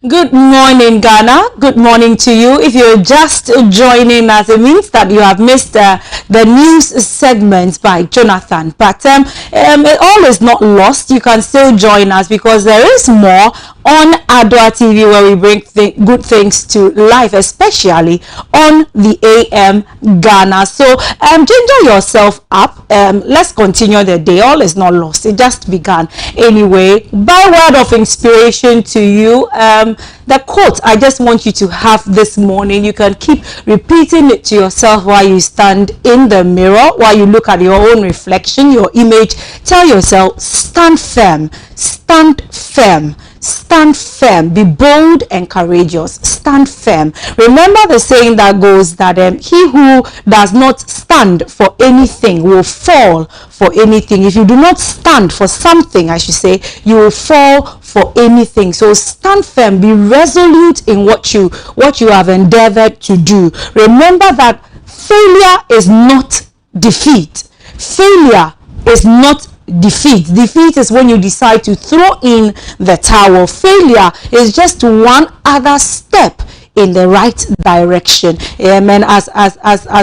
Good morning, Ghana. Good morning to you. If you're just joining us, it means that you have missed the news segment by Jonathan. But all is not lost. You can still join us because there is more on Adoatv where we bring good things to life, especially on the AM Ghana. So ginger yourself up. Let's continue the day. All is not lost. It just began. Anyway, by word of inspiration to you, the quote I just want you to have this morning, you can keep repeating it to yourself while you stand in the mirror, while you look at your own reflection, your image. Tell yourself, stand firm, stand firm. Stand firm, be bold and courageous. Stand firm. Remember the saying that goes that he who does not stand for anything will fall for anything. If you do not stand for something, I should say, you will fall for anything. So stand firm, be resolute in what you have endeavored to do. Remember that failure is not defeat. Failure is not defeat is when you decide to throw in the towel. Failure is just one other step in the right direction. And as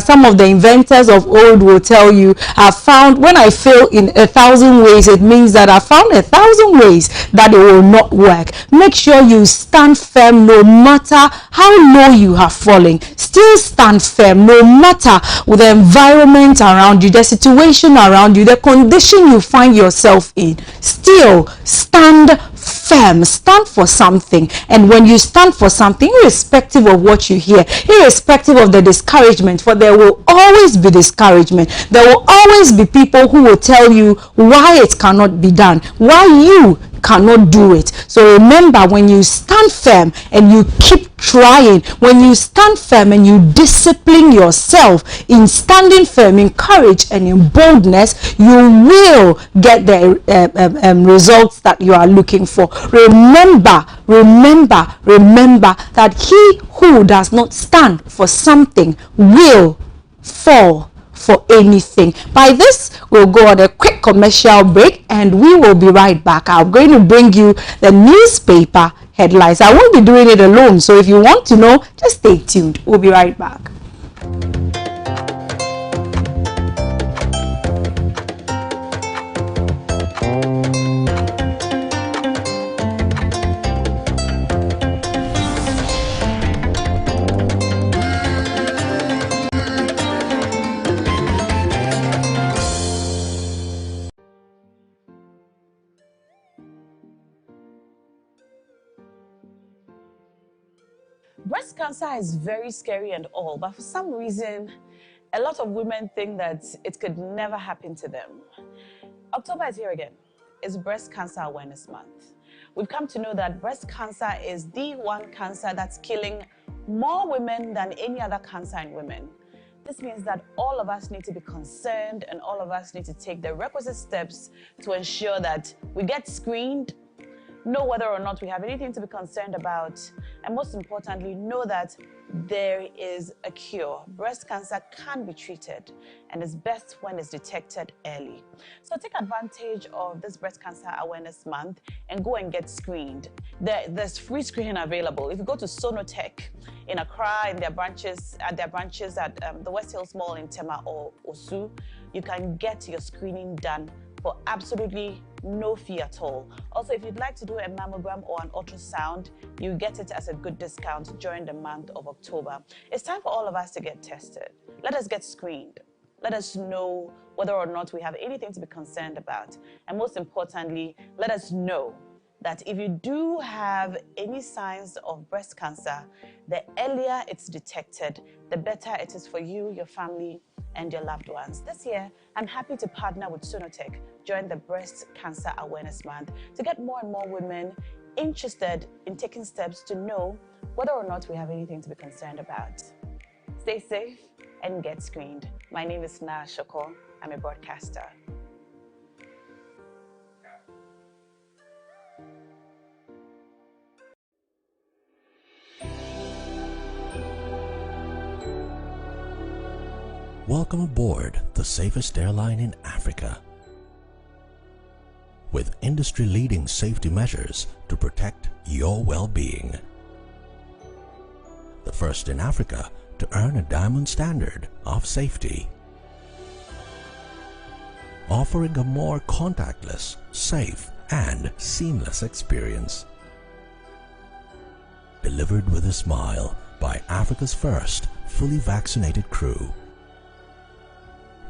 some of the inventors of old will tell you, I found when I fail in 1,000 ways, it means that I found 1,000 ways that it will not work. Make sure you stand firm no matter how low you have fallen. Still stand firm no matter with the environment around you, the situation around you, the condition you find yourself in. Still stand firm. Stand for something. And when you stand for something, irrespective of what you hear, irrespective of the discouragement, for there will always be discouragement. There will always be people who will tell you why it cannot be done, why you cannot do it. So remember, when you stand firm and you keep trying, when you stand firm and you discipline yourself in standing firm, in courage and in boldness, you will get the results that you are looking for. Remember that he who does not stand for something will fall for anything. By this, we'll go on a quick commercial break and we will be right back. I'm going to bring you the newspaper headlines. I won't be doing it alone, so if you want to know, just stay tuned. We'll be right back. Breast cancer is very scary and all, but for some reason, a lot of women think that it could never happen to them. October is here again. It's Breast Cancer Awareness Month. We've come to know that breast cancer is the one cancer that's killing more women than any other cancer in women. This means that all of us need to be concerned and all of us need to take the requisite steps to ensure that we get screened, know whether or not we have anything to be concerned about, and most importantly, know that there is a cure. Breast cancer can be treated and is best when it's detected early. So take advantage of this Breast Cancer Awareness Month and go and get screened. There's free screening available. If you go to Sonotech in Accra, in their branches at the West Hills Mall in Tema or Osu, you can get your screening done for absolutely no fee at all. Also, if you'd like to do a mammogram or an ultrasound, you get it as a good discount during the month of October. It's time for all of us to get tested. Let us get screened. Let us know whether or not we have anything to be concerned about. And most importantly, let us know that if you do have any signs of breast cancer, the earlier it's detected, the better it is for you, your family, and your loved ones. This year, I'm happy to partner with Sonotech during the Breast Cancer Awareness Month to get more and more women interested in taking steps to know whether or not we have anything to be concerned about. Stay safe and get screened. My name is Na Shoko. I'm a broadcaster. Welcome aboard the safest airline in Africa. With industry-leading safety measures to protect your well-being. The first in Africa to earn a diamond standard of safety. Offering a more contactless, safe, and seamless experience. Delivered with a smile by Africa's first fully vaccinated crew.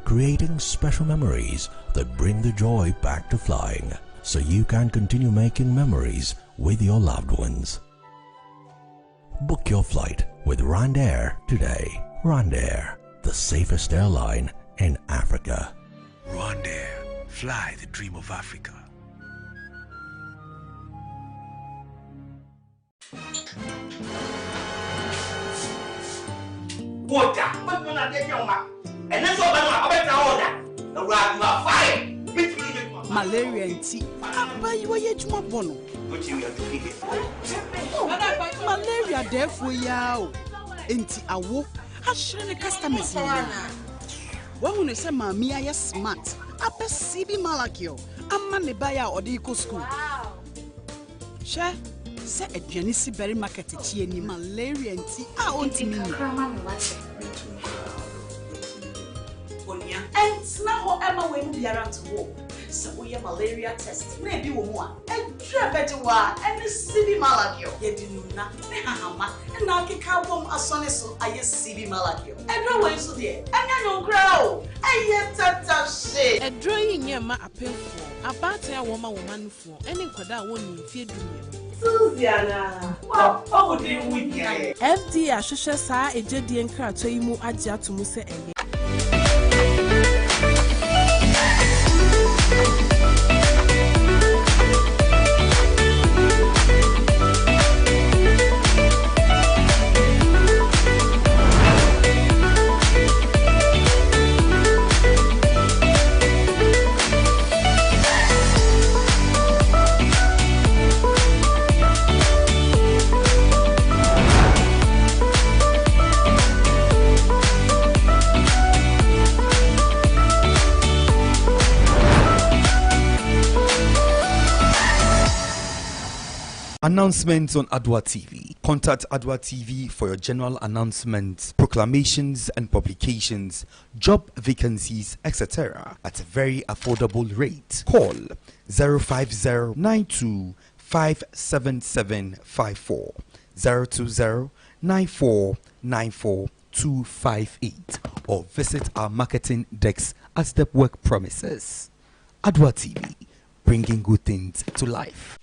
Creating special memories that bring the joy back to flying, so you can continue making memories with your loved ones. Book your flight with Rwandair today. Rwandair, the safest airline in Africa. Rwandair, fly the dream of Africa. Water, but when I get your map, and that's all I bet the order. You are fire. Malaria and tea. Papa, you are yet more bono. But you are defeated. Malaria, therefore, yao. Enti awo, ashrin the customers. One say, Mammy, I smart. Upper CB Malakio, a man buyer or the eco school. Share, say a Janisi berry market, any malaria and tea. I want me. And now Emma will be around to walk. So we have malaria test. Maybe one. And try better one. And the CB Malakio. You didn't know. And now I can't come as soon as I CB Malakio. And no one so there. And I don't grow. And yet that shit. A drawing your ma appeal for. About a woman for. Any quada won't in fear do you. Susiana. What would you win here? FD Ashosha sa a jedi and car to you aja to Musa and Announcements on Adoatv. Contact Adoatv for your general announcements, proclamations and publications, job vacancies, etc. at a very affordable rate. Call 050-92-57754, 020-9494-258, or visit our marketing desk at Stepwork premises. Adoatv, bringing good things to life.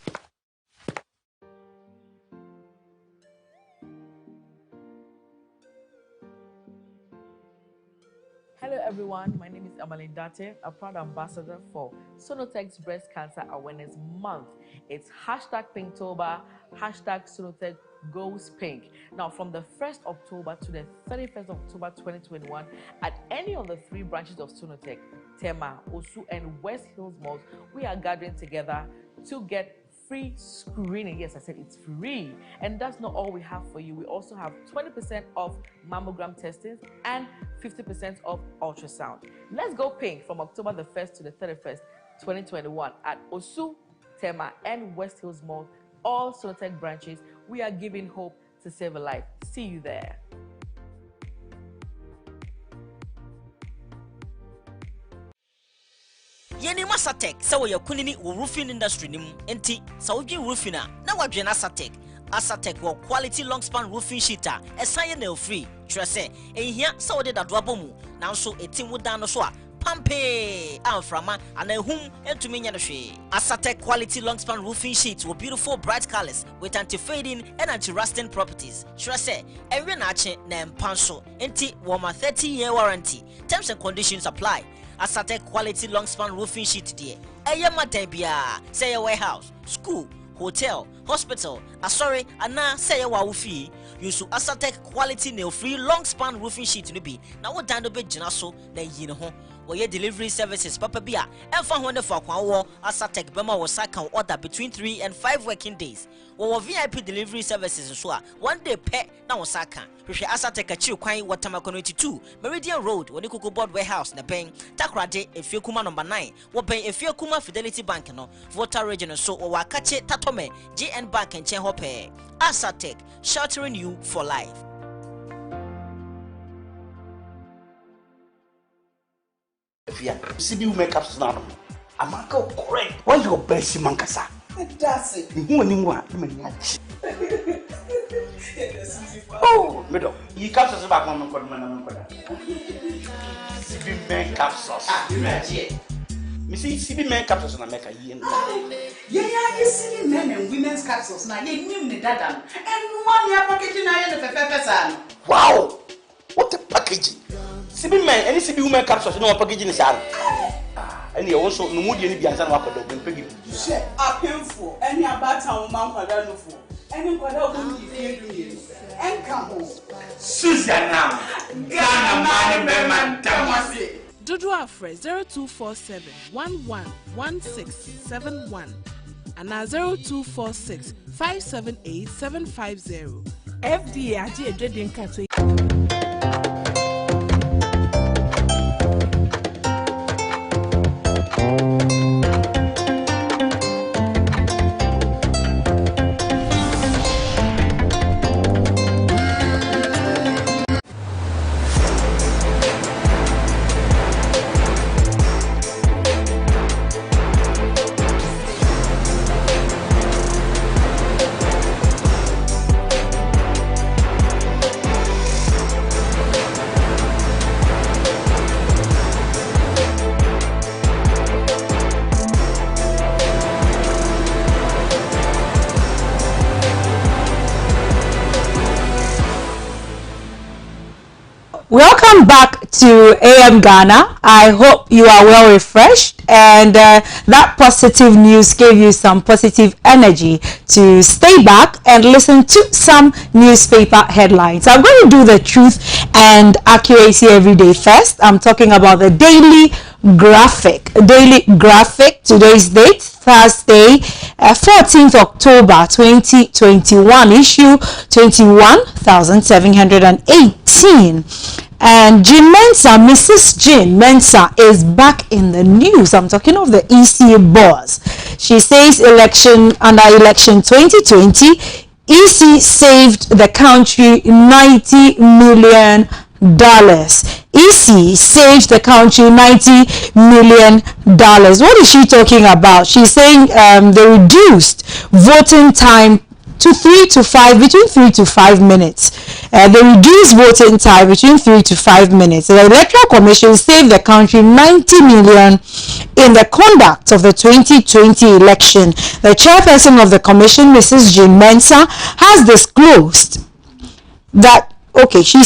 Hello everyone, my name is Adoatv, a proud ambassador for Sonotech's Breast Cancer Awareness Month. It's hashtag Pinktober, hashtag Sonotech Goes Pink. Now from the 1st October to the 31st of October 2021, at any of the 3 branches of Sonotech, Tema, Osu and West Hills Malls, we are gathering together to get free screening. Yes, I said it's free. And that's not all we have for you. We also have 20% off mammogram testing and 50% off ultrasound. Let's go pink from October the 1st to the 31st, 2021 at Osu, Tema, and West Hills Mall, all Sonotech branches. We are giving hope to save a life. See you there. Yeni Masatek, so your kunini roofing industry nim enti Saudi roofina na wadwen Asatek. Asatek wo quality long span roofing sheeter esan nail free. Trese ehia so de dadoabo mu nanso etimu dan no so a pampe amframa anahum entumi nya no hwe. Asatek quality long span roofing sheets with beautiful bright colors with anti-fading and anti-rusting properties. Trese enwe na ache na empanso enti wo ma 30-year warranty. Terms and conditions apply. Asatek quality long span roofing sheet dear. Eyama debia, say a warehouse, school, hotel, hospital, sorry, ana say a wawufi. Use Asatek quality nail free long span roofing sheet to be. Now what dando be jinaso na yino. wɔyɛ delivery services papa bi a ɛmfa ho ne fa kwan wɔ Asatec bɛma wɔ sa kan order between 3 and 5 working days. Wɔwɔ VIP delivery services so a 1 day pɛ na wɔ sa kan. Hwehwɛ Asatec akyiri kwan wɔ Tamako 22 Meridian Road wɔ ne Koko Board Warehouse na bɛn Takoradi Efie Kuma number 9 wɔ bɛn Efie Kuma Fidelity Bank no Volta region so wɔ Akache Tatome GN Bank nkyɛn hɔ pɛ. Asatec, sheltering you for life. CB will make up now. Amaka correct. Why your best mankasa? That's it. Who anyone? Oh, middle. You captures about one CB men capsules. You see, CB men capsules and America. Yeah, you see men and women's capsules now. You knew me that and 1 year packaging I had a pepper. Wow! What a packaging! CB men, any CB women capsules, no packaging is out. And you also no mood any biansan wako dog and peggy. Share a painful, any about town man for any quadruple and come home. Susanna, Ghana man, man, Tamasi. Dodo Afre 0247 111671 and 0246 578 750. FDA Aji Edredin Kato. Welcome back to AM Ghana. I hope you are well refreshed and that positive news gave you some positive energy to stay back and listen to some newspaper headlines. I'm going to do the truth and accuracy every day first. I'm talking about the daily graphic. Today's date, Thursday, 14th October 2021, issue 21,718. And Jean Mensah, Mrs. Jean Mensah is back in the news. I'm talking of the EC boss. She says under election 2020, EC saved the country $90 million. EC saved the country $90 million. What is she talking about? She's saying they reduced voting time to between 3 to 5 minutes. They reduced voting time between 3 to 5 minutes. The Electoral Commission saved the country $90 million in the conduct of the 2020 election. The chairperson of the commission, Mrs. Jean Mensah, has disclosed that, she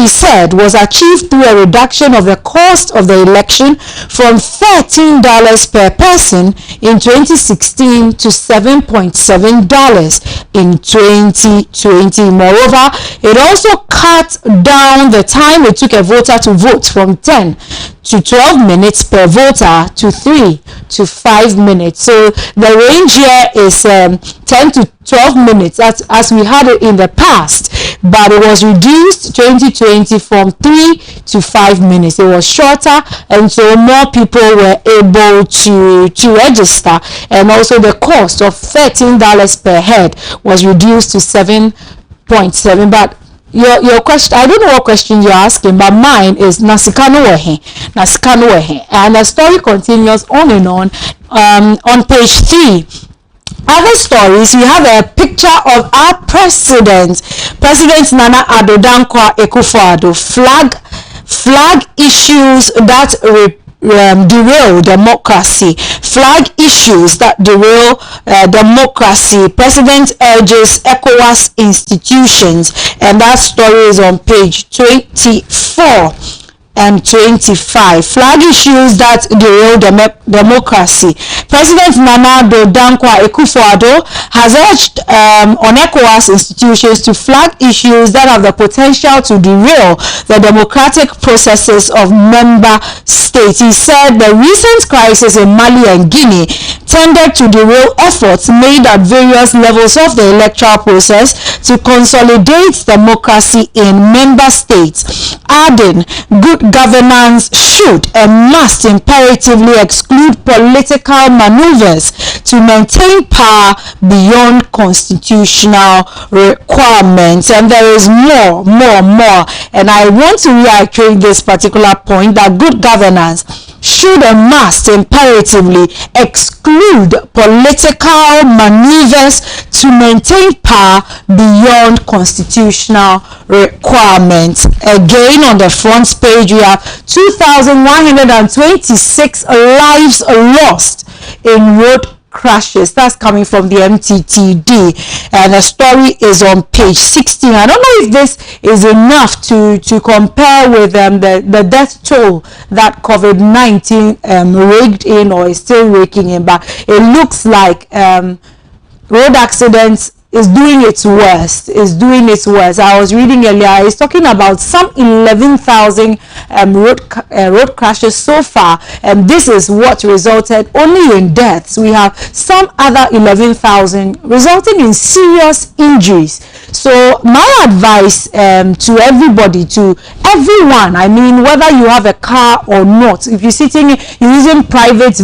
said was achieved through a reduction of the cost of the election from $13 per person in 2016 to $7.7 in 2020. Moreover, it also cut down the time it took a voter to vote from 10 to 12 minutes per voter to 3 to 5 minutes. So the range here is 10 to 12 minutes as we had it in the past, but it was reduced 2020 from 3 to 5 minutes. It was shorter, and so more people were able to register, and also the cost of $13 per head was reduced to 7.7. But your question, I don't know what question you're asking, but mine is Nasikano Wehe, and the story continues on and on page 3. Other stories, we have a picture of our President Nana Addo Dankwa Akufo-Addo flag issues that derail democracy. Flag issues that derail democracy. President urges ECOWAS institutions, and that story is on page 24. and 25. Flag issues that derail democracy. President Nana Addo Dankwa Akufo-Addo has urged on ECOWAS institutions to flag issues that have the potential to derail the democratic processes of member states. He said the recent crisis in Mali and Guinea tended to derail efforts made at various levels of the electoral process to consolidate democracy in member states, adding good governance should and must imperatively exclude political maneuvers to maintain power beyond constitutional requirements. And there is more, and I want to reiterate this particular point, that good governance should and must imperatively exclude political maneuvers to maintain power beyond constitutional requirements. Again, on the front page, we have 2,126 lives lost in road crashes. That's coming from the MTTD, and the story is on page 16. I don't know if this is enough to compare with the death toll that COVID-19 raked in or is still raking in, but it looks like road accidents is doing its worst. I was reading earlier, it's talking about some 11,000 road crashes so far, and this is what resulted only in deaths. We have some other 11,000 resulting in serious injuries. So my advice to everybody, to everyone, I mean, whether you have a car or not, if you're using private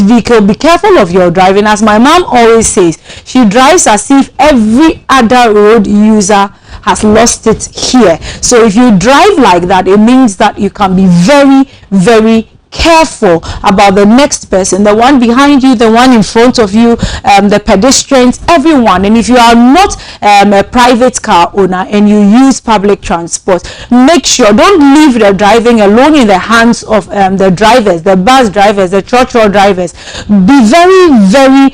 vehicle, be careful of your driving. As my mom always says, she drives as if every other road user has lost it here. So if you drive like that, it means that you can be very, very careful about the next person, the one behind you, the one in front of you, the pedestrians, everyone. And if you are not a private car owner and you use public transport, make sure, don't leave the driving alone in the hands of the drivers, the bus drivers, the trotro drivers. Be very, very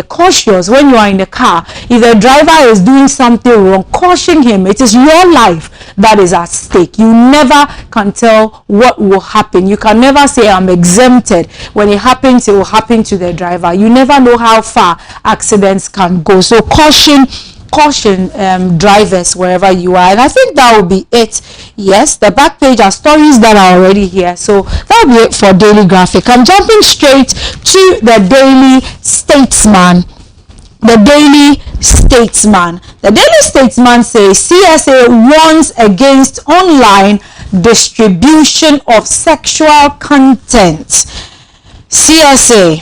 cautious when you are in the car. If the driver is doing something wrong, caution him. It is your life that is at stake. You never can tell what will happen. You can never say I'm exempted. When it happens, it will happen to the driver. You never know how far accidents can go. So caution drivers wherever you are. And I think that will be it. Yes, the back page are stories that are already here, so that will be it for Daily Graphic. I'm jumping straight to the Daily Statesman. The Daily Statesman says CSA warns against online distribution of sexual content. CSA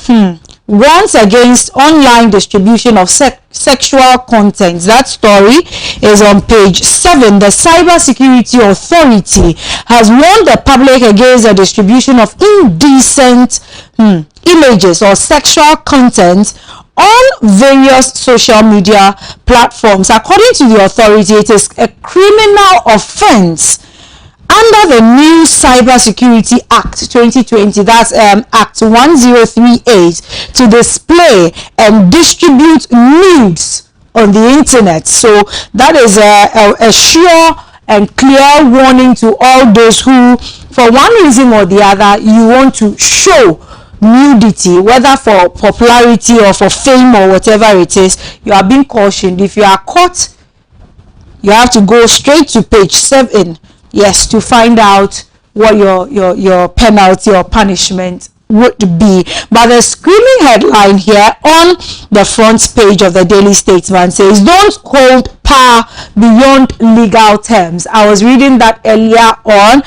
warns against online distribution of sexual content. That story is on page 7. The Cybersecurity Authority has warned the public against the distribution of indecent images or sexual content on various social media platforms. According to the authority, it is a criminal offense under the new Cybersecurity Act 2020, that's Act 1038, to display and distribute nudes on the internet. So that is a sure and clear warning to all those who, for one reason or the other, you want to show nudity, whether for popularity or for fame or whatever it is. You are being cautioned. If you are caught, you have to go straight to page 7. Yes, to find out what your penalty or punishment would be. But the screaming headline here on the front page of the Daily Statesman says, "Don't hold power beyond legal terms." I was reading that earlier on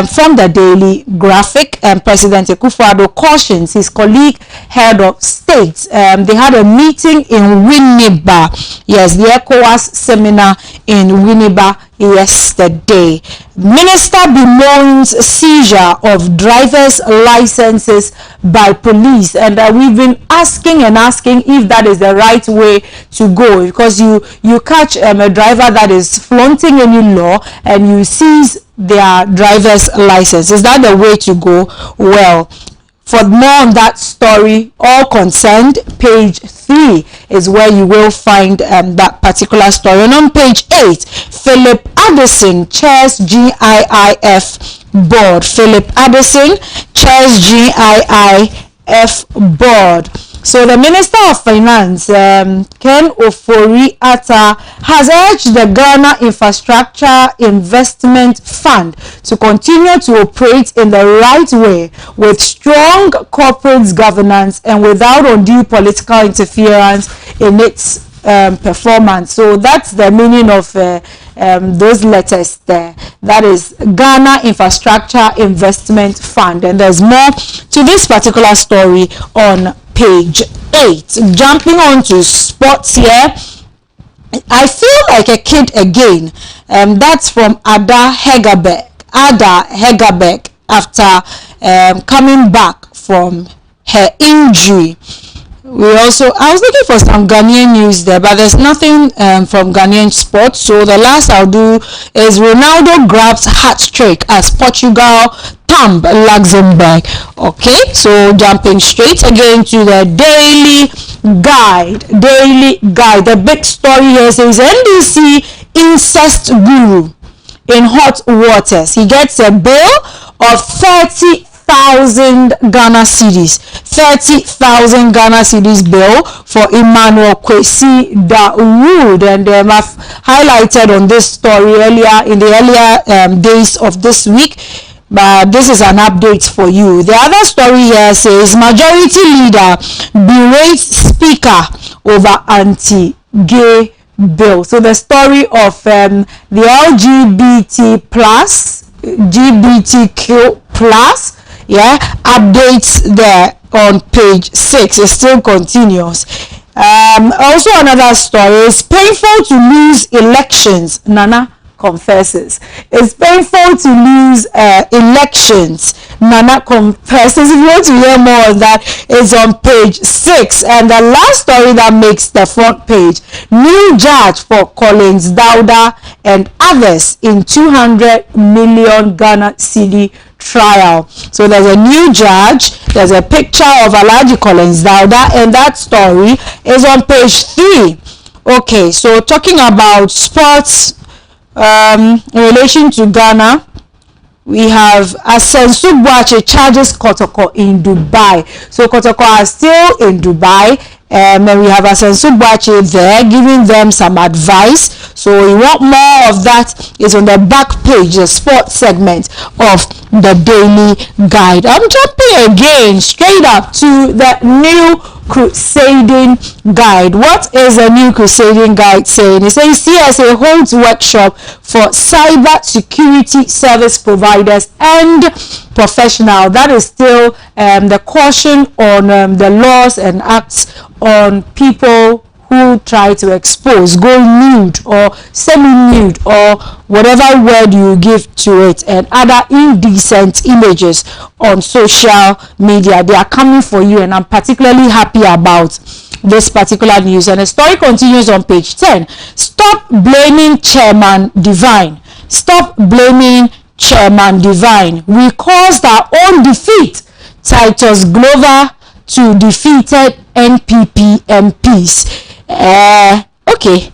from the Daily Graphic, and President Akufo-Addo cautions his colleague head of state. They had a meeting in Winneba. Yes, the ECOWAS seminar in Winneba yesterday. Minister bemoans seizure of driver's licenses by police, and we've been asking if that is the right way to go, because you catch a driver that is flaunting any law and you seize their driver's license. Is that the way to go? Well, For more on that story, all concerned, page 3 is where you will find that particular story. And on page 8, Philip Addison chairs GIIF board. Philip Addison chairs GIIF board. So the Minister of Finance, Ken Ofori-Atta, has urged the Ghana Infrastructure Investment Fund to continue to operate in the right way with strong corporate governance and without undue political interference in its performance. So that's the meaning of those letters there. That is Ghana Infrastructure Investment Fund. And there's more to this particular story on page 8. Jumping on to sports here, I feel like a kid again. That's from Ada Hegerbeck after coming back from her injury. I was looking for some Ghanaian news there, but there's nothing from Ghanaian sports. So the last I'll do is Ronaldo grabs hat trick as Portugal thumb Luxembourg. Okay, so jumping straight again to the daily guide. The big story here says NDC incest guru in hot waters. He gets a bail of 30,000 Ghana cedis. 30,000 Ghana cedis bail for Emmanuel Kwesi Dawood, and I've highlighted on this story in the earlier days of this week, but this is an update for you. The other story here says majority leader berates speaker over anti-gay bill. So the story of the LGBTQ plus updates there on page 6. It still continues. Also another story is painful to lose elections. Nana confesses it's painful to lose elections. Nana confesses. If you want to hear more on that, it's on page 6. And the last story that makes the front page: new judge for Collins Dauda and others in 200 million Ghana cedi trial. So there's a new judge, there's a picture of Alhaji Collins Dauda, and that story is on page 3. Okay, so talking about sports in relation to Ghana, we have Asensu Boache charges Kotoko in Dubai. So Kotoko are still in Dubai, and we have Asensu Boache there giving them some advice. So you want more of that, is on the back page, the sports segment of the daily guide. I'm jumping again straight up to the new crusading guide. What is a new crusading guide saying? It says CSA holds workshop for cyber security service providers and professional. That is still the caution on the laws and acts on people who try to expose, go nude or semi-nude or whatever word you give to it, and other indecent images on social media. They are coming for you, and I'm particularly happy about this particular news. And the story continues on page 10. Stop blaming Chairman Divine. Stop blaming Chairman Divine. We caused our own defeat. Titus Glover to defeated NPP MPs. Okay,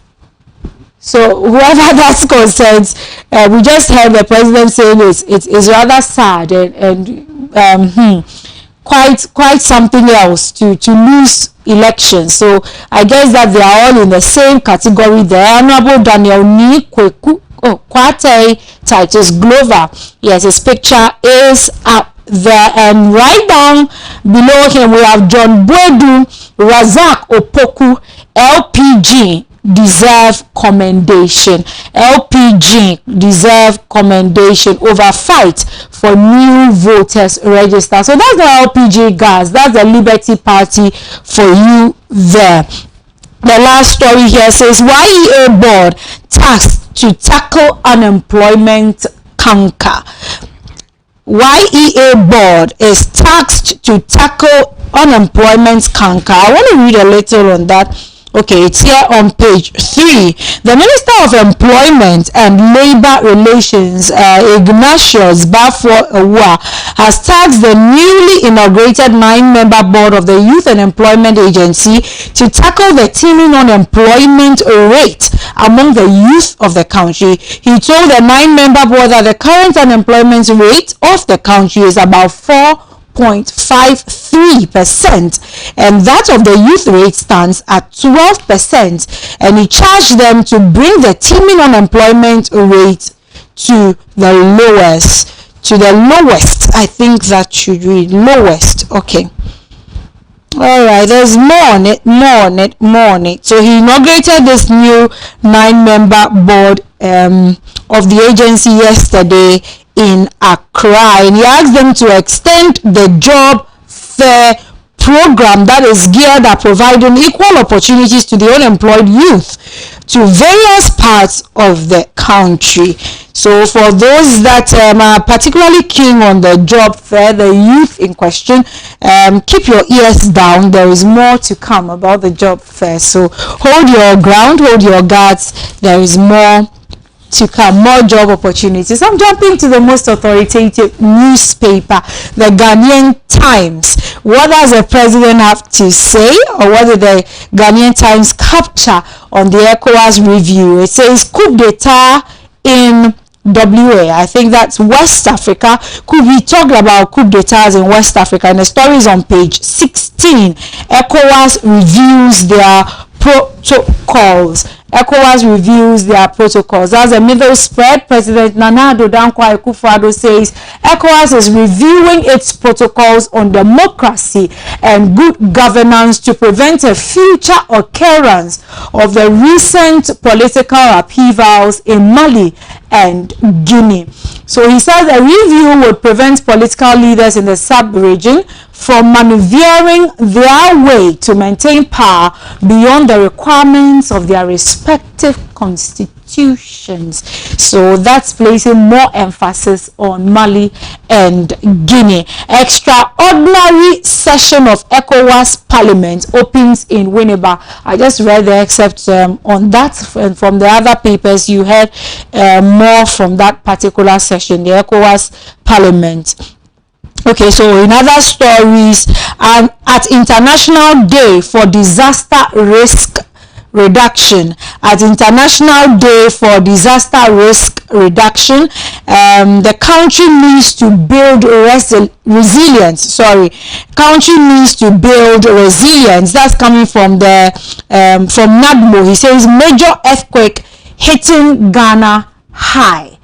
so whoever that concerns, we just heard the president saying it's rather sad and quite something else to lose elections. So I guess that they are all in the same category. The Honorable Daniel Ni Kwate Titus Glover, yes, his picture is up there, and right down below him we have John Boedu, Razak Opoku, LPG deserve commendation. LPG deserve commendation over fight for new voters register. So that's the LPG guys, that's the Liberty Party for you there. The last story here says YEA board tasked to tackle unemployment canker. YEA board is tasked to tackle unemployment canker. I want to read a little on that Okay, it's here on page 3. The Minister of Employment and Labor Relations, Ignatius Bafo-Awuah, has tasked the newly inaugurated 9-member board of the Youth and Employment Agency to tackle the teeming unemployment rate among the youth of the country. He told the 9-member board that the current unemployment rate of the country is about 4.53%, and that of the youth rate stands at 12%, and he charged them to bring the teeming unemployment rate to the lowest. I think that should read lowest. Okay. All right, there's more on it. So he inaugurated this new 9-member board of the agency yesterday in Accra, and he asked them to extend the job fair program that is geared at providing equal opportunities to the unemployed youth to various parts of the country. So for those that are particularly keen on the job fair, the youth in question, keep your ears down. There is more to come about the job fair. So hold your ground, hold your guards. There is more to come, more job opportunities. I'm jumping to the most authoritative newspaper, the Ghanaian Times. What does the president have to say, or what did the Ghanaian Times capture on the ECOWAS review? It says coup d'etat in WA. I think that's West Africa. Could we talk about coup d'etats in West Africa? And the story is on page 16. ECOWAS reviews their protocols. ECOWAS reviews their protocols. As a middle spread, President Nana Addo Dankwa Akufo-Addo says ECOWAS is reviewing its protocols on democracy and good governance to prevent a future occurrence of the recent political upheavals in Mali and Guinea. So he says a review would prevent political leaders in the sub-region from maneuvering their way to maintain power beyond the requirements of their respective constitutions. So that's placing more emphasis on Mali and Guinea. Extraordinary session of ECOWAS Parliament opens in Winneba. I just read the excerpt on that, and from the other papers you heard more from that particular session, the ECOWAS Parliament. Okay, so in other stories, at International Day for Disaster Risk Reduction, the country needs to build resilience. Country needs to build resilience. That's coming from the from NADMO. He says major earthquake hitting Ghana high.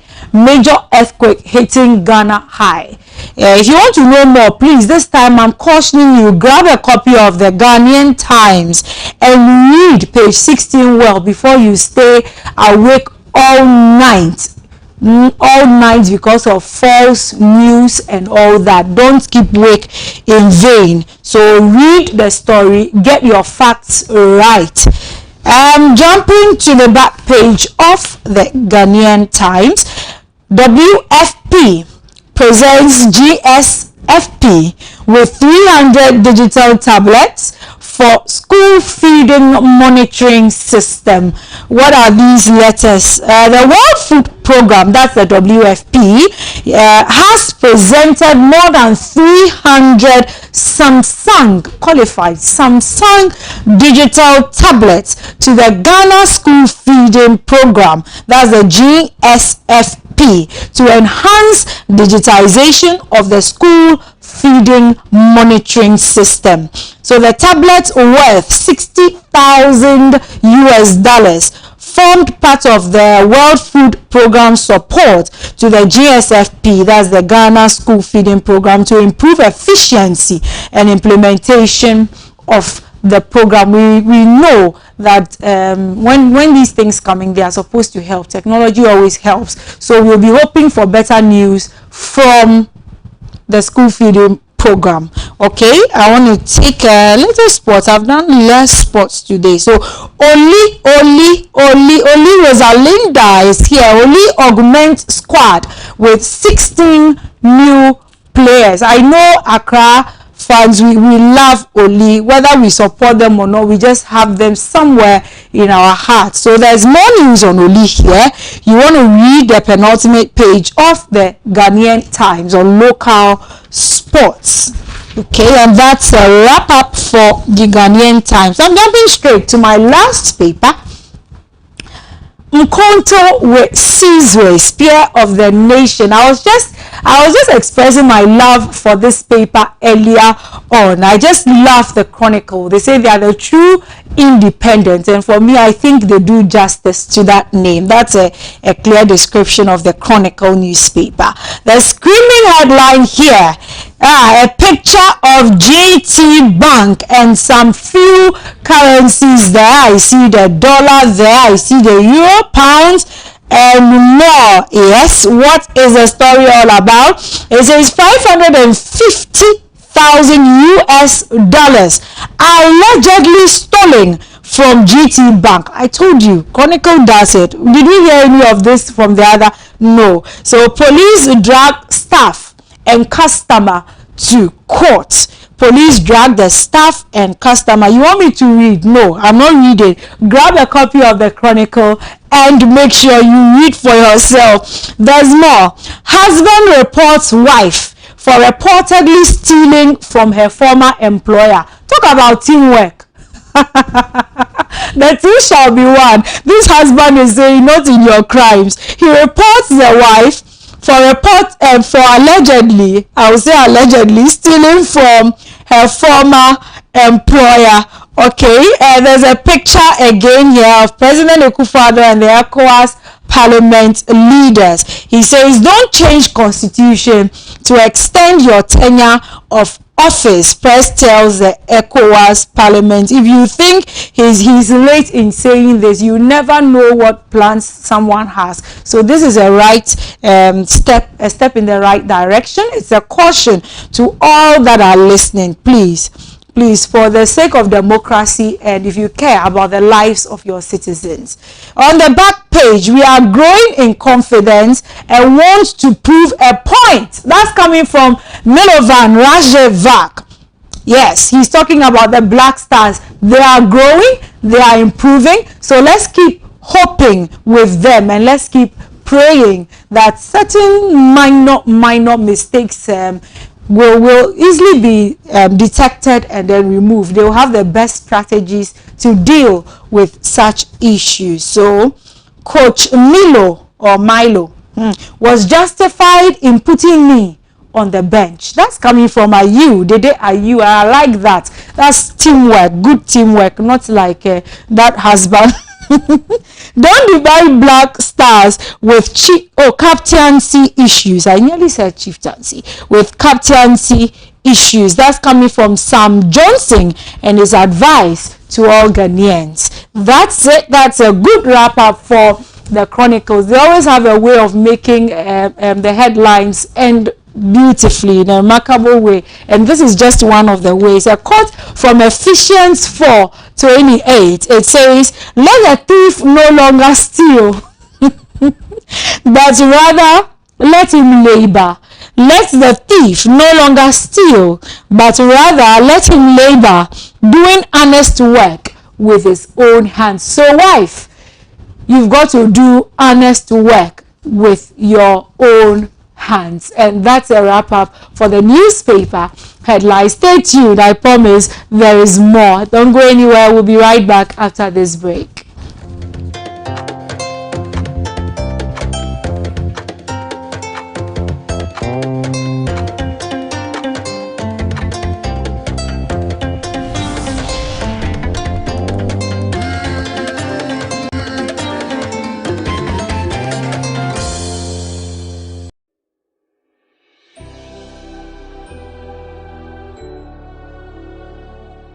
If you want to know more, please, this time I'm cautioning you, grab a copy of the Ghanaian Times and read page 16 well before you stay awake all night because of false news and all that. Don't keep awake in vain. So read the story, get your facts right. Jumping to the back page of the Ghanaian Times, WFP presents GSFP with 300 digital tablets for school feeding monitoring system. What are these letters? The World Food Program, that's the WFP, has presented more than 300 qualified Samsung digital tablets to the Ghana School Feeding Program, that's the GSFP, to enhance digitization of the school feeding monitoring system. So the tablets worth $60,000 formed part of the World Food Program support to the GSFP, that's the Ghana School Feeding Program, to improve efficiency and implementation of the program. We know that when these things coming, they are supposed to help. Technology always helps. So we'll be hoping for better news from the school feeding program. Okay, I want to take a little sports. I've done less sports today. So Oli Rosalinda is here. Oli augment squad with 16 new players. I know Accra fans, we love Oli. Whether we support them or not, we just have them somewhere in our hearts. So there's more news on Oli here. You want to read the penultimate page of the Ghanaian Times on local sports. Okay, and that's a wrap up for the Ghanaian Times. I'm jumping straight to my last paper. Mkonto with Sizwe, Spear of the Nation. I was just expressing my love for this paper earlier on. I just love the Chronicle. They say they are the true independent, and for me, I think they do justice to that name. That's a clear description of the Chronicle newspaper. The screaming headline here, a picture of JT Bank and some few currencies there. I see the dollar there, I see the euro, pounds, and more. Yes, what is the story all about? It says 550,000 US dollars allegedly stolen from GT Bank. I told you, Chronicle does it. Did we hear any of this from the other? No. So police drag staff and customer to court. Police drag the staff and customer. You want me to read? No, I'm not reading. Grab a copy of the Chronicle and make sure you read for yourself. There's more. Husband reports wife for reportedly stealing from her former employer. Talk about teamwork. The two shall be one. This husband is saying, not in your crimes. He reports the wife for allegedly, I will say allegedly, stealing from her former employer. Okay, there's a picture again here of President Akufo-Addo and the ECOWAS Parliament leaders. He says, don't change constitution to extend your tenure of office. Press tells the ECOWAS Parliament. If you think he's late in saying this, you never know what plans someone has. So this is a step in the right direction. It's a caution to all that are listening. Please, for the sake of democracy, and if you care about the lives of your citizens. On the back page, we are growing in confidence and want to prove a point. That's coming from Milovan Rajevac. Yes, he's talking about the Black Stars. They are growing, they are improving. So let's keep hoping with them, and let's keep praying that certain minor mistakes will easily be detected and then removed. They will have the best strategies to deal with such issues. So Coach Milo was justified in putting me on the bench. That's coming from Ayu. Ayu. I like that. That's teamwork, good teamwork, not like that husband. Don't divide Black Stars with captaincy issues. I nearly said chieftaincy. With captaincy issues. That's coming from Sam Johnson and his advice to all Ghanaians. That's it. That's a good wrap up for the Chronicles. They always have a way of making the headlines end beautifully in a remarkable way, and this is just one of the ways. A quote from Ephesians 4:28. It says, let the thief no longer steal but rather let him labor. Let the thief no longer steal but rather let him labor, doing honest work with his own hands. So wife, you've got to do honest work with your own hands. And that's a wrap up for the newspaper headlines. Stay tuned. I promise there is more. Don't go anywhere. We'll be right back after this break.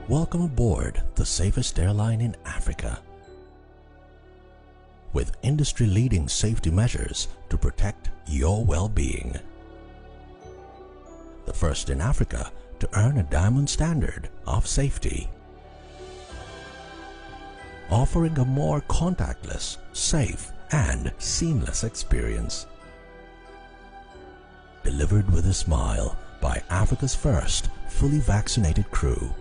Welcome aboard the safest airline in Africa. With industry-leading safety measures to protect your well-being. The first in Africa to earn a diamond standard of safety. Offering a more contactless, safe, and seamless experience. Delivered with a smile by Africa's first fully vaccinated crew.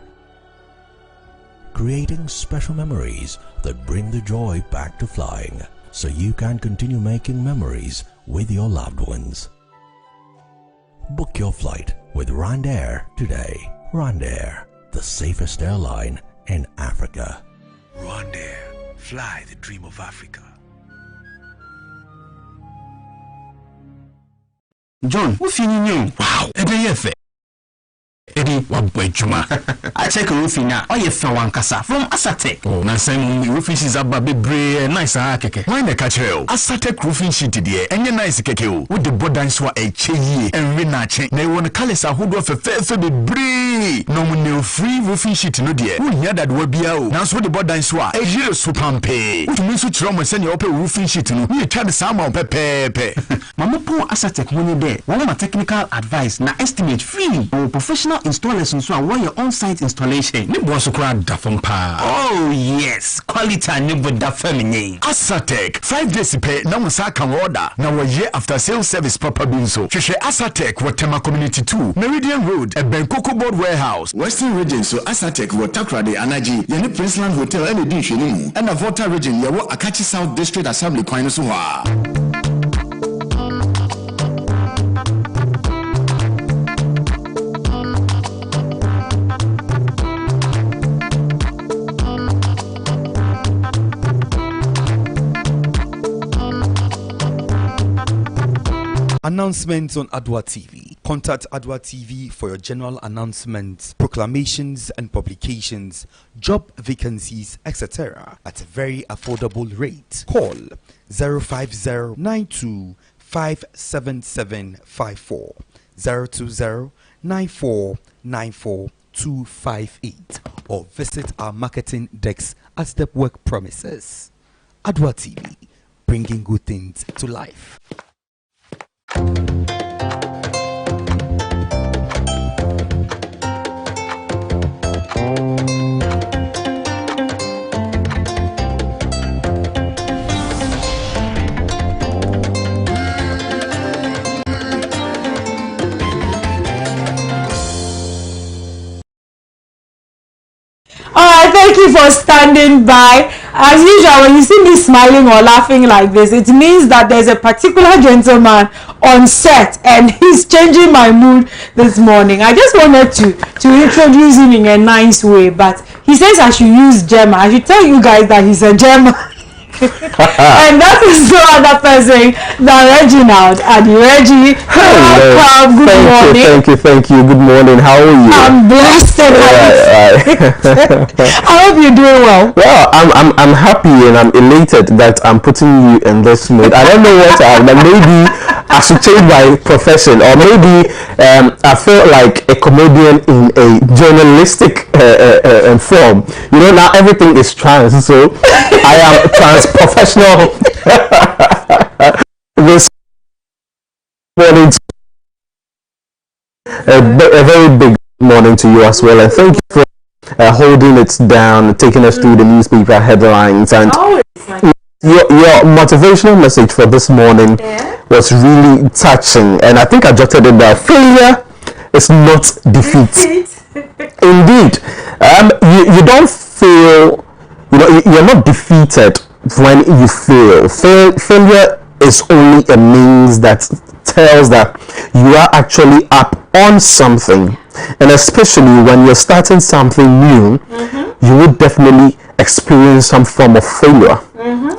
Creating special memories that bring the joy back to flying, so you can continue making memories with your loved ones. Book your flight with RwandAir today. RwandAir, the safest airline in Africa. RwandAir, fly the dream of Africa. John, what's in you? Wow, Eddie, what juma? I check a roofing now. Oh, you found one casa from Asatec. Oh, na same roofing is a baby bray nice keke. Why the catch you? Asatec roofing sheet there, and you nice keke with the bodan swa a chey and renache. They want to call us a hood of a fair be bray. No no free roofing sheet no dear. Who near that will be out? Now so the bodan swa a year supampe. What means which room send your open roofing sheet no? You try the summer pepe. Mama po Asatec money there. One of my technical advice na estimate free or professional installers and so on your on-site installation. Oh yes, quality and with that feminine. Asatec 5 days pay now can order. Now a year after sales service proper binso. Sheshe Asatec Watema Community 2 Meridian Road at Benkoko Board Warehouse Western Region. So Asatec Watakra de Anaji Yeni Princeland Hotel and Edition and a Volta Region Yawo Akachi South District Assembly Kwainosuwa. Announcements on Adoatv. Contact Adoatv for your general announcements, proclamations and publications, job vacancies, etc. at a very affordable rate. Call 050-92-57754, 020-9494-258, or visit our marketing desk at the work premises. Adoatv, bringing good things to life. Alright, thank you for standing by. As usual, when you see me smiling or laughing like this, it means that there's a particular gentleman on set and he's changing my mood this morning. I just wanted to introduce him in a nice way, but he says I should use Gemma. I should tell you guys that he's a Gemma. And that is no other person than Reginald. And Reggie, welcome. Good morning. Thank you. Good morning. How are you? I'm blessed. I hope you're doing well. Well, I'm happy and I'm elated that I'm putting you in this mood. I don't know what but maybe I should change my profession, or maybe I feel like a comedian in a journalistic form. You know, now everything is trans, so I am trans professional. This morning, a very big morning to you as well, and thank you for holding it down, taking us through the newspaper headlines, and your motivational message for this morning was really touching, and I think I jotted it down. Failure is not defeat. Indeed, you don't fail. You know, you're not defeated when you fail. Failure is only a means that tells that you are actually up on something, and especially when you're starting something new, you would definitely experience some form of failure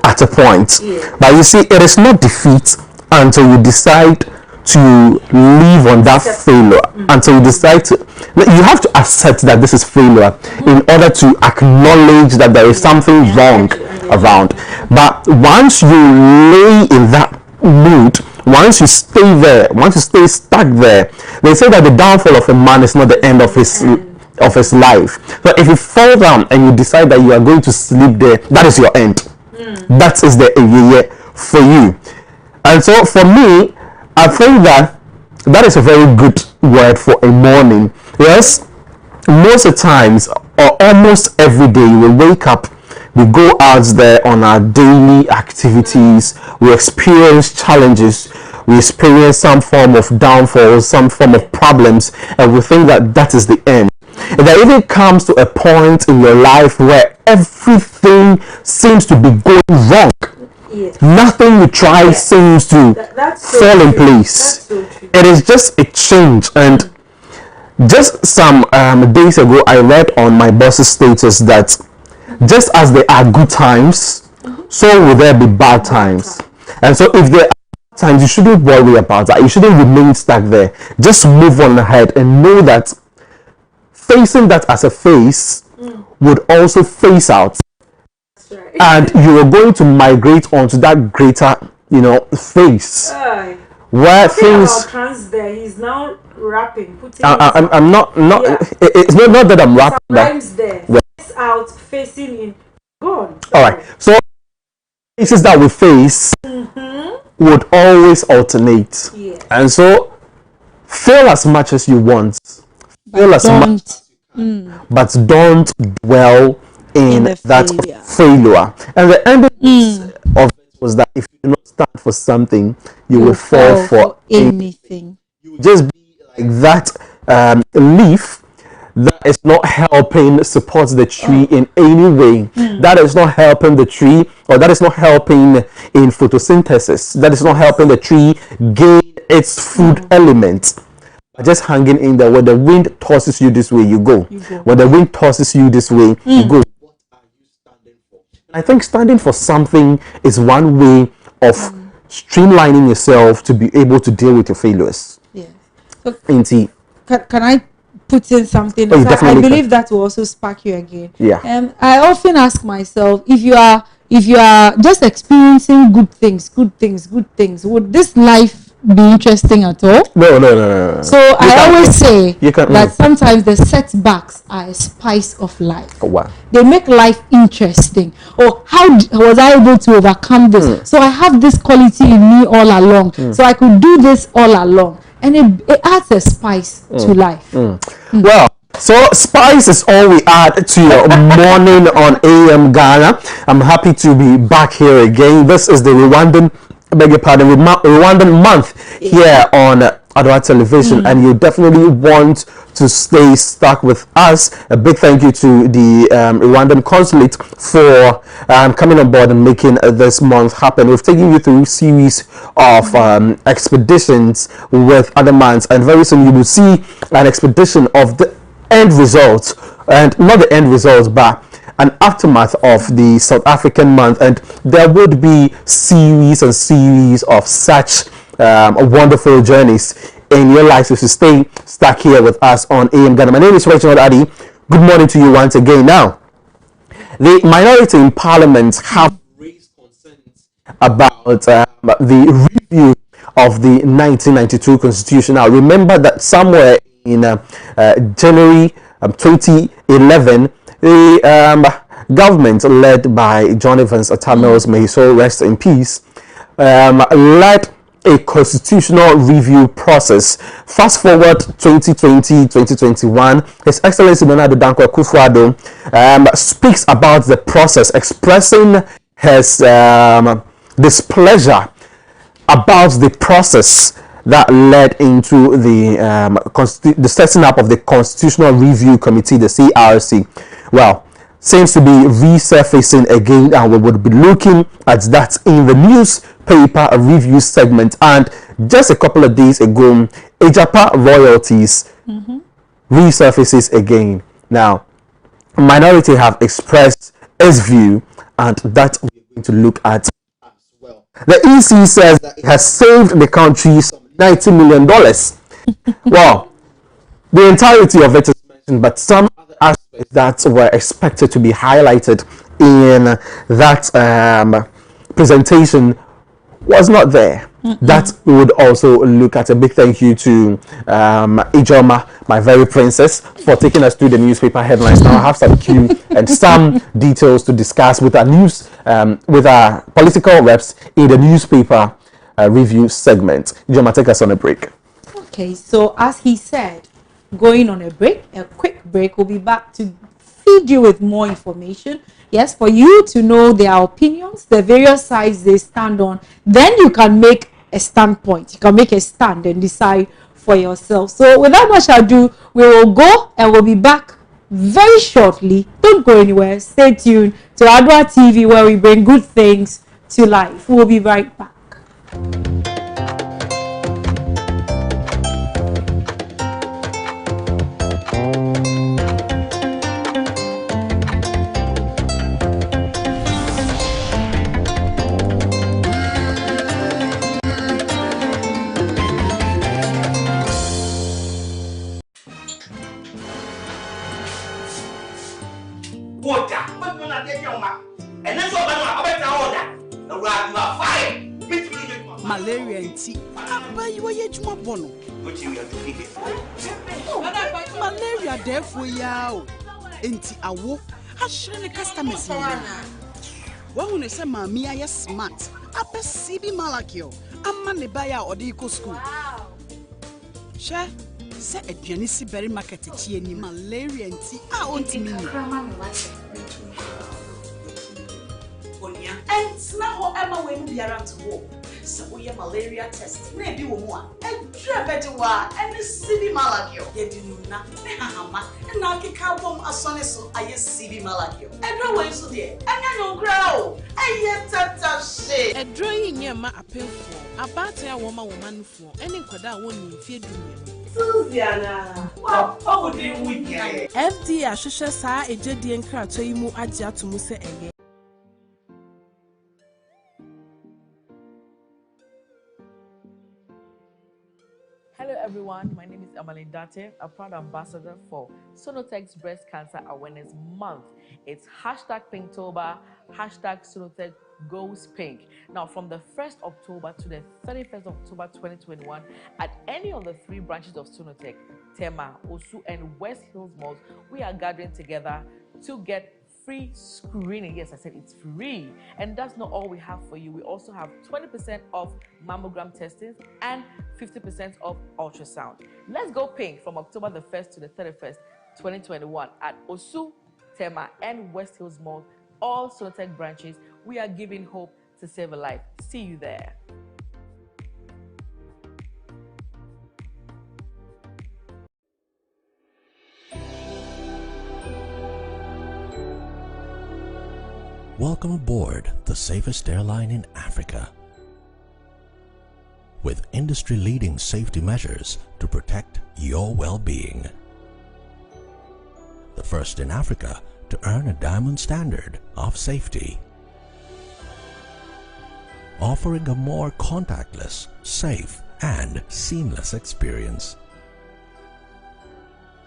at a point. But you see, it is not defeat until you decide to live on that failure, until you decide to, you have to accept that this is failure in order to acknowledge that there is something wrong around. But once you lay in that mood, once you stay there, once you stay stuck there, they say that the downfall of a man is not the end of his life. So if you fall down and you decide that you are going to sleep there, that is your end. That is the year for you. And so for me, I think that is a very good word for a morning. Yes, most of the times, or almost every day, we wake up, we go out there on our daily activities, we experience challenges, we experience some form of downfall, some form of problems, and we think that that is the end. And there even comes to a point in your life where everything seems to be going wrong. Yes. Nothing you try seems to fall in place. It is just a change. And just some days ago, I read on my boss's status that just as there are good times, so will there be bad times. And so if there are bad times, you shouldn't worry about that. You shouldn't remain stuck there. Just move on ahead and know that facing that as a face would also face out. Right. And you are going to migrate onto that greater, face. Where things trans there, he's now rapping, I'm not it's not that I'm rapping there. Out facing in gone. All right, so faces that we face would always alternate, and so fail as much as you want, but don't dwell in that failure. And the end of it was that if you do not stand for something, you will fall for anything. You just be like that leaf that is not helping support the tree in any way. That is not helping the tree, or that is not helping in photosynthesis. That is not helping the tree gain its food element. Just hanging in there. When the wind tosses you this way, you go. When the wind tosses you this way, you go. What are you standing for? I think standing for something is one way of streamlining yourself to be able to deal with your failures. Yeah. Can I put in something? Oh, I believe that will also spark you again. Yeah. I often ask myself, if you are just experiencing good things, would this life be interesting at all? No. So I always say that sometimes the setbacks are a spice of life. Oh, wow. They make life interesting. Or how was I able to overcome this? So I have this quality in me all along. So I could do this all along. And it adds a spice to life. Well, so spice is all we add to your morning on AM Ghana. I'm happy to be back here again. This is the Rwandan month here on Adoatv television, and you definitely want to stay stuck with us. A big thank you to the Rwandan consulate for coming on board and making this month happen. We've taken you through a series of expeditions with other months, and very soon you will see an expedition of the end result, and not the end result, but an aftermath of the South African month. And there would be series and series of such wonderful journeys in your life if you stay stuck here with us on AM Ghana. My name is Reginald Addy. Good morning to you once again. Now, the minority in Parliament have raised concerns about the review of the 1992 Constitution. Now, remember that somewhere in January 2011, the government led by John Evans Atamils, may he so rest in peace, led a constitutional review process. Fast forward 2020-2021, His Excellency Nana Danko Akufo-Addo speaks about the process, expressing his displeasure about the process that led into the setting up of the Constitutional Review Committee, the CRC. Well, seems to be resurfacing again, and we would be looking at that in the newspaper review segment. And just a couple of days ago, Ejapa royalties resurfaces again. Now, minority have expressed its view, and that we're going to look at as well. The EC says that it has saved the country some $90 million. Well, the entirety of it is mentioned, but some other aspects that were expected to be highlighted in that presentation was not there. That we would also look at. A big thank you to Ijoma, my very princess, for taking us through the newspaper headlines. Now I have some cue and some details to discuss with our with our political reps in the newspaper review segment. Ijoma, take us on a break. Okay, so as he said, going on a quick break. We'll be back to feed you with more information. Yes, for you to know their opinions, the various sides they stand on. Then you can make a standpoint. You can make a stand and decide for yourself. So without much ado, we will go and we'll be back very shortly. Don't go anywhere. Stay tuned to Adoatv, where we bring good things to life. We'll be right back. Malaria nti abayi waye juma bono. Malaria therefore ya o. Enti awo ahire ne customers ni. Wahu ne se maami aye smart. Ape CB Malakio. Amma ne ba ya odi ko school. She se aduane si berry market chi ani malaria nti a ontimi ni. And now Emma will be around to walk. So we have malaria test. Maybe one. And Trebetua and the CB Malakio. Yedinuna, Nehama, and Naki Carbom Asoneso, I CB Malakio. And no way so dear. And I don't grow. And yet tata shit. A drawing near my appeal for about a woman for any quada one in feed. Susiana, what would you with FD Ashusha sa a jedi and crack to you adia to Musa again. Hello everyone, my name is Adoatv, a proud ambassador for Sonotex Breast Cancer Awareness Month. It's hashtag Pinktober, hashtag Sonotech Goes Pink. Now from the 1st October to the 31st October 2021, at any of the 3 branches of Sonotech, Tema, Osu and West Hills Malls, we are gathering together to get free screening. Yes, I said it's free. And that's not all we have for you. We also have 20% off mammogram testing and 50% off ultrasound. Let's go pink from October the 1st to the 31st, 2021 at Osu, Tema, and West Hills Mall, all Sonotech branches. We are giving hope to save a life. See you there. Welcome aboard the safest airline in Africa. With industry-leading safety measures to protect your well-being. The first in Africa to earn a diamond standard of safety. Offering a more contactless, safe, and seamless experience.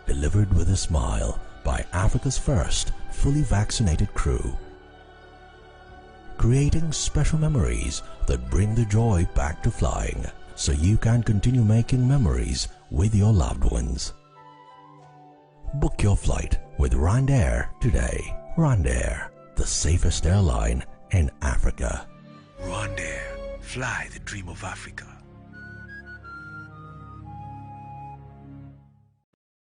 Delivered with a smile by Africa's first fully vaccinated crew. Creating special memories that bring the joy back to flying, so you can continue making memories with your loved ones. Book your flight with Rwandair today. Rwandair, the safest airline in Africa. Rwandair, fly the dream of Africa.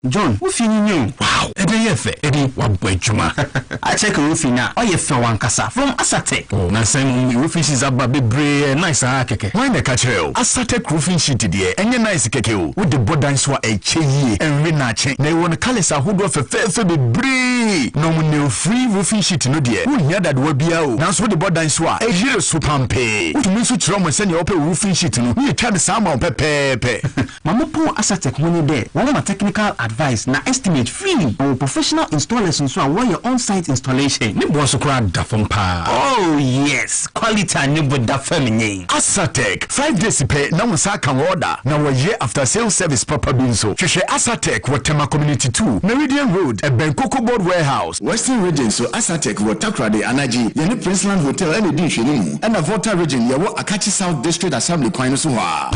John, wo fi nyum. Wow, ebe ye fe, edi wabwe juma. I check roofing na, o ye fe wankasa from Asatek. Oh, na sem roofing sheets aba bebre nice keke. Why na ka kire o? Asatek roofing sheet de enye nice keke o. Wo de bodan so eche yie, enwe na che. Na won colors ahodo fe bebre. No mo ne free roofing sheet no de. Wo nya dade wa bia o. Na so de bodan so a ejire so pampe. Wo tumi so kire mo se ne ope roofing sheet no. Wo twa de sama o pepepe. Mamopo Asatek ho ni de. Wo ma technical advice na estimate free or professional installers nso a your on-site installation. Ne bo so kra da fam pa. Oh yes, quality ne bo da fam nyi. Asatek 5 days pay na mo sa kan order na wo ye after sales service proper bin so. Hwehwe Asatek wo Tema Community 2, Meridian Road, Ebenkoko Board Warehouse, Western Region. So Asatek wo Takrade Anaji, ye ne Princeland Hotel ene di hwene mu. And Volta Region ye wo Akachi South District Assembly kwan so ha.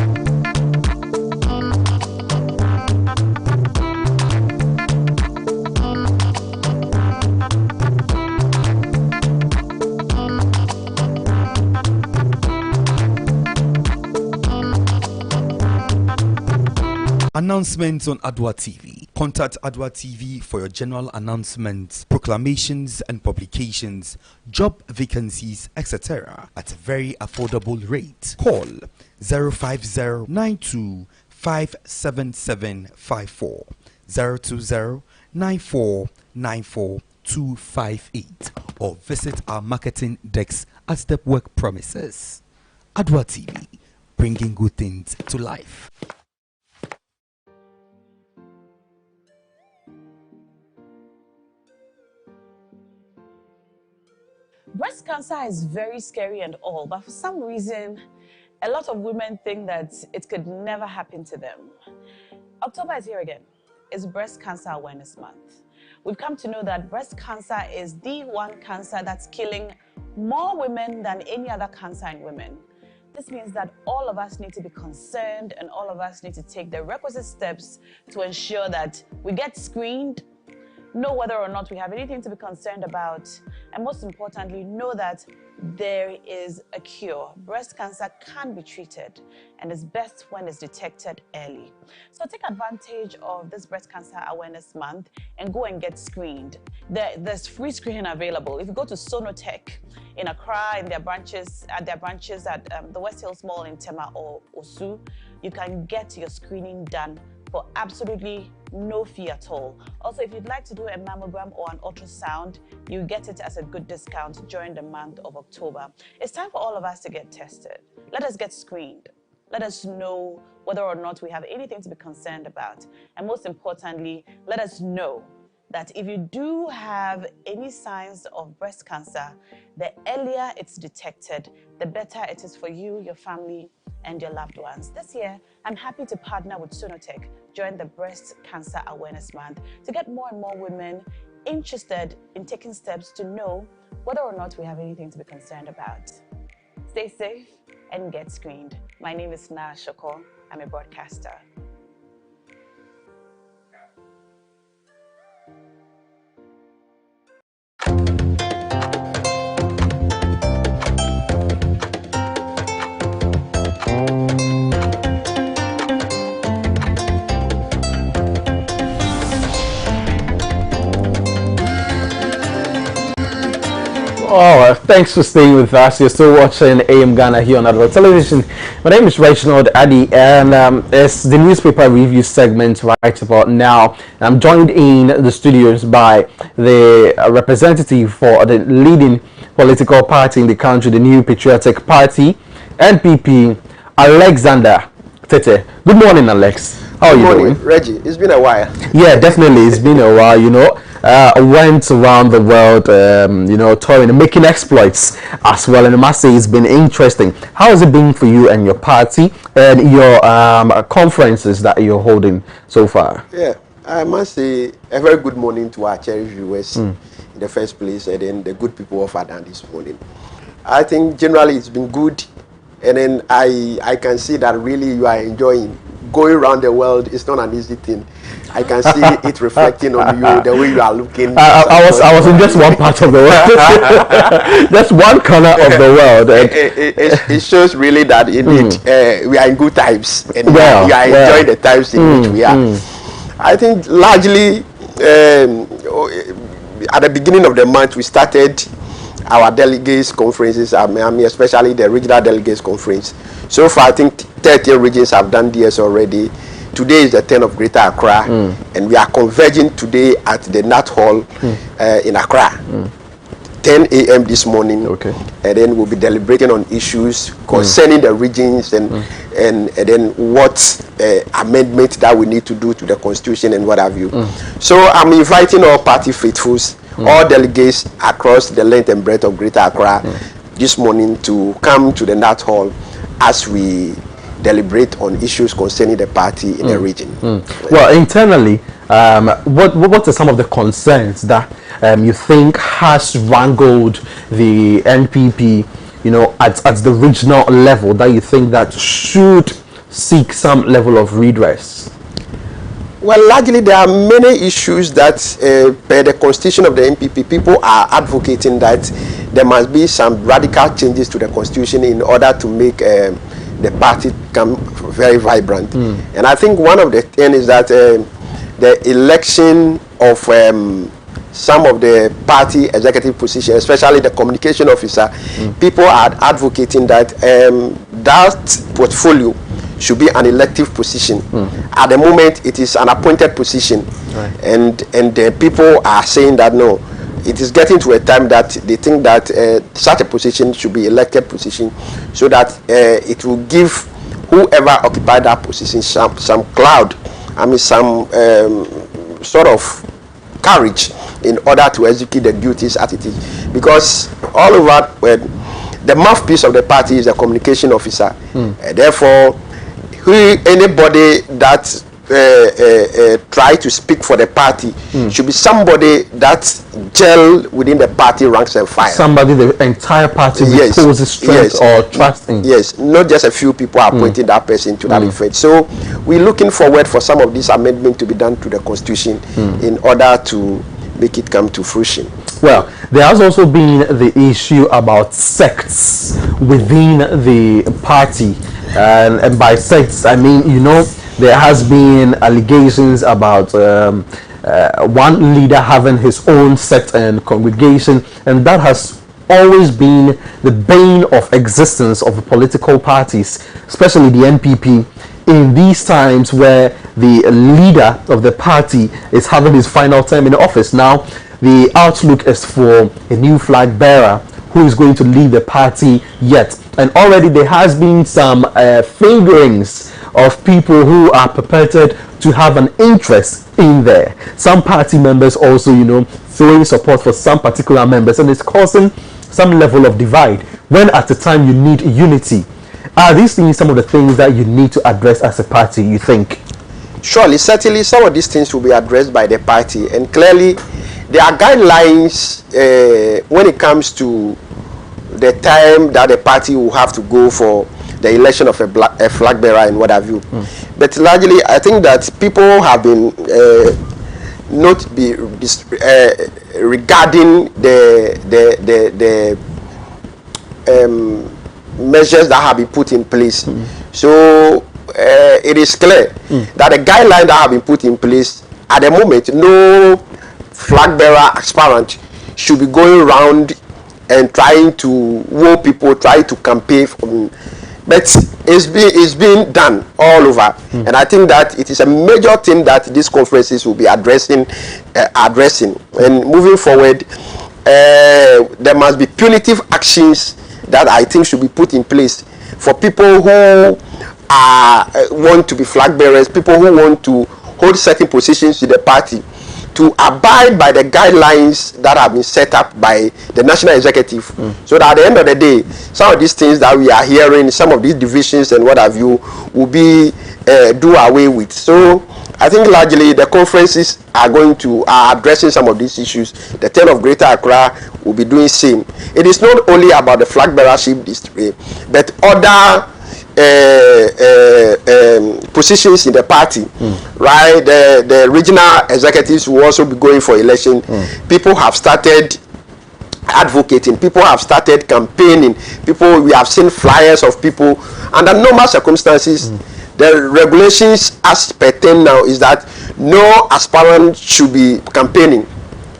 Announcements on Adoatv. Contact Adoatv for your general announcements, proclamations and publications, job vacancies, etc. at a very affordable rate. Call 050-92-57754, 020-9494-258, or visit our marketing desk at Stepwork premises. Adoatv, bringing good things to life. Breast cancer is very scary and all, but for some reason, a lot of women think that it could never happen to them. October is here again. It's Breast Cancer Awareness Month. We've come to know that breast cancer is the one cancer that's killing more women than any other cancer in women. This means that all of us need to be concerned and all of us need to take the requisite steps to ensure that we get screened, know whether or not we have anything to be concerned about, and most importantly, know that there is a cure. Breast cancer can be treated and is best when it's detected early. So take advantage of this Breast Cancer Awareness Month and go and get screened. There's free screening available. If you go to Sonotech in Accra, at their branches at the West Hills Mall in Tema or Osu, you can get your screening done for absolutely no fee at all. Also, if you'd like to do a mammogram or an ultrasound, you get it as a good discount during the month of October. It's time for all of us to get tested. Let us get screened. Let us know whether or not we have anything to be concerned about. And most importantly, let us know that if you do have any signs of breast cancer, the earlier it's detected, the better it is for you, your family, and your loved ones. This year, I'm happy to partner with Sonotech during the Breast Cancer Awareness Month to get more and more women interested in taking steps to know whether or not we have anything to be concerned about. Stay safe and get screened. My name is Na Shoko. I'm a broadcaster. Oh, thanks for staying with us. You're still watching AM Ghana here on Adoatv Television. My name is Reginald Addy, and it's the newspaper review segment right about now. I'm joined in the studios by the representative for the leading political party in the country, the New Patriotic Party, NPP, Alexander Tete. Good morning, Alex. How are you doing? Reggie, it's been a while. Yeah, definitely. It's been a while, you know. I went around the world, you know, touring and making exploits as well. And I must say it's been interesting. How has it been for you and your party and your conferences that you're holding so far? Yeah, I must say a very good morning to our cherished viewers in the first place, and then the good people of Adan this morning. I think generally it's been good, and then I can see that really you are enjoying going around the world. It's not an easy thing. I can see it reflecting on you, the way you are looking. I was in just one part of the world, just one corner of the world. It shows really that indeed we are in good times, and we are enjoying the times in which we are. I think largely at the beginning of the month we started our delegates conferences, I mean especially the regional delegates conference. So far I think 30 regions have done this already. Today is the 10th of Greater Accra, and we are converging today at the Nat Hall in Accra. 10 a.m. this morning, and then we'll be deliberating on issues concerning the regions and then what amendment that we need to do to the constitution and what have you. So I'm inviting all party faithfuls, all delegates across the length and breadth of Greater Accra this morning to come to the Nat Hall as we deliberate on issues concerning the party in the region. Well, internally, what are some of the concerns that you think has wrangled the NPP, you know, at the regional level that you think that should seek some level of redress? Well, largely there are many issues that per the constitution of the NPP, people are advocating that there must be some radical changes to the constitution in order to make the party become very vibrant. And I think one of the things is that the election of some of the party executive positions, especially the communication officer, people are advocating that that portfolio should be an elective position. At the moment, it is an appointed position, and people are saying that no, it is getting to a time that they think that such a position should be elected position, so that it will give whoever occupied that position some cloud, I mean some sort of courage in order to execute the duties as it is. Because all over the mouthpiece of the party is the communication officer. Therefore, anybody that try to speak for the party should be somebody that gel within the party ranks and file. Somebody the entire party reposes strength or trust in. Yes, not just a few people are appointing that person to that effect. So we're looking forward for some of these amendments to be done to the constitution in order to make it come to fruition. Well, there has also been the issue about sects within the party, and by sects I mean, you know, there has been allegations about one leader having his own sect and congregation, and that has always been the bane of existence of the political parties, especially the NPP, in these times where the leader of the party is having his final term in office. Now, the outlook is for a new flag bearer who is going to lead the party yet. And already there has been some fingerings of people who are purported to have an interest in there. Some party members also, you know, throwing support for some particular members, and it's causing some level of divide when at the time you need unity. Are these things some of the things that you need to address as a party, you think? Surely, certainly some of these things will be addressed by the party, and clearly there are guidelines when it comes to the time that the party will have to go for the election of a flag bearer and what have you. But largely, I think that people have been regarding the measures that have been put in place. So it is clear that the guidelines that have been put in place at the moment, no flag bearer aspirant should be going around and trying to woo people, try to campaign for. But it's being done all over, and I think that it is a major thing that these conferences will be addressing. And moving forward, there must be punitive actions that I think should be put in place for people who want to be flag bearers, people who want to hold certain positions in the party, to abide by the guidelines that have been set up by the national executive, so that at the end of the day, some of these things that we are hearing, some of these divisions and what have you, will be do away with. So I think largely the conferences are addressing some of these issues. The 10 of Greater Accra will be doing same. It is not only about the flag bearership district, but other positions in the party, right? The regional executives will also be going for election. People have started advocating, people have started campaigning, we have seen flyers of people. Under normal circumstances, the regulations as pertain now is that no aspirant should be campaigning,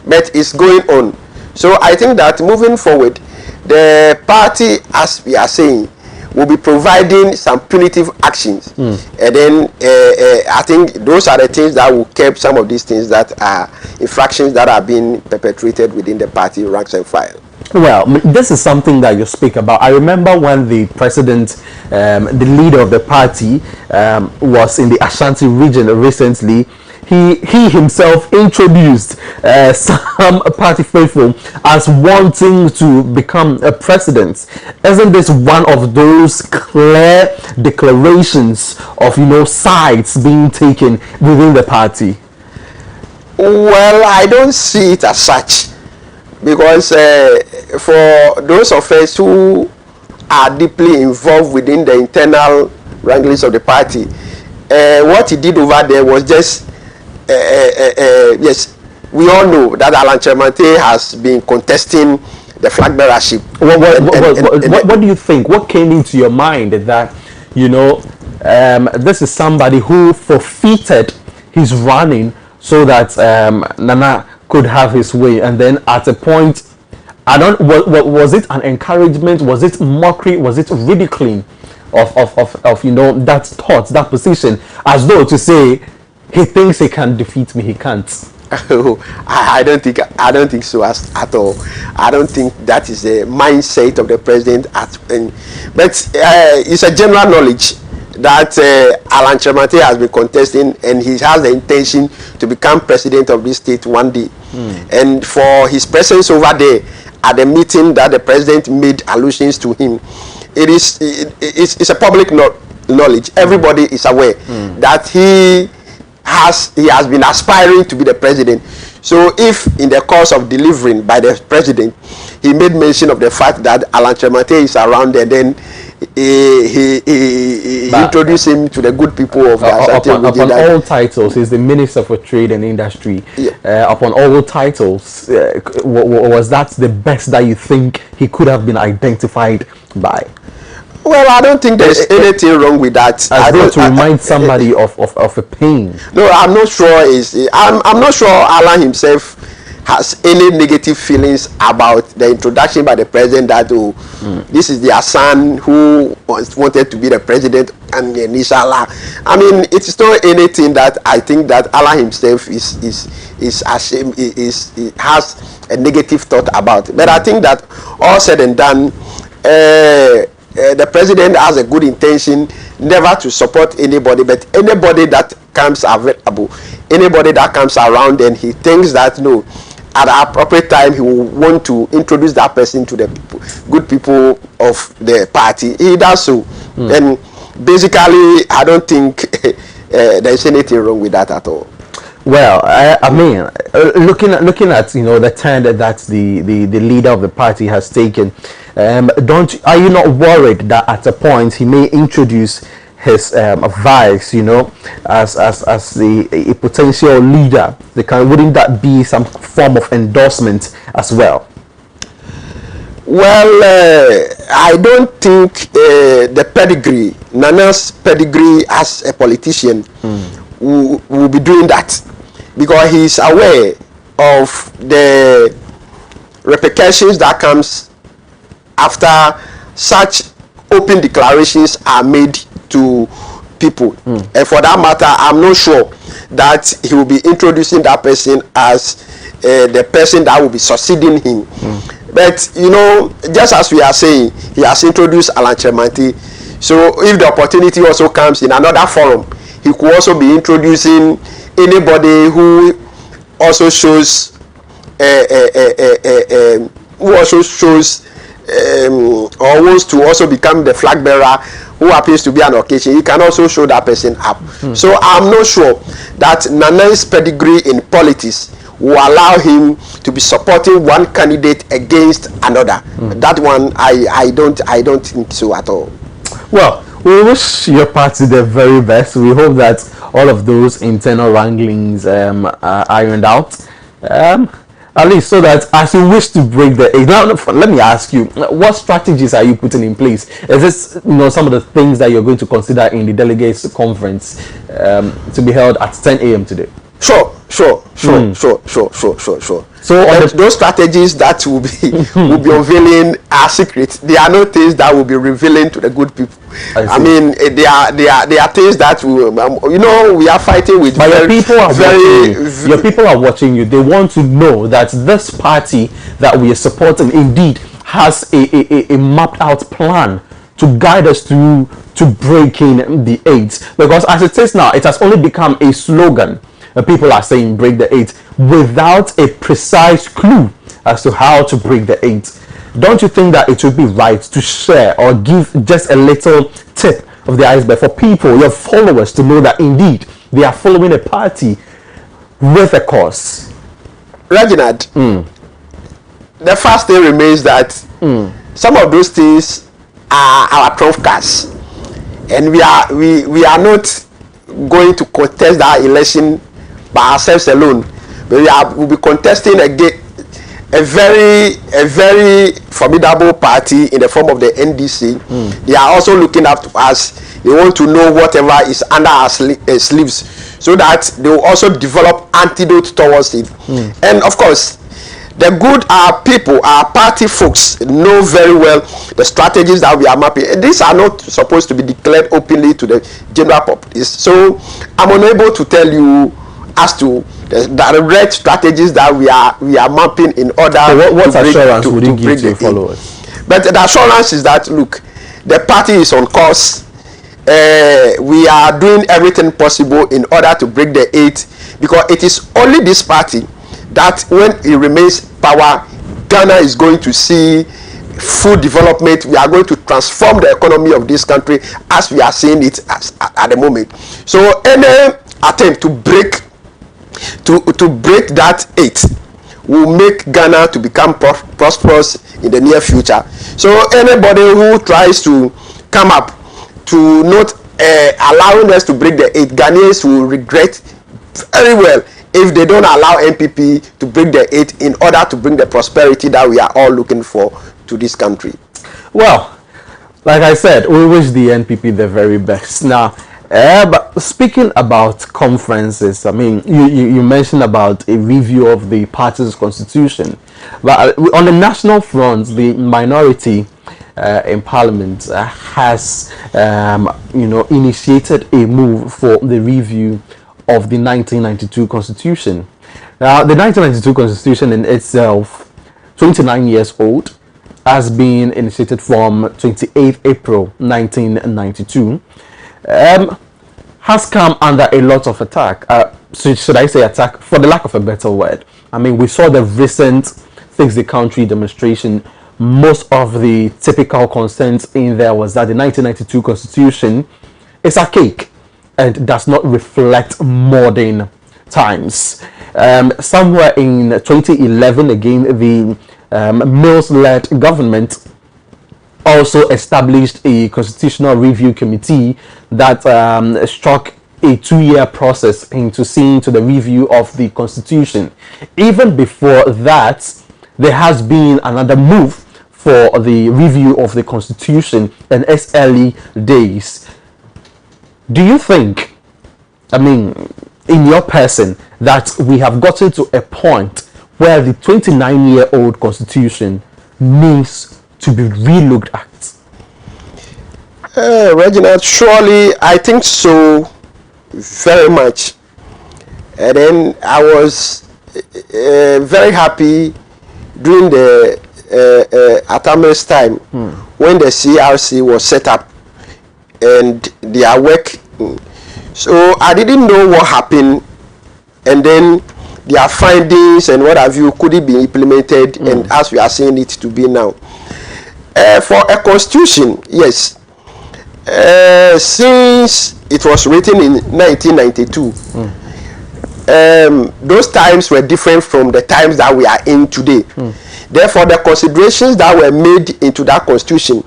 but it's going on. So I think that moving forward, the party, as we are saying, will be providing some punitive actions, and then I think those are the things that will keep some of these things that are infractions that are being perpetrated within the party ranks and file. Well, this is something that you speak about. I remember when the president, the leader of the party, was in the Ashanti region recently. He himself introduced some party faithful as wanting to become a president. Isn't this one of those clear declarations of, you know, sides being taken within the party? Well, I don't see it as such, because for those of us who are deeply involved within the internal wranglings of the party, what he did over there was just yes, we all know that Alan Chermante has been contesting the flag bearership. What do you think? What came into your mind that, you know, this is somebody who forfeited his running so that Nana could have his way, and then at a point, I don't, was it an encouragement, was it mockery, was it ridiculing of you know, that thought, that position, as though to say he thinks he can defeat me, he can't? I don't think so at all. I don't think that is the mindset of the president but it's a general knowledge that Alan Chemate has been contesting, and he has the intention to become president of this state one day. And for his presence over there at the meeting that the president made allusions to him, it's a public knowledge. Everybody is aware that he has been aspiring to be the president. So if in the course of delivering by the president, he made mention of the fact that Alan Chemate is around there, then he introduced him to the good people of the Asante region. Upon all titles, he's the Minister for Trade and Industry. Upon all titles, was that the best that you think he could have been identified by? Well, I don't think there's anything wrong with that. I want to remind somebody of a pain. No, I'm not sure. I'm not sure Alan himself has any negative feelings about the introduction by the president that this is their son who wanted to be the president, and inshallah. I mean, it's not anything that I think that Alan himself is ashamed, has a negative thought about. But I think that all said and done, the president has a good intention never to support anybody, but anybody that comes available, anybody that comes around, and he thinks that no, at the appropriate time he will want to introduce that person to the good people of the party, he does so. And basically, I don't think there's anything wrong with that at all. Well, I mean, looking at you know the turn that the leader of the party has taken, are you not worried that at a point he may introduce his vice, you know, as a potential leader? Wouldn't that be some form of endorsement as well? Well, I don't think the pedigree, Nana's pedigree as a politician, will be doing that, because he's aware of the repercussions that comes after such open declarations are made to people. And for that matter, I'm not sure that he will be introducing that person as the person that will be succeeding him. But you know, just as we are saying, he has introduced Alan Chemate. So if the opportunity also comes in another forum, he could also be introducing anybody who also shows or wants to also become the flag bearer, who happens to be an occasion. He can also show that person up. So I'm not sure that Nana's pedigree in politics will allow him to be supporting one candidate against another. That one, I don't think so at all. Well, we wish your party the very best. We hope that all of those internal wranglings are ironed out. At least so that as you wish to break the eight. Now, let me ask you, what strategies are you putting in place? Is this, you know, some of the things that you're going to consider in the delegates conference to be held at 10 a.m. today? Sure. So those strategies that will be unveiling are secret. They are not things that will be revealing to the good people. I mean, they are things that will, you know, we are fighting with. But your people are watching you. They want to know that this party that we are supporting indeed has a mapped out plan to guide us through to breaking the 8. Because as it is now, it has only become a slogan. People are saying break the 8 without a precise clue as to how to break the 8. Don't you think that it would be right to share or give just a little tip of the iceberg for people, your followers, to know that indeed they are following a party with a cause? Reginald, the first thing remains that some of those things are our trump cards, and we are not going to contest that election by ourselves alone. We'll be contesting again a very formidable party in the form of the NDC. They are also looking up to us. They want to know whatever is under our sleeves. so that they will also develop antidote towards it. And of course, the good people, our party folks know very well the strategies that we are mapping. These are not supposed to be declared openly to the general populace. So I'm unable to tell you as to the direct strategies that we are mapping in order. So what assurance would you give to your followers? But the assurance is that, look, the party is on course. We are doing everything possible in order to break the 8, because it is only this party that when it remains power, Ghana is going to see full development. We are going to transform the economy of this country as we are seeing it at the moment. So any attempt to break that 8 will make Ghana to become prosperous in the near future. So anybody who tries to come up to not allowing us to break the 8, Ghanaians will regret very well if they don't allow NPP to break the 8 in order to bring the prosperity that we are all looking for to this country. Well, like I said, we wish the NPP the very best. Now, but speaking about conferences, I mean, you mentioned about a review of the party's constitution, but on the national front, the minority in Parliament has, initiated a move for the review of the 1992 Constitution. Now, the 1992 Constitution in itself, 29 years old, has been initiated from 28th April 1992. Has come under a lot of attack. Should I say attack, for the lack of a better word? I mean, we saw the recent Fix the Country demonstration. Most of the typical concerns in there was that the 1992 Constitution is archaic and does not reflect modern times. Somewhere in 2011, again, the Mills-led government also established a constitutional review committee that struck a 2-year process into seeing to the review of the constitution. Even before that, there has been another move for the review of the constitution in its early days. Do you think, I mean, in your person, that we have gotten to a point where the 29-year-old constitution needs to be relooked at? Reginald, surely I think so, very much. And then I was very happy during the Atame's time when the CRC was set up and their work. So I didn't know what happened, and then their findings and what have you could it be implemented, and as we are seeing it to be now. For a constitution, yes, since it was written in 1992, those times were different from the times that we are in today. Therefore, the considerations that were made into that constitution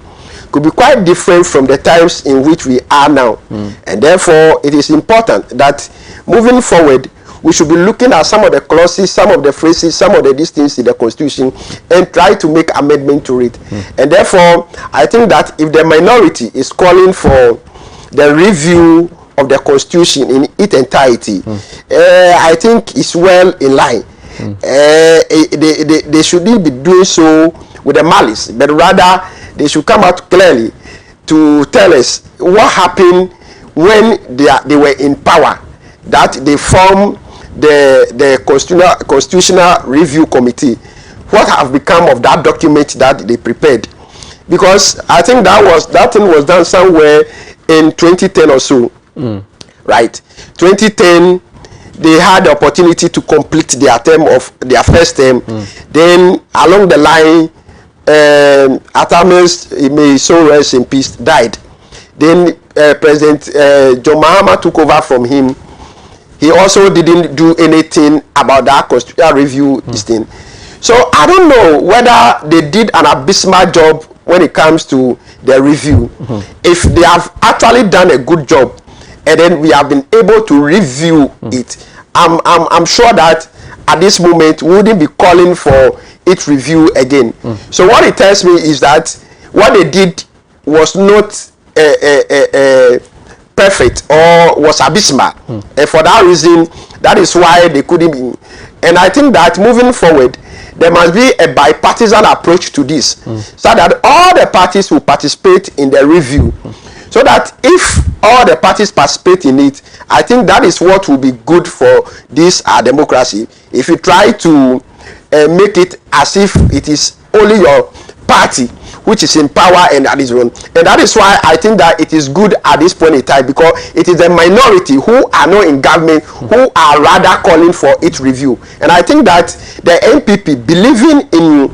could be quite different from the times in which we are now. And therefore, it is important that moving forward, we should be looking at some of the clauses, some of the phrases, some of the things in the constitution, and try to make amendment to it. And therefore, I think that if the minority is calling for the review of the constitution in its entirety, I think it's well in line. They shouldn't be doing so with a malice, but rather they should come out clearly to tell us what happened when they were in power, that they formed the constitutional review committee. What have become of that document that they prepared? Because I think that thing was done somewhere in 2010 or so, right? 2010, they had the opportunity to complete their term of their first term. Then along the line, Atame's, may so rest in peace, died. Then President John Mahama took over from him. He also didn't do anything about that constitutional review thing. So I don't know whether they did an abysmal job when it comes to the review. If they have actually done a good job, and then we have been able to review it, I'm sure that at this moment we wouldn't be calling for its review again. So what it tells me is that what they did was not perfect or was abysmal. And for that reason, that is why they couldn't be. And I think that moving forward, there must be a bipartisan approach to this, so that all the parties will participate in the review. So that if all the parties participate in it, I think that is what will be good for this democracy. If you try to make it as if it is only your party which is in power and that is wrong, and that is why I think that it is good at this point in time, because it is the minority who are not in government who are rather calling for its review. And I think that the NPP believing in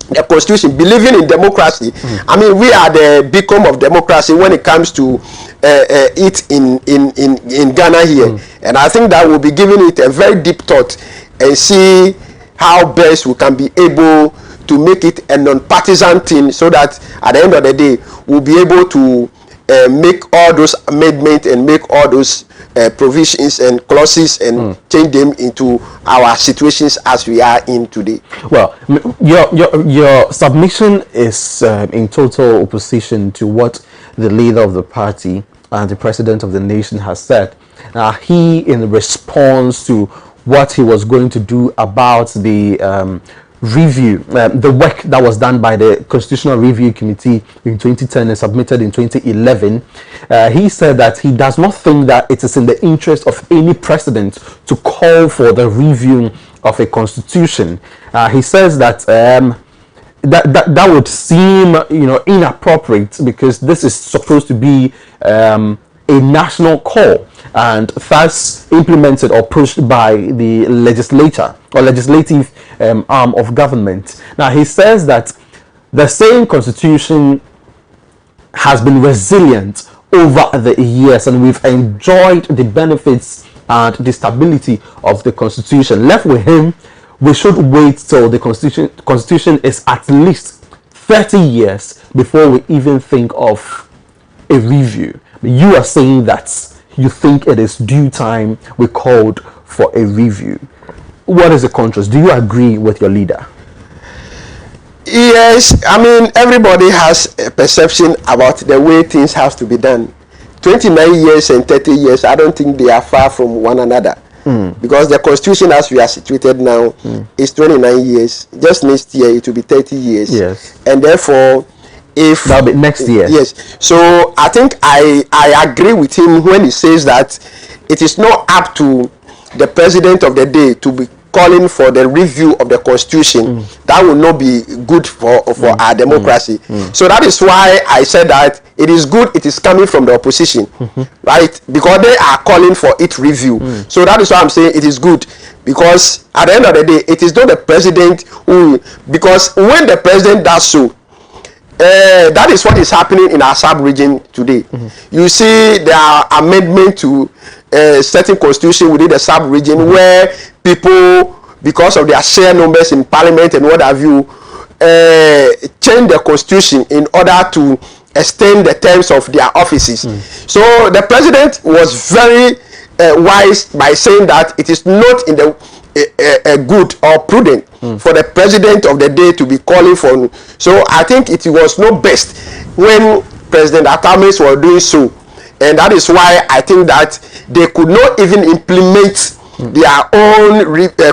the constitution, believing in democracy, I mean, we are the beacon of democracy when it comes to it in Ghana here. And I think that we'll be giving it a very deep thought and see how best we can be able to make it a non-partisan thing, so that at the end of the day we'll be able to make all those amendments and make all those provisions and clauses and change them into our situations as we are in today. Well, your submission is in total opposition to what the leader of the party and the president of the nation has said. He, in response to what he was going to do about the review, the work that was done by the Constitutional Review Committee in 2010 and submitted in 2011, he said that he does not think that it is in the interest of any president to call for the review of a constitution. He says that that would seem, inappropriate, because this is supposed to be a national call, and thus implemented or pushed by the legislature or legislative arm of government. Now, he says that the same constitution has been resilient over the years, and we've enjoyed the benefits and the stability of the constitution. Left with him, we should wait till the constitution is at least 30 years before we even think of a review. You are saying that you think it is due time we called for a review. What is the contrast? Do you agree with your leader? Yes, I mean, everybody has a perception about the way things have to be done. 29 years and 30 years, I don't think they are far from one another. Because the constitution as we are situated now is 29 years. Just next year it will be 30 years. Yes. And therefore, if that'll be next year. Yes. So I think I agree with him when he says that it is not up to the president of the day to be calling for the review of the constitution. That will not be good for our democracy. So that is why I said that it is good it is coming from the opposition, right? Because they are calling for its review. So that is why I'm saying it is good, because at the end of the day it is not the president who, because when the president does so, that is what is happening in our sub-region today. You see there are amendments to certain constitution within the sub-region where people, because of their share numbers in parliament and what have you, change the constitution in order to extend the terms of their offices. So the president was very wise by saying that it is not in the good or prudent for the president of the day to be calling for. So I think it was not best when President Atames was doing so, and that is why I think that they could not even implement their own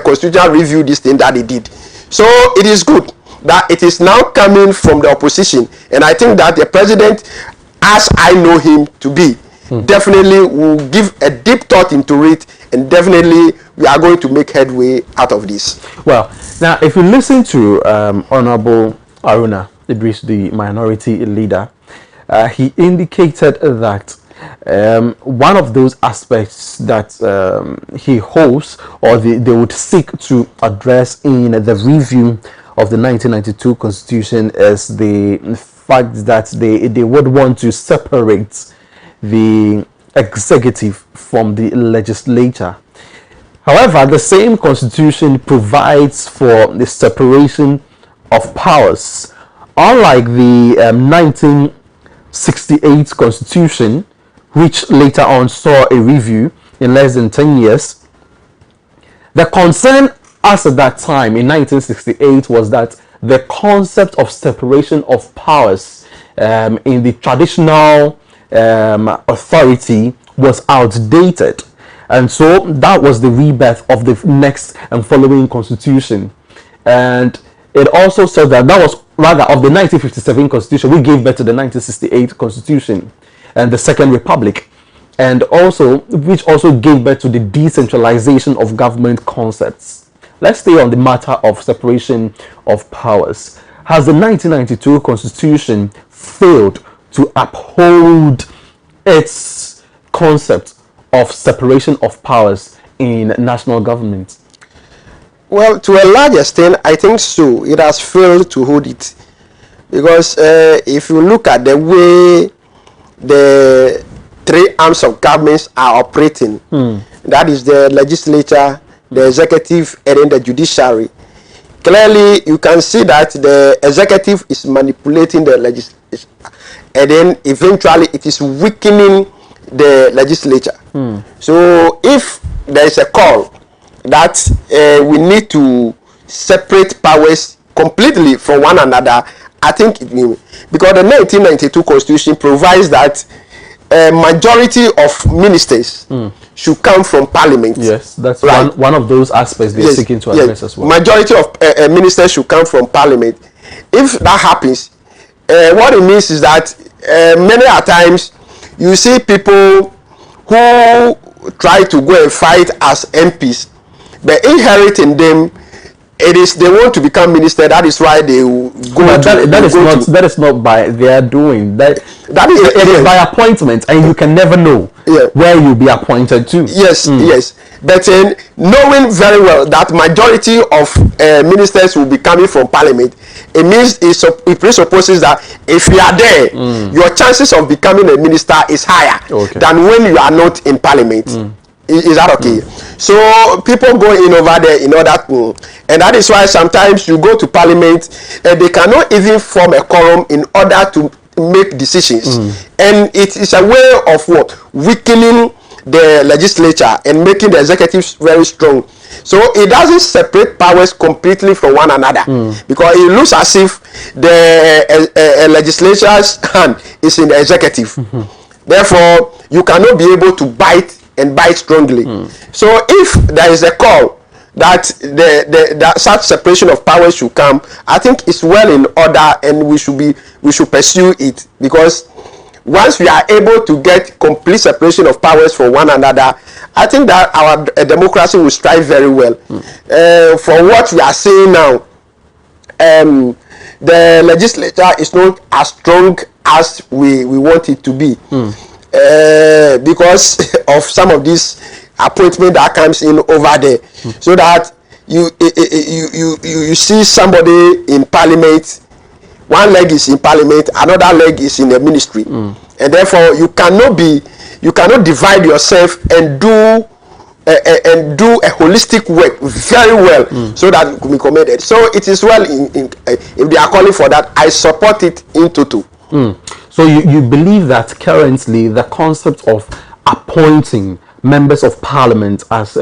constitutional review, this thing that they did. So it is good that it is now coming from the opposition, and I think that the president, as I know him to be, definitely will give a deep thought into it, and definitely we are going to make headway out of this. Well, now if you listen to Honorable Aruna Idris, the minority leader, he indicated that one of those aspects that he hopes or they would seek to address in the review of the 1992 constitution is the fact that they would want to separate the executive from the legislature. However, the same constitution provides for the separation of powers. Unlike the 1968 constitution, which later on saw a review in less than 10 years, the concern as at that time in 1968 was that the concept of separation of powers in the traditional authority was outdated. And so that was the rebirth of the next and following constitution. And it also said that was rather of the 1957 constitution, we gave birth to the 1968 constitution and the Second Republic. And also, which also gave birth to the decentralization of government concepts. Let's stay on the matter of separation of powers. Has the 1992 Constitution failed to uphold its concept of separation of powers in national government? Well, to a large extent, I think so. It has failed to hold it. Because if you look at the way the three arms of governments are operating, that is the legislature, the executive, and then the judiciary. Clearly, you can see that the executive is manipulating the legislature, and then eventually it is weakening the legislature. So, if there is a call that we need to separate powers completely from one another, I think it will, because the 1992 Constitution provides that a majority of ministers should come from parliament. Yes, that's right. one of those aspects they're seeking to address as well. Majority of ministers should come from parliament. If that happens, what it means is that many a times you see people who try to go and fight as MPs, but inheriting them, it is they want to become minister. That is why they go. That is not by their doing. That is by appointment, and you can never know where you'll be appointed to. Yes, yes. But knowing very well that majority of ministers will be coming from parliament, it means it presupposes that if you are there, your chances of becoming a minister is higher than when you are not in parliament. Is that okay? So people go in over there in order to, and that is why sometimes you go to parliament and they cannot even form a quorum in order to make decisions, and it is a way of what, weakening the legislature and making the executives very strong. So it doesn't separate powers completely from one another, because it looks as if the legislature's hand is in the executive. Therefore, you cannot be able to bite strongly. So if there is a call that that such separation of powers should come, I think it's well in order, and we should pursue it, because once we are able to get complete separation of powers from one another, I think that our democracy will strive very well. For what we are seeing now, the legislature is not as strong as we want it to be. Because of some of this appointment that comes in over there, so that you see somebody in parliament, one leg is in parliament, another leg is in the ministry, and therefore you cannot divide yourself and do a holistic work very well, so that you can be commended. So it is well if they are calling for that, I support it in total. So you believe that currently the concept of appointing members of parliament as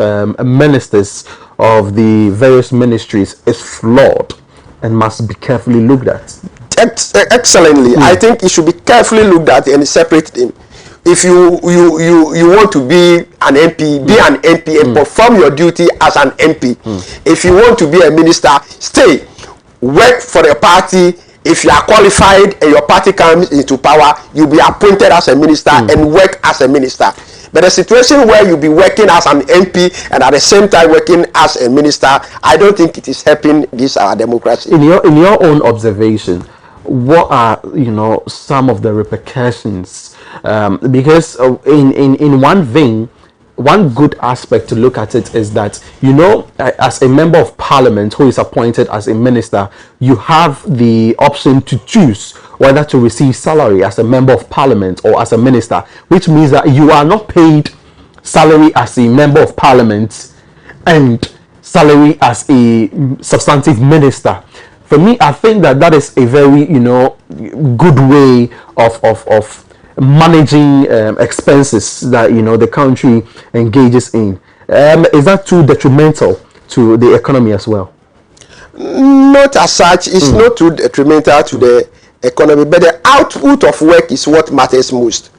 ministers of the various ministries is flawed and must be carefully looked at? Excellently. I think it should be carefully looked at and separated in. If you want to be an MP, be an MP and perform your duty as an MP. If you want to be a minister, stay, work for the party. If you are qualified and your party comes into power, you'll be appointed as a minister and work as a minister. But a situation where you'll be working as an MP and at the same time working as a minister, I don't think it is helping this our democracy. In your own observation, what are some of the repercussions? Because in one vein, one good aspect to look at it is that, as a member of parliament who is appointed as a minister, you have the option to choose whether to receive salary as a member of parliament or as a minister, which means that you are not paid salary as a member of parliament and salary as a substantive minister. For me, I think that is a very, good way of managing expenses that the country engages in. Is that too detrimental to the economy as well? Not as such. It's not too detrimental to the economy, but the output of work is what matters most.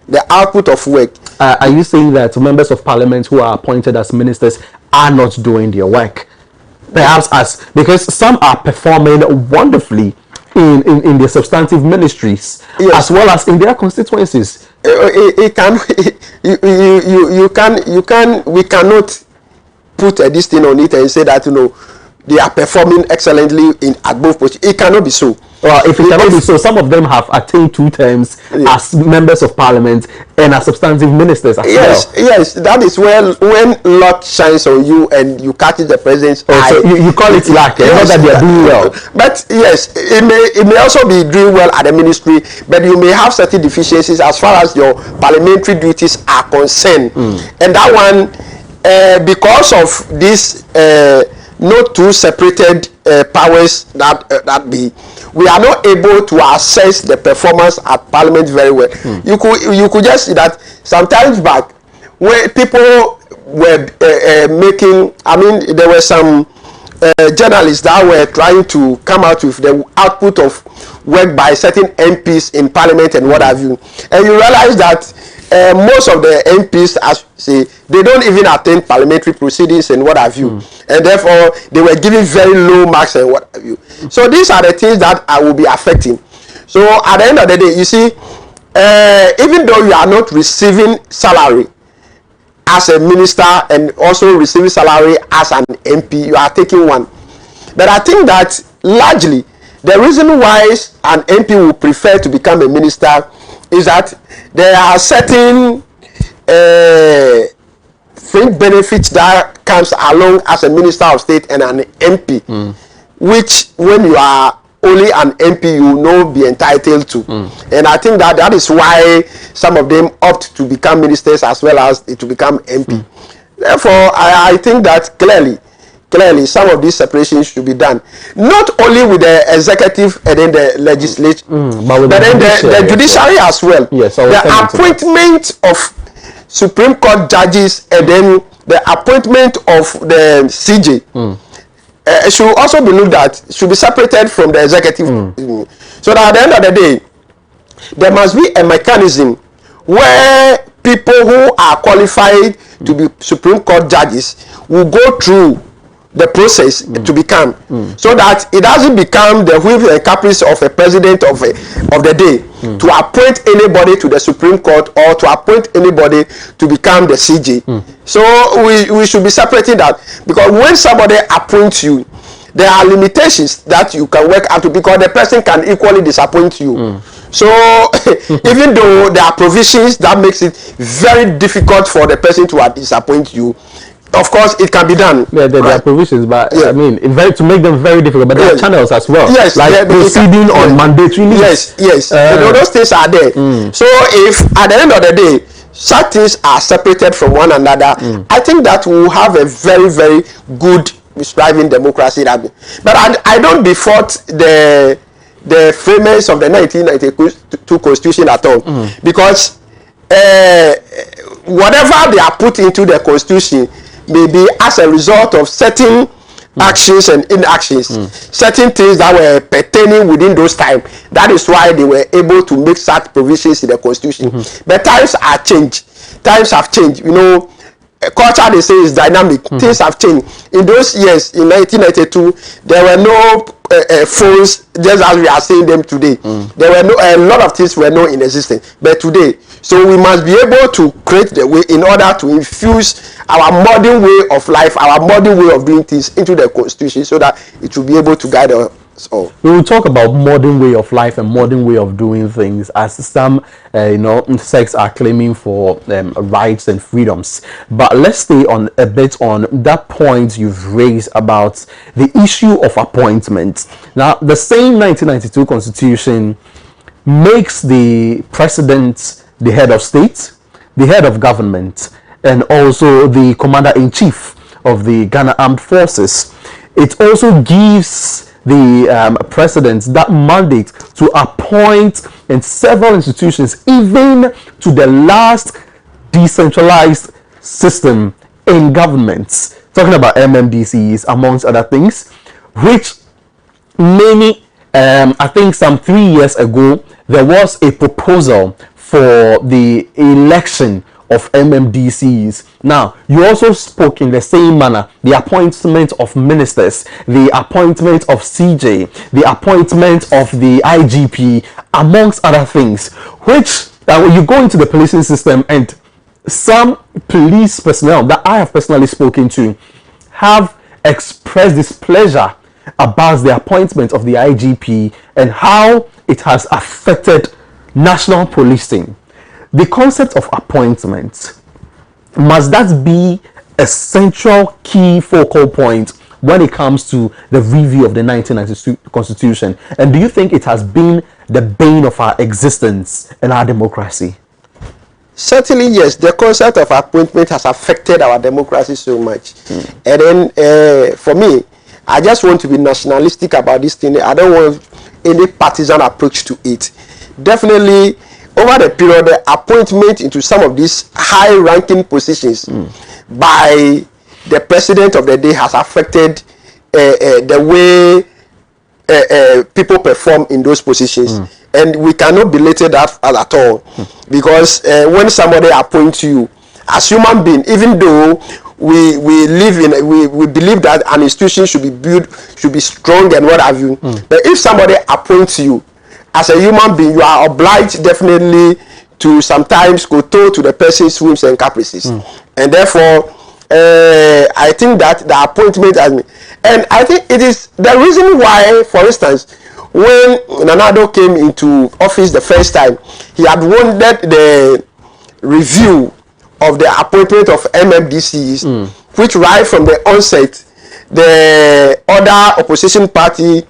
the output of work. Are you saying that members of parliament who are appointed as ministers are not doing their work? Perhaps because some are performing wonderfully in their substantive ministries, as well as in their constituencies. We cannot put this thing on it and say that they are performing excellently at both positions. It cannot be so. Well, if it cannot be so, some of them have attained 2 terms as members of parliament and as substantive ministers as well. Yes, that is when luck shines on you and you catch the president's eye. So you call it luck, not that they are doing well. But yes, it may also be doing well at the ministry, but you may have certain deficiencies as far as your parliamentary duties are concerned. And that one, because of this not two separated powers that be, we are not able to assess the performance at parliament very well. You could just see that sometimes back when people were making, I mean, there were some journalists that were trying to come out with the output of work by certain MPs in parliament and what have you, and you realize that most of the MPs, as say, they don't even attend parliamentary proceedings and what have you, and therefore they were giving very low marks and what have you. So these are the things that I will be affecting. So at the end of the day, you see, even though you are not receiving salary as a minister and also receiving salary as an MP, you are taking one. But I think that largely the reason why an MP will prefer to become a minister is that there are certain fringe benefits that comes along as a minister of state and an MP, which when you are only an MP you will not be entitled to. And I think that is why some of them opt to become ministers as well as to become MP. Therefore, I think that clearly some of these separations should be done, not only with the executive and then the legislature, but then the judiciary as well. Yes, the appointment of Supreme Court judges and then the appointment of the CJ should also be looked at, should be separated from the executive. So that at the end of the day, there must be a mechanism where people who are qualified to be Supreme Court judges will go through the process to become, so that it doesn't become the whim and caprice of a president of the day to appoint anybody to the Supreme Court or to appoint anybody to become the CJ. So we should be separating that, because when somebody appoints you, there are limitations that you can work out to, because the person can equally disappoint you. So even though there are provisions that makes it very difficult for the person to disappoint you, of course it can be done. Yeah, there are provisions, but I mean, to make them very difficult. But there are channels as well. Yes, like proceeding on mandatory leave. Yes. Those things are there. So if at the end of the day such things are separated from one another, I think that we will have a very, very good thriving democracy. But I don't default the framers of the 1992 Constitution at all, because whatever they are put into the Constitution may be as a result of certain actions and inactions, certain things that were pertaining within those times. That is why they were able to make such provisions in the Constitution. But times are changed. Times have changed. You know, culture, they say, is dynamic. Things have changed. In those years, in 1992, there were no phones just as we are seeing them today. There were a lot of things were not in existence. But today, so we must be able to create the way in order to infuse our modern way of life, our modern way of doing things into the Constitution, so that it will be able to guide us all. We will talk about modern way of life and modern way of doing things, as some sects are claiming for rights and freedoms. But let's stay on a bit on that point you've raised about the issue of appointments. Now, the same 1992 Constitution makes the president the head of state, the head of government, and also the commander-in-chief of the Ghana Armed Forces. It also gives the president that mandate to appoint in several institutions, even to the last decentralized system in governments, talking about MMDCs amongst other things, which many I think some 3 years ago there was a proposal for the election of MMDCs. Now, you also spoke in the same manner, the appointment of ministers, the appointment of CJ, the appointment of the IGP, amongst other things, which when you go into the policing system, and some police personnel that I have personally spoken to have expressed displeasure about the appointment of the IGP and how it has affected national policing. The concept of appointment, must that be a central key focal point when it comes to the review of the 1992 Constitution? And do you think it has been the bane of our existence and our democracy? Certainly, yes. The concept of appointment has affected our democracy so much. And then, for me, I just want to be nationalistic about this thing. I don't want any partisan approach to it. Definitely, over the period, the appointment into some of these high-ranking positions by the president of the day has affected the way people perform in those positions. And we cannot belittle that at all. Because when somebody appoints you, as human being, even though we live in, we believe that an institution should be built, should be strong and what have you. But if somebody appoints you, as a human being, you are obliged definitely to sometimes go to the person's whims and caprices. And therefore, I think that the appointment has been, and I think it is the reason why, for instance, when Nanado came into office the first time, he had wanted the review of the appointment of MMDCs, which right from the onset, the other opposition party,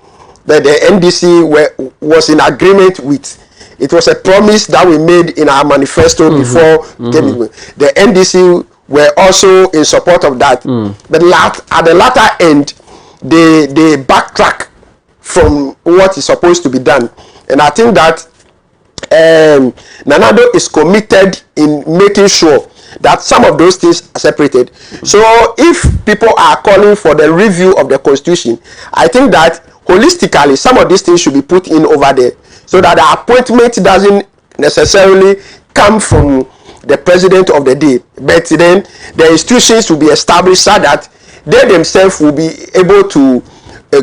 that the NDC was in agreement with. It was a promise that we made in our manifesto before the NDC were also in support of that. But at the latter end, they backtrack from what is supposed to be done. And I think that Nanado is committed in making sure that some of those things are separated. So if people are calling for the review of the Constitution, I think that holistically, some of these things should be put in over there, so that the appointment doesn't necessarily come from the president of the day, but then the institutions will be established so that they themselves will be able to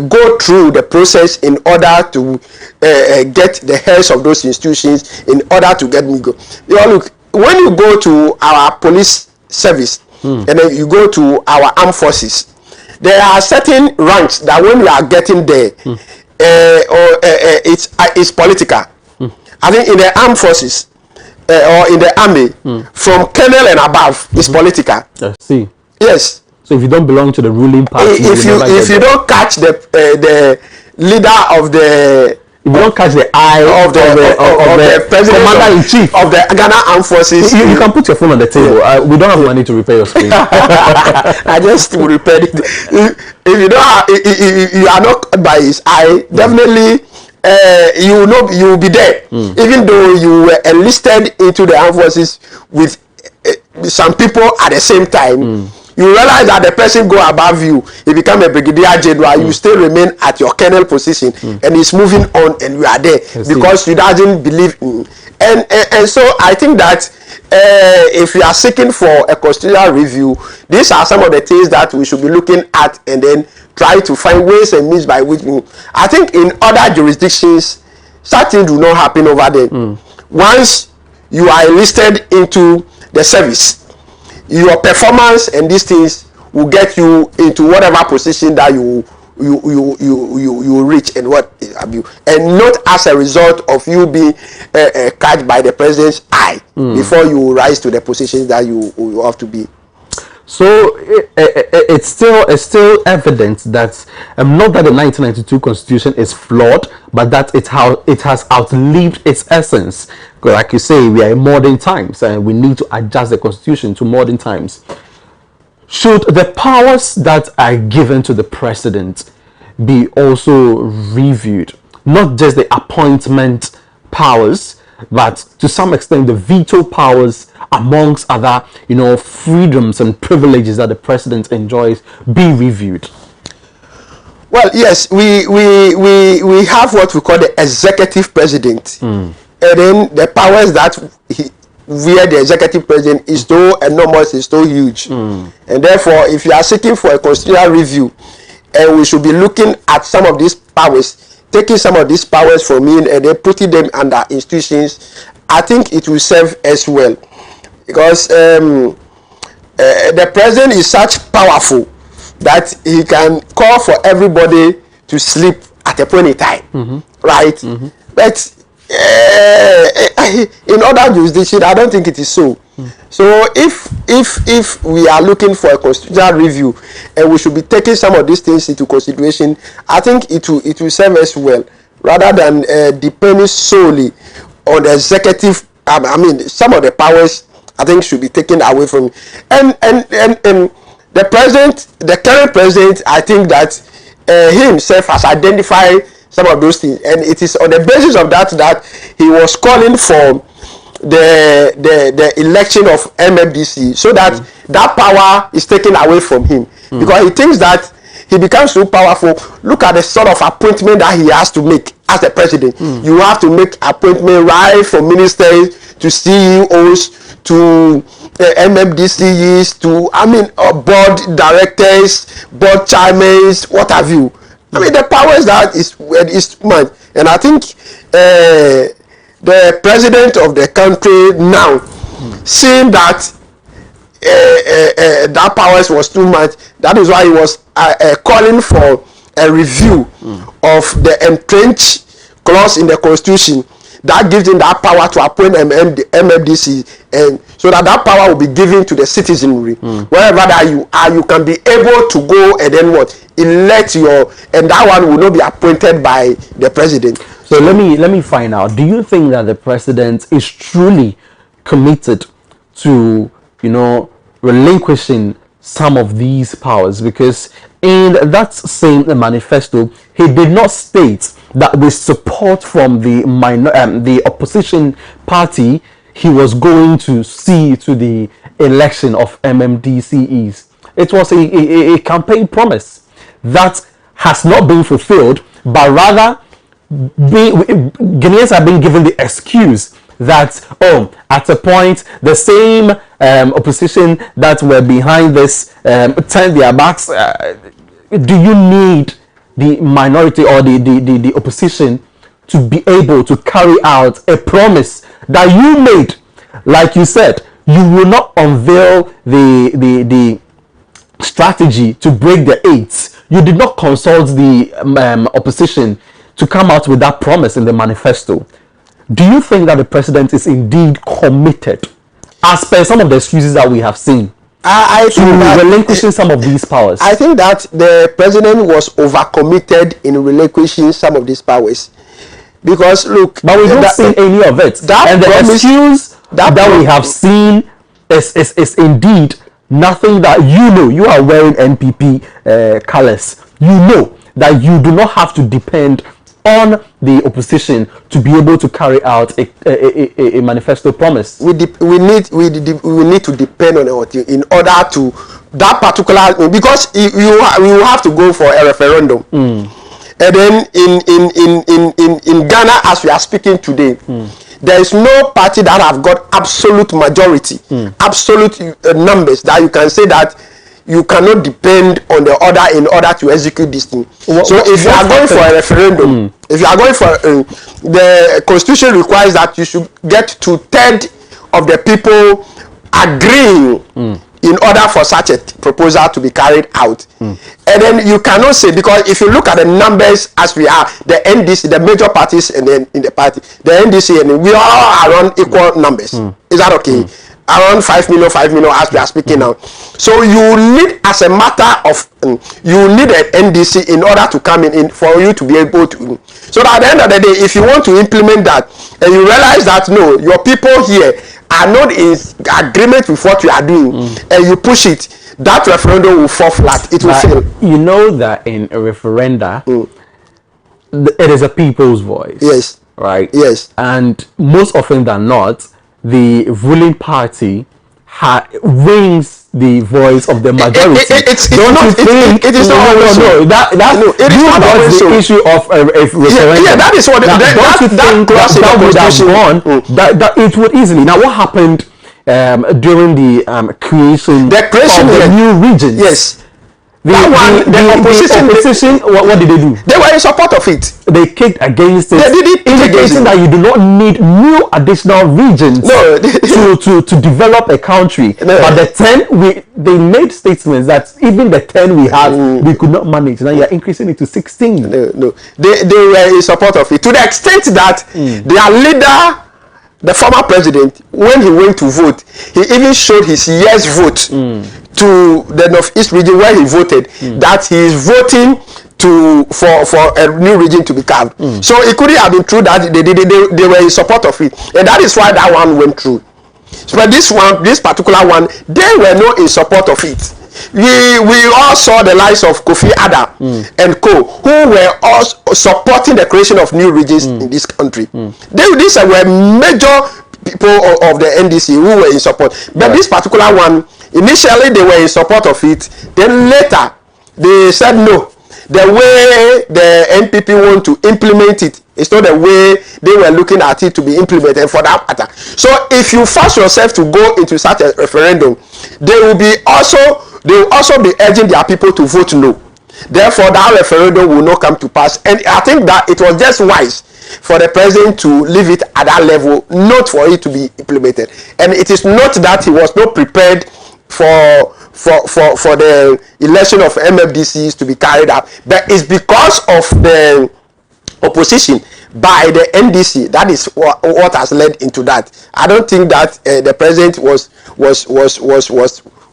go through the process in order to get the heads of those institutions in order to get me go. You know, look, when you go to our police service and then you go to our armed forces, there are certain ranks that when you are getting there, it's political. I think in the armed forces or in the army, from colonel and above, it's political. I see. Yes. So if you don't belong to the ruling party, if you don't catch the leader of the, if you don't catch the eye of the president, commander in chief of the Ghana Armed Forces, you can put your phone on the table. We don't have money to repair your screen. I just will repair it. If you don't have, if you are not caught by his eye, definitely you will be there. Even though you were enlisted into the armed forces with some people at the same time. You realize that the person go above you, he become a brigadier general, you still remain at your colonel position, and he's moving on, and you are there because you doesn't believe in. And so I think that if you are seeking for a constitutional review, these are some of the things that we should be looking at, and then try to find ways and means by which I think in other jurisdictions, such things do not happen over there. Once you are enlisted into the service, your performance and these things will get you into whatever position that you reach and what have you, and not as a result of you being catched by the president's eye before you rise to the position that you have to be. So it's still evident that not that the 1992 Constitution is flawed, but that it has outlived its essence. Like you say, we are in modern times, and we need to adjust the Constitution to modern times. Should the powers that are given to the president be also reviewed? Not just the appointment powers, but to some extent the veto powers, amongst other, freedoms and privileges that the president enjoys, be reviewed? Well, yes, we have what we call the executive president, and then the powers that where the executive president is so enormous, is so huge, and therefore, if you are seeking for a constitutional review, and we should be looking at some of these powers, taking some of these powers from him and then putting them under institutions, I think it will serve as well, because the president is such powerful that he can call for everybody to sleep at a point in time, right? But in other jurisdictions, I don't think it is so. So if we are looking for a constitutional review, and we should be taking some of these things into consideration, I think it will serve us well, rather than depending solely on the executive. I mean, some of the powers I think should be taken away from, and the president, the current president, I think that he himself has identified some of those things, and it is on the basis of that he was calling for the election of MFDC, so that that power is taken away from him, because he thinks that he becomes so powerful. Look at the sort of appointment that he has to make as the president. You have to make appointment right from ministers to CEOs to MFDCs to board directors, board chairmen, what have you. I mean, the powers that is mine, and I think the president of the country now, seeing that that powers was too much, that is why he was calling for a review of the entrenched clause in the constitution that gives him that power to appoint MFDC, and so that power will be given to the citizenry. Wherever that you are, you can be able to go and then elect and that one will not be appointed by the president. So let me find out, do you think that the president is truly committed to, relinquishing some of these powers? Because in that same manifesto, he did not state that with support from the opposition party, he was going to see to the election of MMDCEs. It was a campaign promise that has not been fulfilled, but rather Ghanaians have been given the excuse that, at a point, the same opposition that were behind this turned their backs. Do you need the minority or the opposition to be able to carry out a promise that you made? Like you said, you will not unveil the strategy to break the eights. You did not consult the opposition to come out with that promise in the manifesto. Do you think that the president is indeed committed, as per some of the excuses that we have seen, to relinquishing some of these powers? I think that the president was overcommitted in relinquishing some of these powers, because look, but we don't see any of it. And the excuse that we have seen is indeed nothing that you are wearing NPP colors. You know that you do not have to depend on the opposition to be able to carry out a manifesto promise. We need to depend on it in order to that particular, because you have to go for a referendum. And then in Ghana, as we are speaking today, there is no party that have got absolute majority, absolute numbers that you can say that you cannot depend on the other in order to execute this thing. So if you are going for a referendum, if you are going for the constitution requires that you should get 2/3 of the people agreeing in order for such a proposal to be carried out. And then you cannot say, because if you look at the numbers as we are, the NDC, the major parties and then in the party, the NDC, and we all are on equal numbers. Is that okay? Around 5 million as we are speaking now. So you need, as a matter of, you need an NDC in order to come in for you to be able to. So that at the end of the day, if you want to implement that, and you realize that no, your people here are not in agreement with what you are doing, and you push it, that referendum will fall flat. It will fail. You know that in a referenda, it is a people's voice. Yes. Right? Yes. And most often than not, the ruling party wins the voice of the majority. It's Don't not, you think? it is not always no. That's it is not always the issue of a referendum. Yeah, that is what. Don't you think that would have gone? That it would easily. Now, what happened during the creation of the new regions? Yes. The opposition, what did they do? They were in support of it. They kicked against it. They did it, indicating that you do not need new additional regions to develop a country. No. But the 10 they made statements that even the 10 we had we could not manage. Now you are increasing it to 16. No. They were in support of it to the extent that their leader, the former president, when he went to vote, he even showed his yes vote to the Northeast region where he voted, that he is voting for a new region to be carved. So it couldn't have been true that they were in support of it, and that is why that one went through. But this particular one, they were not in support of it. We all saw the likes of Kofi Ada and co, who were all supporting the creation of new regions in this country. These were major people of the NDC who were in support. But this particular one, initially they were in support of it. Then later they said no. The way the NPP want to implement it is not the way they were looking at it to be implemented for that matter. So if you force yourself to go into such a referendum, they will also be urging their people to vote no. Therefore, that referendum will not come to pass. And I think that it was just wise for the president to leave it at that level, not for it to be implemented. And it is not that he was not prepared for the election of MFDCs to be carried out, but it's because of the opposition by the NDC that is what has led into that. I don't think that the president was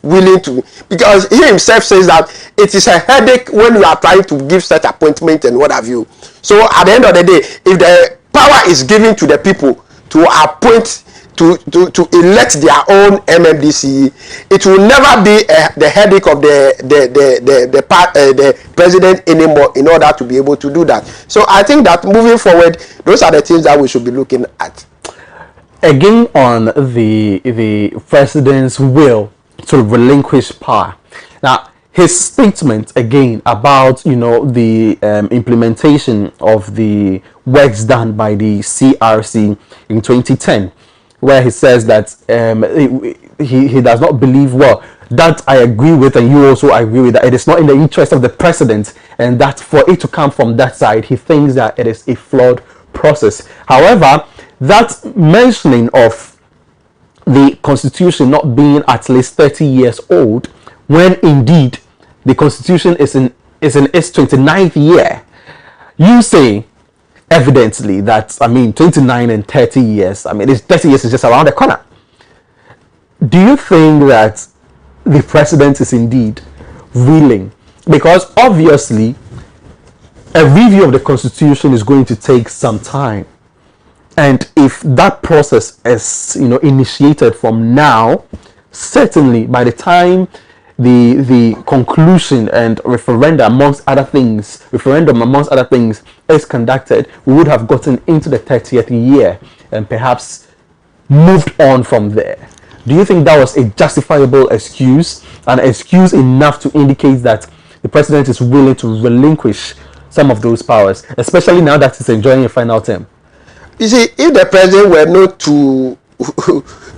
willing to, because he himself says that it is a headache when you are trying to give such appointment and what have you. So at the end of the day, if the power is given to the people to appoint, to elect their own MMDC, it will never be the headache of the president anymore in order to be able to do that. So I think that moving forward, those are the things that we should be looking at. Again, on the president's will to relinquish power. Now, his statement again about the implementation of the works done by the CRC in 2010, where he says that he does not believe, well, that I agree with, and you also agree with, that it is not in the interest of the president, and that for it to come from that side, he thinks that it is a flawed process. However, that mentioning of the constitution not being at least 30 years old, when indeed the constitution is in its 29th year, you say evidently that 29 and 30 years, it's 30 years is just around the corner. Do you think that the president is indeed willing? Because obviously a review of the constitution is going to take some time. And if that process is, initiated from now, certainly by the time the conclusion and referendum amongst other things is conducted, we would have gotten into the 30th year and perhaps moved on from there. Do you think that was a justifiable excuse, an excuse enough to indicate that the president is willing to relinquish some of those powers, especially now that he's enjoying a final term? You see, if the president were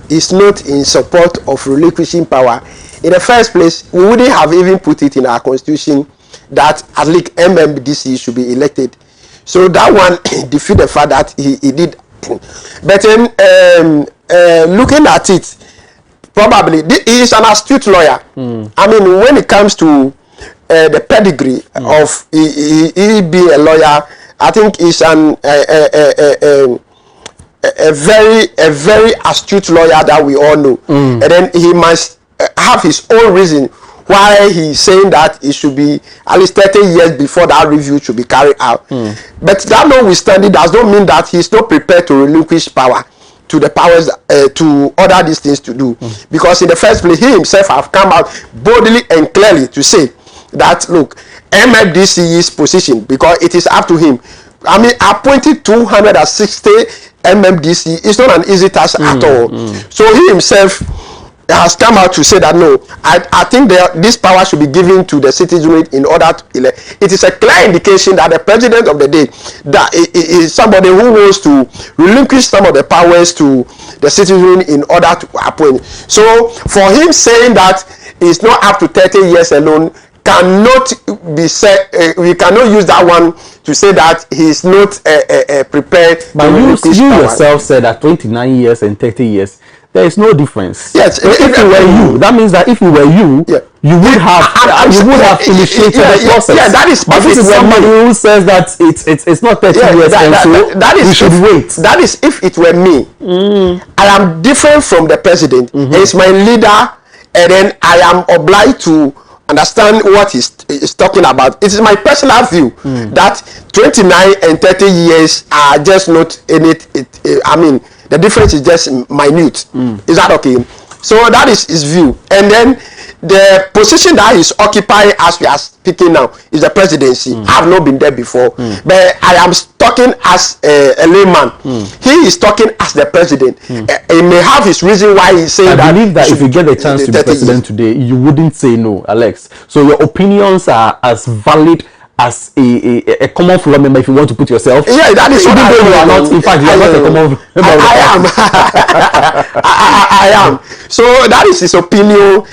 is not in support of relinquishing power, in the first place, we wouldn't have even put it in our constitution that at least MMDC should be elected. So that one defeat the fact that he did. But looking at it, probably he is an astute lawyer. When it comes to the pedigree of he being a lawyer, I think he's a very astute lawyer that we all know. And then he must have his own reason why he's saying that it should be at least 30 years before that review should be carried out. But that notwithstanding does not mean that he's not prepared to relinquish power to the powers to order these things to do. Because in the first place, he himself have come out boldly and clearly to say that, look, MFDC's position, because it is up to him. Appointing 260 MMDC is not an easy task at all. So he himself has come out to say that no, I think this power should be given to the citizenry in order to elect. It is a clear indication that the president of the day that is somebody who wants to relinquish some of the powers to the citizenry in order to appoint. So for him saying that it's not up to 30 years alone cannot be said. We cannot use that one to say that he is not prepared. But you yourself said that 29 years and 30 years. There is no difference. Yes, if you were you, that means that if you were you, you would have initiated the process. Yeah, that is. But this is somebody who says that it's not 30 years, that is, we should wait. That is if it were me. I am different from the president. He's my leader, and then I am obliged to understand what he's talking about. It is my personal view that 29 and 30 years are just not any. I mean, the difference is just minute. Is that okay? So that is his view. And then the position that he's occupying as we are speaking now is the presidency. I have not been there before, but I am talking as a layman. He is talking as the president. He may have his reason why he's saying that. I believe that if you get a chance to be president today, you wouldn't say no, Alex. So your opinions are as valid as a common floor member if you want to put yourself. Yeah, that is what I am. Not, in fact, you are not a common member. I am. So that is his opinion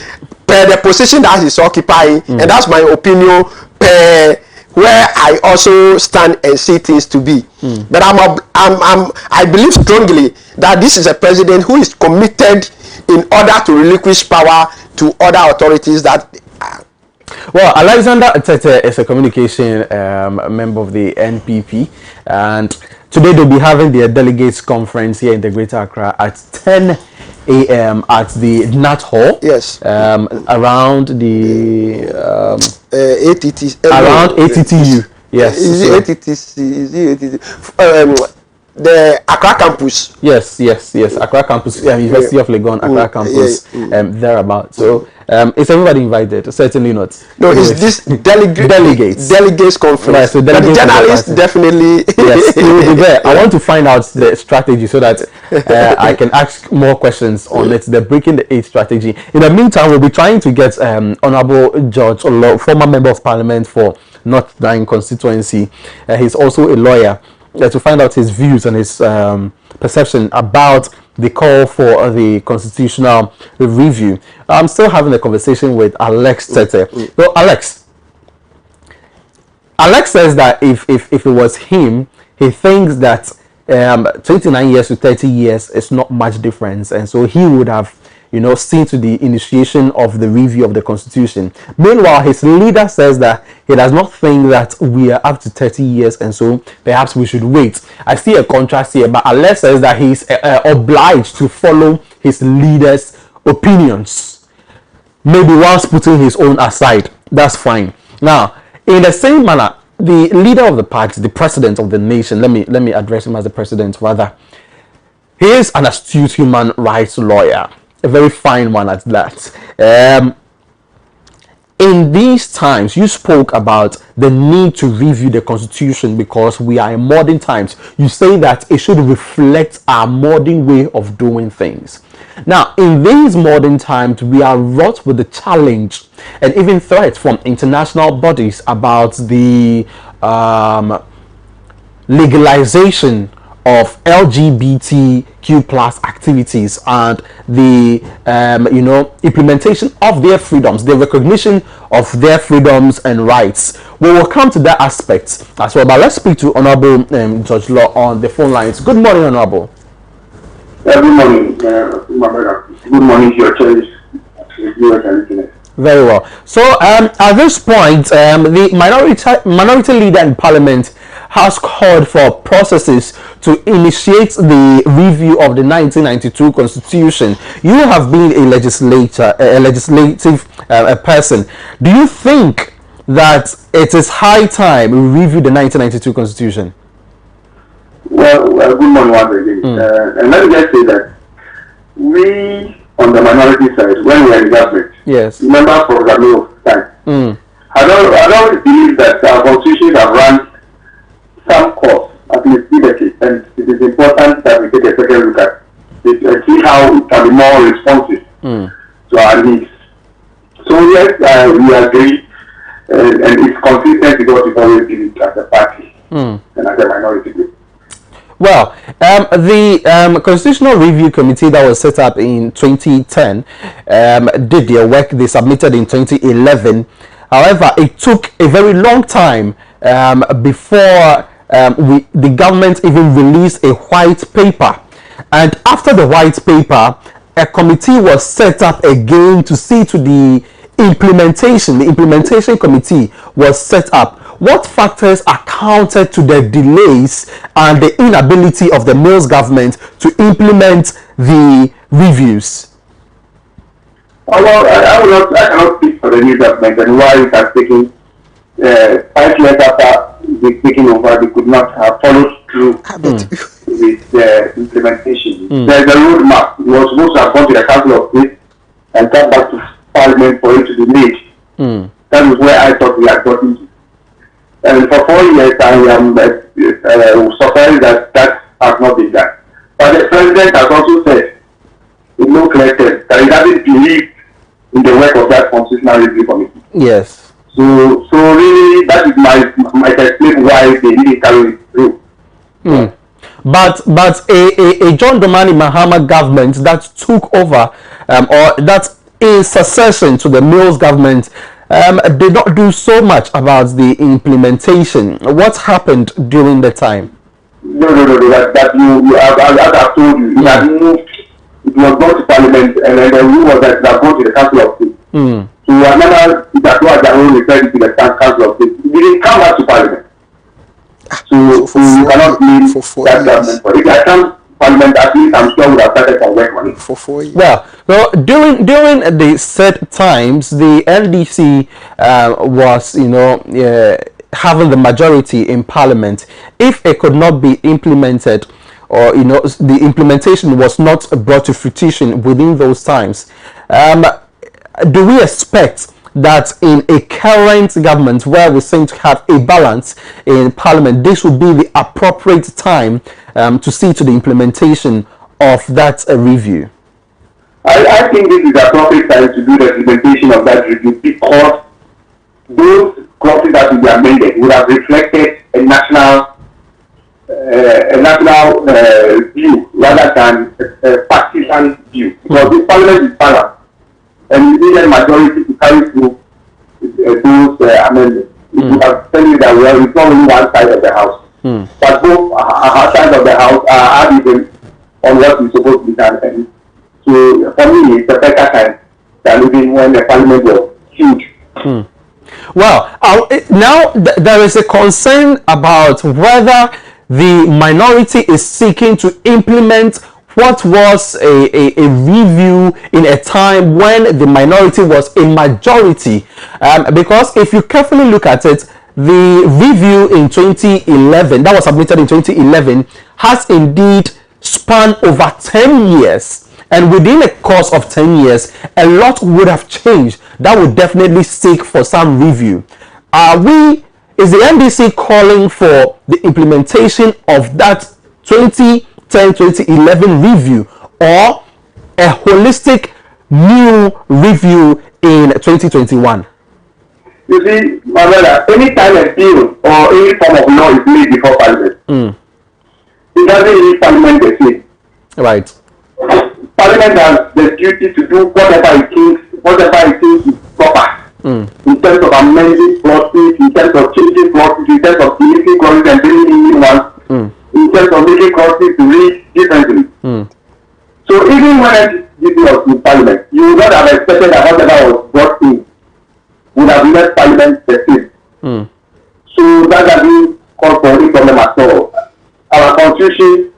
per the position that he's occupying, and that's my opinion per where I also stand and see things to be. But I believe strongly that this is a president who is committed in order to relinquish power to other authorities that. Well, Alexander Tete is a communication member of the NPP, and today they'll be having their delegates conference here in the Greater Accra at 10 a.m. at the Nat Hall. Yes. Around the around ATTU. Yes. Is it ATTC? Is it ATTC? The Accra campus. Yes. Accra campus, University of Legon, Accra campus, thereabout. So, is everybody invited? Certainly not. No, it's this delegates conference. Right, so but the journalists definitely. Yes, you will be there. I want to find out the strategy so that I can ask more questions on it. The Breaking the Eight strategy. In the meantime, we'll be trying to get Honorable George Olo, former member of Parliament for North Nine constituency. He's also a lawyer. To find out his views and his perception about the call for the constitutional review. I'm still having a conversation with Alex Tete. So, Alex says that if it was him, he thinks that 29 years to 30 years is not much difference, and so he would have seen to the initiation of the review of the constitution. Meanwhile, his leader says that he does not think that we are up to 30 years, and so perhaps we should wait. I see a contrast here, but Alex says that he's obliged to follow his leader's opinions, maybe whilst putting his own aside. That's fine. Now, in the same manner, the leader of the party, the president of the nation, let me address him as the president rather, he is an astute human rights lawyer, a very fine one at that. In these times, you spoke about the need to review the constitution because we are in modern times. You say that it should reflect our modern way of doing things. Now, in these modern times, we are wrought with the challenge and even threats from international bodies about the legalization of LGBTQ plus activities and the implementation of their freedoms, the recognition of their freedoms and rights. We will come to that aspect as well, but let's speak to Honorable George Law on the phone lines. Good morning, Honorable. Good morning, my brother. Good morning to your church. Very well. So at this point, the minority leader in Parliament has called for processes to initiate the review of the 1992 Constitution. You have been a legislative person. Do you think that it is high time we review the 1992 Constitution? Well, good morning once again. And let me just say that we, on the minority side, when we are in government, yes, remember for the meal of time. I don't believe that our constitutions have run some course, at least leadership, and it is important that we take a second look at it and see how it can be more responsive Well, the Constitutional Review Committee that was set up in 2010 did their work. They submitted in 2011. However, it took a very long time before the government even released a white paper. And after the white paper, a committee was set up again to see to the implementation. The implementation committee was set up. What factors accounted to the delays and the inability of the Mills government to implement the reviews? Well, I cannot speak for the new government and why it has taken 5 years after the taking over, they could not have followed through with the implementation. There's a roadmap. It was supposed to have gone to the Council of State and come back to Parliament for it to be made. That was where I thought we had gotten to. And for 4 years, I am surprised that that has not been done. But the President has also said, in no clear terms, that he doesn't believe in the work of that Constitutional Review Committee. Yes. So really, that is my explain why they didn't carry it through. But a John Dramani Mahama government that took over, or that in succession to the Mills government, did not do so much about the implementation. What happened during the time? No. That you have, as I've told you, it had moved. It was brought to Parliament, and then the rule was that it had gone to the Council of State. So another that was the rule referred to the Council of State. It didn't come back to Parliament. So you cannot blame that government. But if it had come Parliament, at least I'm sure would have started some work on it. For 4 years. Well, during the said times, the NDC was, having the majority in Parliament. If it could not be implemented, or the implementation was not brought to fruition within those times, do we expect that in a current government where we seem to have a balance in Parliament, this would be the appropriate time to see to the implementation of that review? I think this is the appropriate time to do the implementation of that review, because those clauses that will be amended would have reflected a national view rather than a partisan view. Because the Parliament is balanced, and you need a majority to carry through those amendments. It would have told you that it's not only one side of the house, but both sides of the house are arguing on what is supposed to be done. And so for me, it's a better time than even when the Parliament was huge. Well, now there is a concern about whether the minority is seeking to implement what was a review in a time when the minority was a majority. Because if you carefully look at it, the review in 2011, that was submitted in 2011, has indeed spanned over 10 years. And within a course of 10 years, a lot would have changed. That would definitely seek for some review. Is the NDC calling for the implementation of that 2010-2011 review, or a holistic new review in 2021? You see, my brother, any time a bill or any form of law is made before Parliament, it doesn't need Parliament to say. Right. Parliament has the duty to do whatever it thinks is proper. In terms of amending clauses, in terms of changing clauses, in terms of deleting clauses and bringing in new ones, in terms of making clauses to read differently. So even when this was in Parliament, you would not have expected that whatever was brought in would have left Parliament the same. So that doesn't call for any problem at all. Our Constitution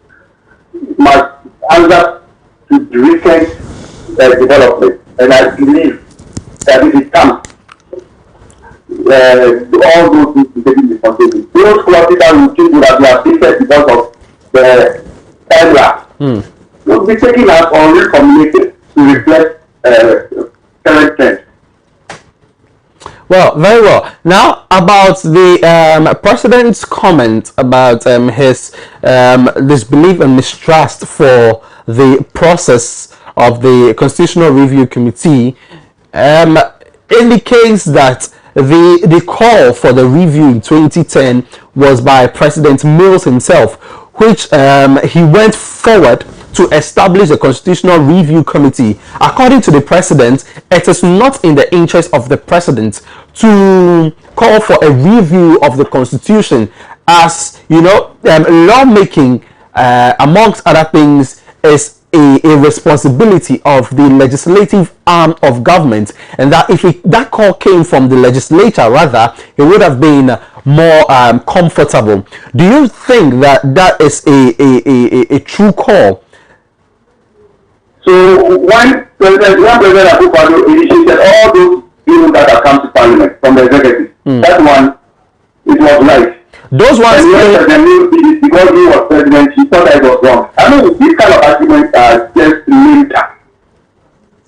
must answer to the recent development, and I believe that if it comes, all those things to taking responsibility. Those clauses that we think would have been affected because of the time lapse will be taken out or reformulated to reflect current trends. Well, very well. Now about the president's comment about his disbelief and mistrust for the process of the Constitutional Review Committee, indicates that the call for the review in 2010 was by President Mills himself, which he went forward to establish a constitutional review committee. According to the president, it is not in the interest of the president to call for a review of the constitution, as you know, lawmaking, amongst other things, is a responsibility of the legislative arm of government, and that if that call came from the legislature, rather, it would have been more comfortable. Do you think that that is a true call? So one president Akufo-Addo initiated all those bills that have come to parliament from the executive. That one, it was right. Those ones, because he was president, he thought that it was wrong. I mean, these kind of arguments are just later.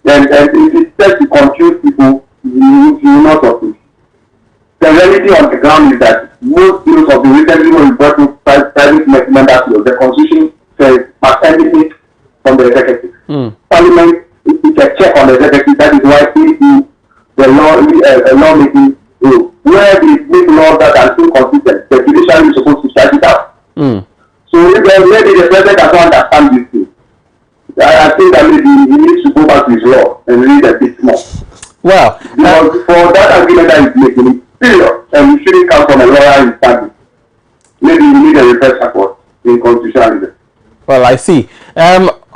And it is just to confuse people, you not of it. The reality on the ground is that most bills of the recently brought to private members bill, the constitution says must emanate from the executive. Parliament is a check on the executive. That is why we do the lawmaking rule. Where they make laws that are inconsistent, the judiciary is supposed to strike it out. So maybe the president has not understand this thing. I think that maybe he needs to go back to his law and read a bit more. Well, because for that argument that he's making, period, and it shouldn't come from a lawyer in standing. Maybe you need a refresher course in constitutionalism. Well, I see.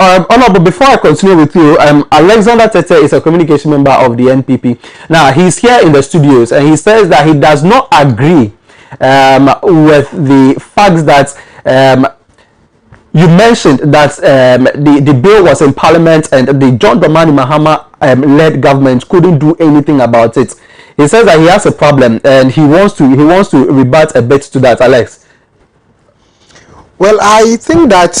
Honorable, before I continue with you, Alexander Tete is a communication member of the NPP. Now, he's here in the studios, and he says that he does not agree with the facts that you mentioned that the bill was in Parliament and the John Dramani Mahama led government couldn't do anything about it. He says that he has a problem, and he wants to rebut a bit to that. Alex. Well, I think that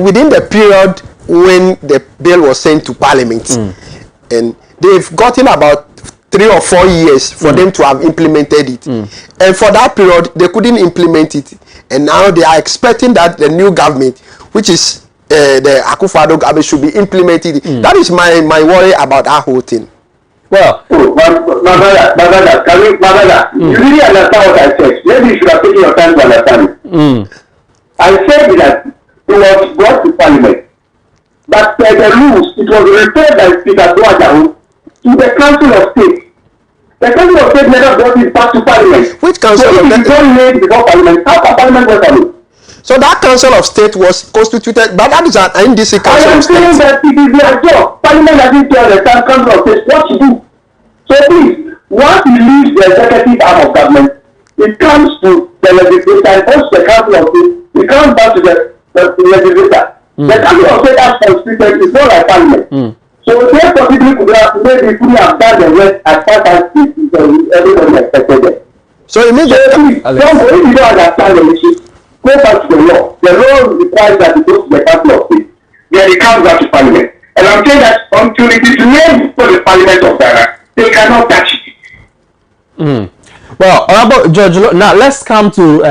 within the period when the bill was sent to Parliament, and they've gotten about 3 or 4 years for them to have implemented it, and for that period they couldn't implement it, and now they are expecting that the new government, which is the Akufo-Addo government, should be implemented. That is my worry about that whole thing. Well, you really understand what I said. Maybe you should have taken your time to understand it. I said that it was brought to Parliament, but the rules, it was referred by Speaker Adoatv to the Council of State. The Council of State never brought it back to Parliament. Which Council of State? So it before Parliament. How can Parliament work on it? So that Council of State was constituted, but that is an NDC Council of State. I am saying that it is their job. Parliament doesn't tell the Council of State what to do. So please, once you leave the executive arm of government, it comes to the legislature and also the Council of State. It comes back to the legislature. The Council of State has constituted is not like Parliament. So they possibly could have done the rest as far as everybody expected them. So it means if you don't understand the issue, go back to the law. The law requires that it goes to the Council of State. Then it comes back to Parliament. And I'm saying that until it is named for the Parliament of Ghana, they cannot touch it. Well, Honorable George, now let's come to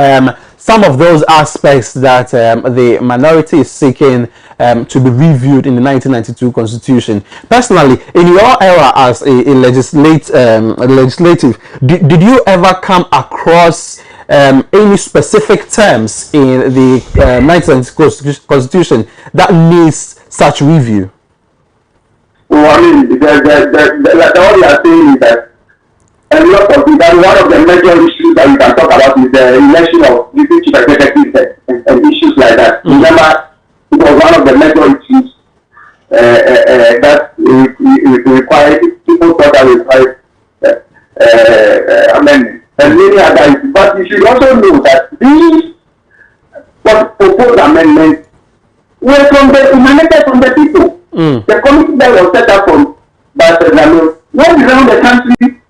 some of those aspects that the minority is seeking to be reviewed in the 1992 Constitution. Personally, in your era as a legislative, did you ever come across any specific terms in the 1992 Constitution that needs such review? Well, I mean, all you are saying is that a lot of it, and one of the major issues that we can talk about is the election of different chief executives and issues like that. Remember, it was one of the major issues that required, people thought that required amendment. And many other issues. But you should also know that these proposed amendments were emanated from the people. The committee that was set up by President went around the country,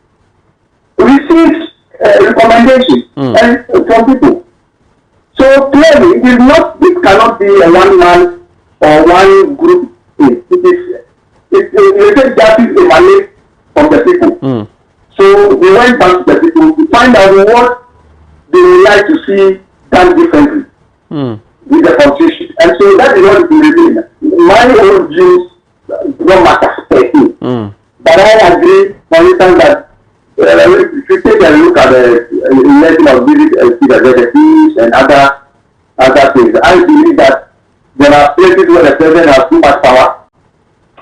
received recommendations from people. So clearly, it cannot be a one man or one group thing. It justice emanates from the people. So we went back to the people to find out what they would like to see done differently with the constitution. And so that is what we revealed. My own views don't matter per se. But I agree, for instance, that if you take a look at the election of these executives and other things, I cases where the president has too much power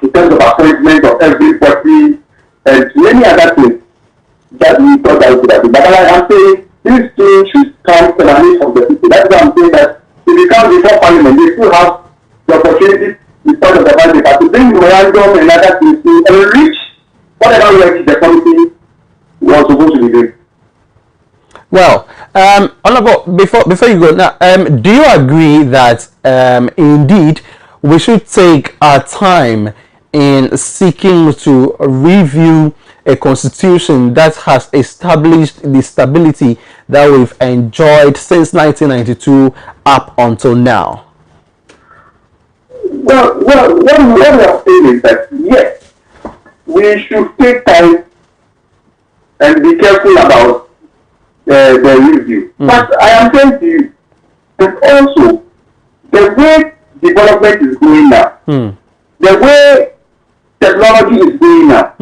in terms of appointment of everybody and many other things that we thought that we could have been. But I'm saying this thing should come solely from the people. That's why I'm saying that if it comes before Parliament, they still have the opportunity to start of the budget to bring memorandum and other things to enrich whatever work the committee was supposed to be doing. Well, Honorable, before you go now, do you agree that indeed we should take our time in seeking to review a constitution that has established the stability that we've enjoyed since 1992 up until now? Well, what we are saying is that yes, we should take time and be careful about the review. But I am saying to you that also the way development is going now, the way technology is going now,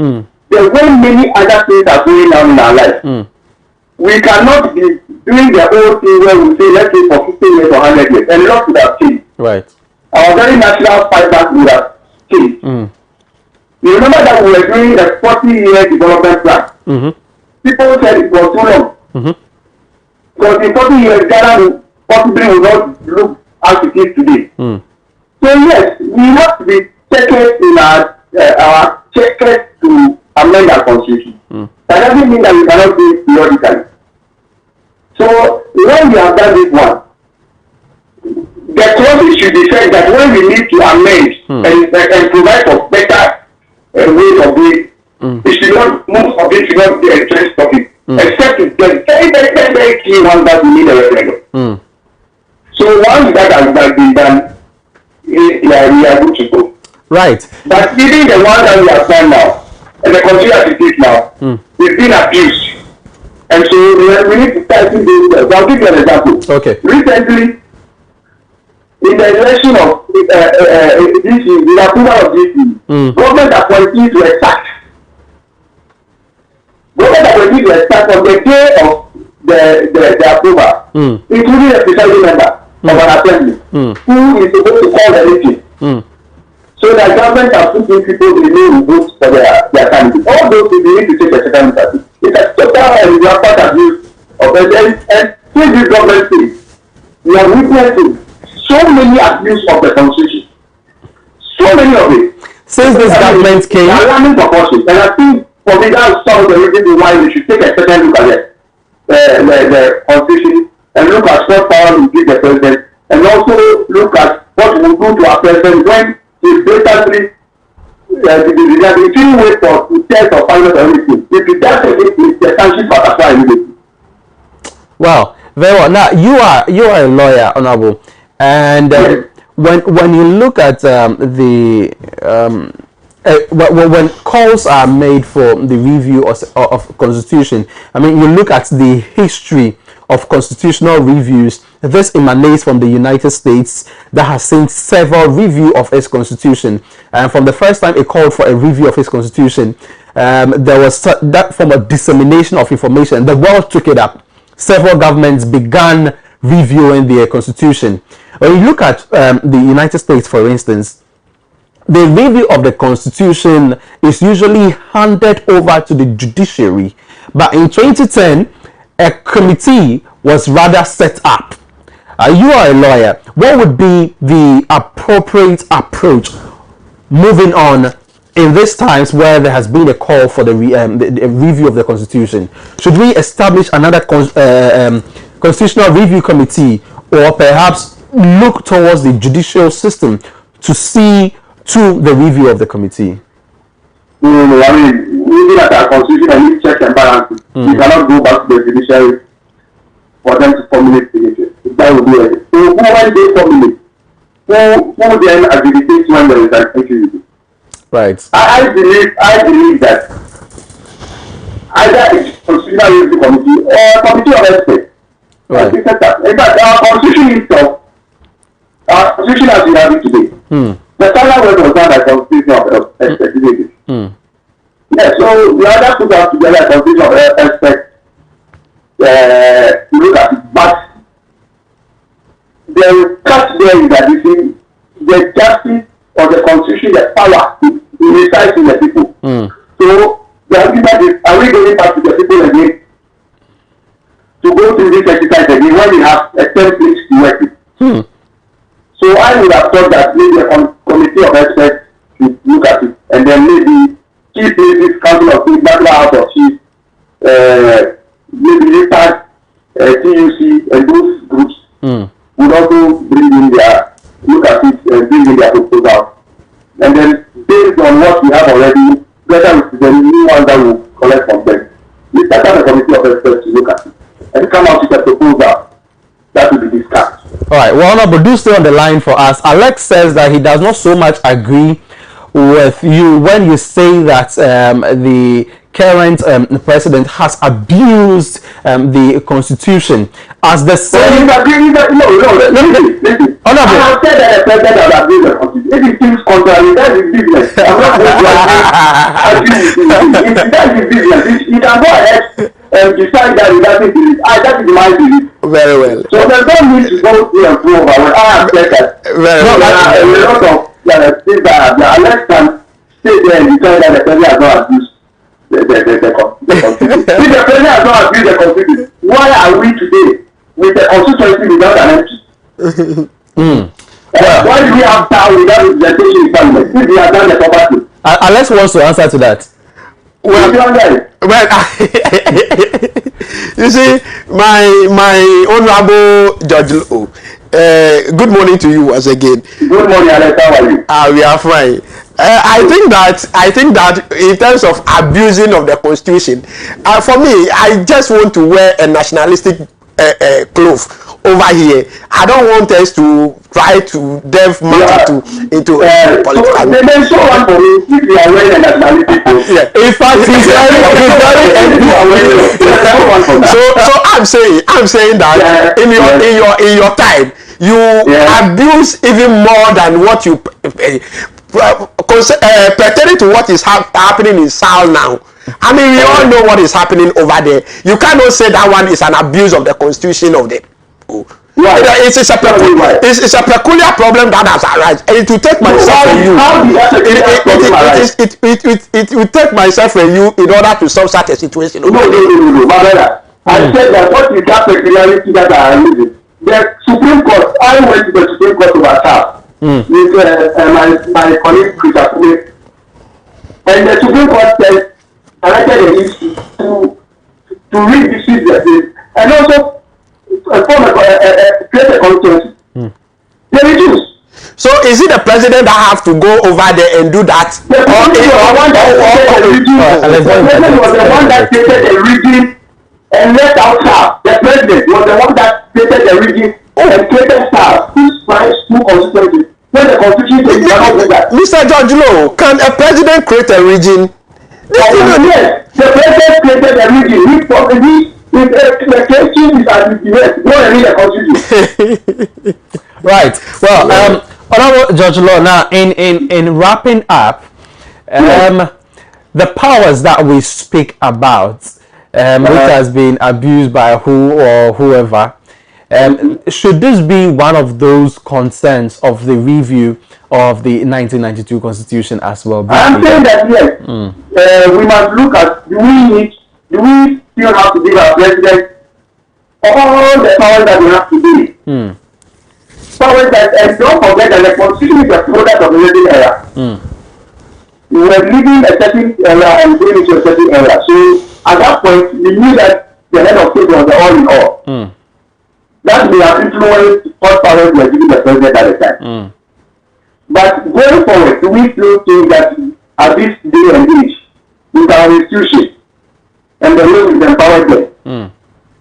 the way many other things are going on in our life, we cannot be doing the old thing where we say let's say for 50 years or 100 years, and lots would have changed. Right. Our very natural fight back would have changed. You remember that we were doing a 40-year development plan. People said it was too long. Because in 40 years, Ghana possibly will not look as it is today. So yes, we have to be checked in our checkers to amend our constitution. That doesn't mean that we cannot do it periodically. So when we have done this one, the clauses should be said that when we need to amend and provide for better ways of doing, it should not, most of it should not be a trend topic, except to get very key ones that we need a referendum. So once that has been done, we are good to go. Right. But even the one that we have done now, and the country as it is now, it's been abused. And so we need to tighten this. I'll give you an example. Okay. Recently, in the election of DC, the approval of DC, government appointees were sacked. Government appointees were sacked on the day of the approval, including a presiding member of an assembly, who is supposed to call the meeting. So that government has put in people they know who vote for their candidate. All those people need to take a second look at it. It's a total and rampant abuse of evidence, and since this government says, we are witnessing so many abuse of the constitution. So many of it. Since this government came, alarming proportions. And I think for me that's some of the reasons why we should take a second look at the constitution and look at what power we give the president, and also look at what we do to our president when he blatantly the two ways for to test or find out everything. If it does anything, the sanction for apply immediately. Well, very well. Now you are a lawyer, Honorable, and when you look at when calls are made for the review of constitution, I mean, you look at the history of constitutional reviews. This emanates from the United States, that has seen several review of its constitution. And from the first time it called for a review of its constitution, there was that form of dissemination of information. The world took it up. Several governments began reviewing their constitution. When you look at the United States, for instance, the review of the constitution is usually handed over to the judiciary. But in 2010, a committee was rather set up. You are a lawyer. What would be the appropriate approach moving on in these times where there has been a call for the review of the constitution? Should we establish another constitutional review committee, or perhaps look towards the judicial system to see to the review of the committee? I mean, looking at our constitution and its checks and balances, we cannot go back to the judiciary for them to formulate signatures. That would be it. So when they formulate, who then adjudicates when there is an issue? Right. I believe that either it's constitutional review committee or a committee of experts. Right. In fact, our constitution itself, our constitution as we have it today, the final word was done by constitution of experts. Yeah, so we either put out together a constitution of experts to look at it, but the catch there is that you see the justice or the constitution, the power resides in the people. So the argument is, are we going back to the people again to go through this exercise again when we have a template to work with? So I would have thought that maybe a committee of experts should look at it, and then maybe chief places, council of chief, bachelor house of chief, maybe LIPAD, TUC, and those groups would also bring in their, look at it and bring in their proposal. And then based on what we have already, together with the new one that will collect from them, we start a committee of experts to look at it and come out with a proposal that will be discussed. All right, well, Honorable, do stay on the line for us. Alex says that he does not so much agree with you when you say that the current president has abused the constitution as the same. No, listen. I have said that the president has abused the constitution. If it seems contrary, that is business. I'm not going to agree. If that is business, he can go ahead and decide that he doesn't believe. That is my belief. Very well. So there's no need to go through and through over. I have said that. Very well. A lot of things that Alex can stay there and decide that the president has not abused the constitution. If the president has not abused the constitution, why are we today with the constituency without an MP? Why do we have power without representation in parliament? If we have done the proper thing. Alex wants to answer to that. Well, you see, my honorable Judge, good morning to you once again. Good morning, Alex. How are you? We are fine. I think that in terms of abusing of the constitution, for me, I just want to wear a nationalistic cloth over here. I don't want us to try to delve much into political. They may show one for me if you are wearing a nationalistic cloth. Yeah. In fact, he's so I'm saying that in your time you abuse even more than what you pertaining to what is happening in Sal now. I mean, we all know what is happening over there. You cannot say that one is an abuse of the constitution of the. It's a peculiar problem that has arisen. And it will take myself and you. It will take myself and you in order to solve such a situation. No, my brother. I said that what is that peculiarity that I am using? The Supreme Court. I went to the Supreme Court of Assam with my colleague Chris Akume, and the Supreme Court said directed the issue to revisit the thing and also create a constituency. They reduce. So is it the president that have to go over there and do that? The president was the one that created the region and left out SAR. The president was the one that created the region and created SAR. Who spans two constituencies? When the constitution says you cannot do that. Mr. George Lowe, can a president create a region? Yes, the president created a region. If the question is at the US, go and read the constitution. Right. Well, Honorable Judge Law, now in wrapping up, the powers that we speak about, which has been abused by who or whoever, should this be one of those concerns of the review of the 1992 Constitution as well? I'm saying that yes, we must look at do we still have to give our president all the powers that we have today? Powers that, and don't forget that the constitution is a product of the living era. We were living a certain era and going into a certain era. So at that point, we knew that the head of state was the all in all. That may have influenced what powers were given the president at the time. But going forward, do we still think that at this day and age, with our institution and the way we've empowered them,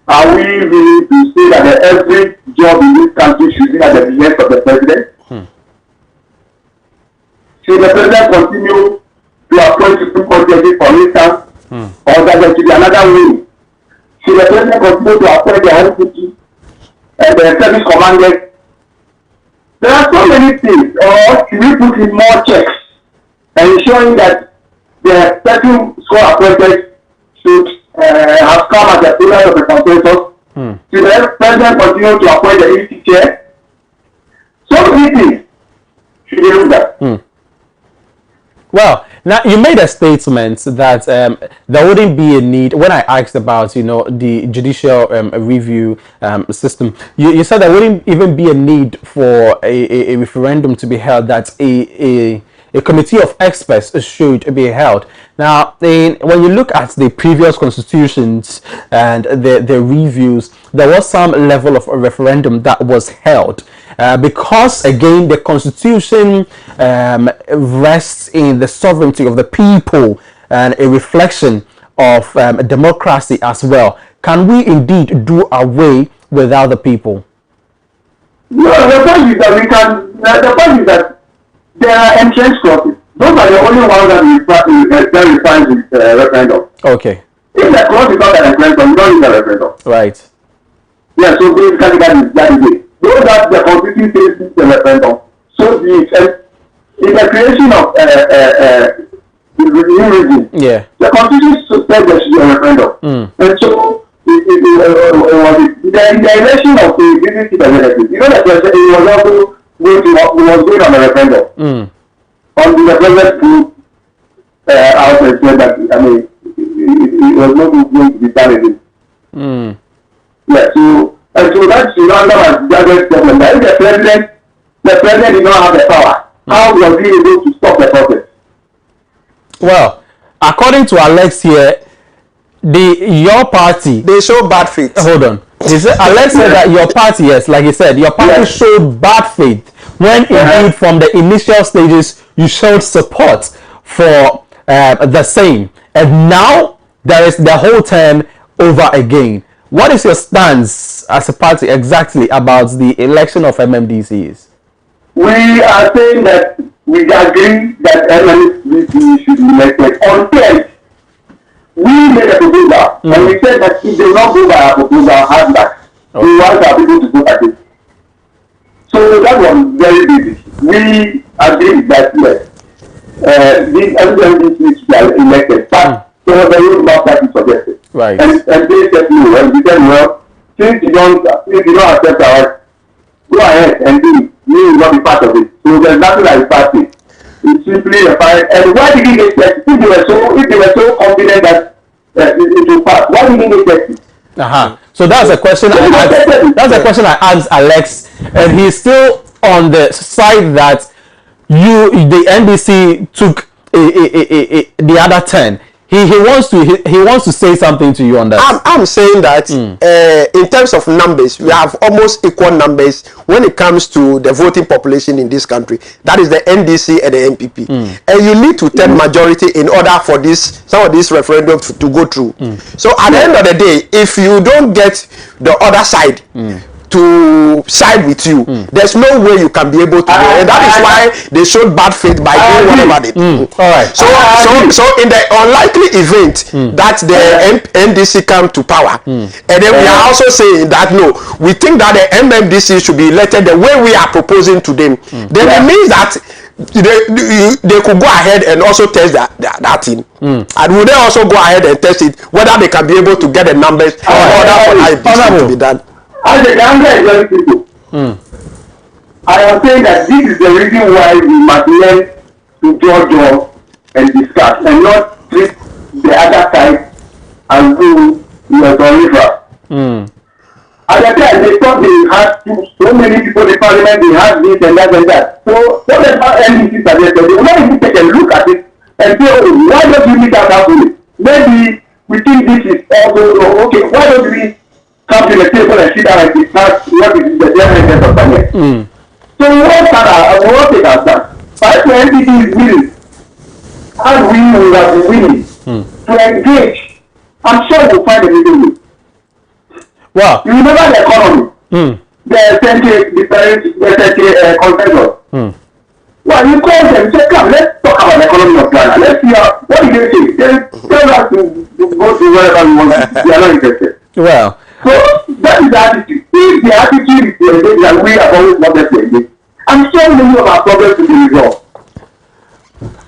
are we willing to say that every job in this country should be at the behest of the president? Should the president continue to appoint Supreme Court judges, for instance, or that there should be another way? Should the president continue to appoint the ICT and the service commanders? There are so many things. Or should we put in more checks and ensuring that the certain score appointed should have come as a pillar of the consensus? Should the president continue to appoint the EC chair? So many things. look at. Well, now you made a statement that there wouldn't be a need. When I asked about, the judicial review system, you said there wouldn't even be a need for a referendum to be held. That a committee of experts should be held. Now, when you look at the previous constitutions and the reviews, there was some level of a referendum that was held. Because again, the constitution rests in the sovereignty of the people and a reflection of democracy as well. Can we indeed do away without the people? No, the point is that we can. The point is that there are entrenched clauses. Those are the only ones that refines with referendum. Okay. If the clause is not an referendum, we don't need a referendum. Right. Yeah. So basically, that is it. Though that the constitution says it's a referendum, so in the creation of the new regime, the constitution says there should be a referendum, and so the election of the existing representatives, you know that it was also going on a referendum. On the representative group out and said that it was not going to be done again. Yeah. So. And so that's Uganda as gathered government. That if the president did not have the power, how was he able to stop the process? Well, according to Alex here, your party, they show bad faith. Hold on. Alex said that your party, yes, like he said, your party showed bad faith when indeed from the initial stages you showed support for the same, and now there is the whole term over again. What is your stance as a party exactly about the election of MMDCs? We are saying that we agree that MMDC should be elected until we made a proposal, and we said that if they not go by our proposal, hardback, we want our people to vote against. So that was very basic. We agreed that yes, these MMDC should be elected, but there was a roadmap that is suggested. Right. And they said no, and we said, well, since you don't accept ours, go ahead and do it. You will not be part of it. So there's nothing like party. It's simply a fight. And why did they get if they were so confident that it will pass, why didn't they get it? So that's a question I asked Alex, and he's still on the side that the NDC took the other 10. He wants to say something to you on that. I'm saying that in terms of numbers, we have almost equal numbers when it comes to the voting population in this country. That is the NDC and the NPP, and you need to turn majority in order for some of these referendums to go through. So at the end of the day, if you don't get the other side to side with you, there's no way you can be able to do it. And that is why they showed bad faith by doing whatever they do. All right. So in the unlikely event that the NDC come to power, and then we are also saying that no, we think that the MMDC should be elected the way we are proposing to them, then it means that they could go ahead and also test that thing, and will they also go ahead and test it whether they can be able to get the numbers in order for IBC to be done. As the answer is very simple. I am saying that this is the reason why we must learn to judge and discuss and not treat the other side as though we are river. At the time, they thought they had so many people in parliament, they had this and that and that. So whatever NDC suggested, they will not even take a look at it and say, oh, why don't we make that happen? Maybe we think this is also okay. Why don't we come to the table and sit down and discuss what is the definition of somewhere? So what take us that? But if the NDC is willing, and we will have been willing to engage, I'm sure we'll find a little way. Well, you remember the economy, the century consensus. Well, you call them, say, come, let's talk about the economy of Ghana. Let's see what do they say? They tell us to go to wherever we want. They are not interested. Well, so that is the attitude. If the attitude is to engage that we have always wanted to engage, I'm sure many of our problems will be resolved.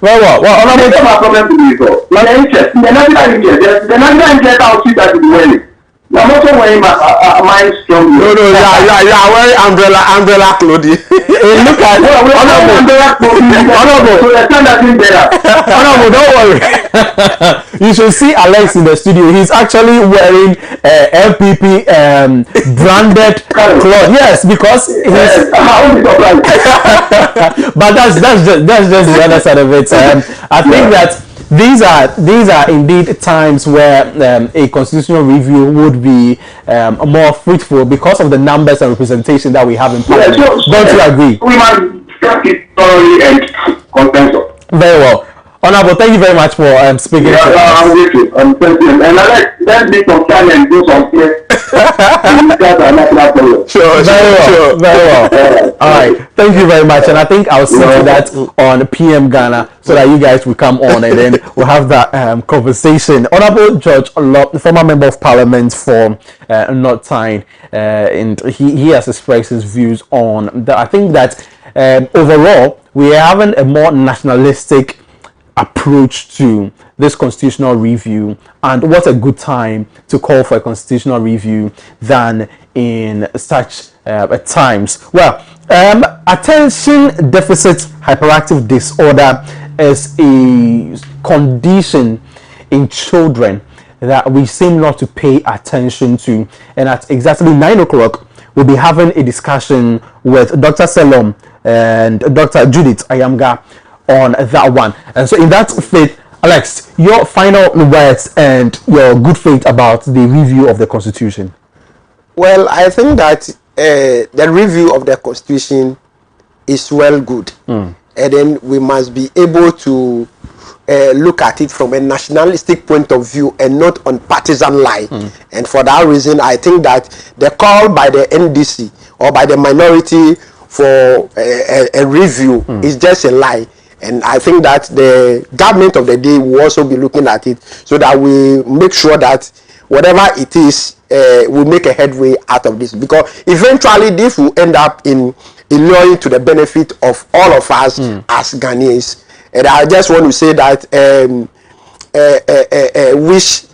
Well, many of our problems will be resolved. My interest, the national interest, the national interest outfit that is winning. I'm also wearing my strong. No, yeah, wearing umbrella clothing. Look at Honorable. Honorable, don't worry. You should see Alex in the studio. He's actually wearing MPP branded cloth. Yes, because he's. But that's just the other side of it. I think that these are indeed times where a constitutional review would be more fruitful because of the numbers and representation that we have in Parliament. Don't you agree? We must discuss it thoroughly and consensus. Very well. Honorable, thank you very much for speaking to us. I'm with you. Thank you. And let's be some time and do some here. Sure. Very well. All right. Thank you very much. And I think I'll see to that on PM Ghana so that you guys will come on and then we'll have that conversation. Honorable George Olop, the former member of Parliament for North Tyne, and he has expressed his views on that. I think that overall we are having a more nationalistic approach to this constitutional review, and what a good time to call for a constitutional review than in such times. Well, attention deficit hyperactive disorder is a condition in children that we seem not to pay attention to, and at exactly 9 o'clock we'll be having a discussion with Dr. Selom and Dr. Judith Ayamga on that one. And so in that faith, Alex, your final words and your good faith about the review of the Constitution. Well, I think that the review of the Constitution is well good. And then we must be able to look at it from a nationalistic point of view and not on partisan line. And for that reason, I think that the call by the NDC or by the minority for a review is just a lie. And I think that the government of the day will also be looking at it so that we make sure that whatever it is, we make a headway out of this. Because eventually this will end up in inuring to the benefit of all of us as Ghanaians. And I just want to say that wish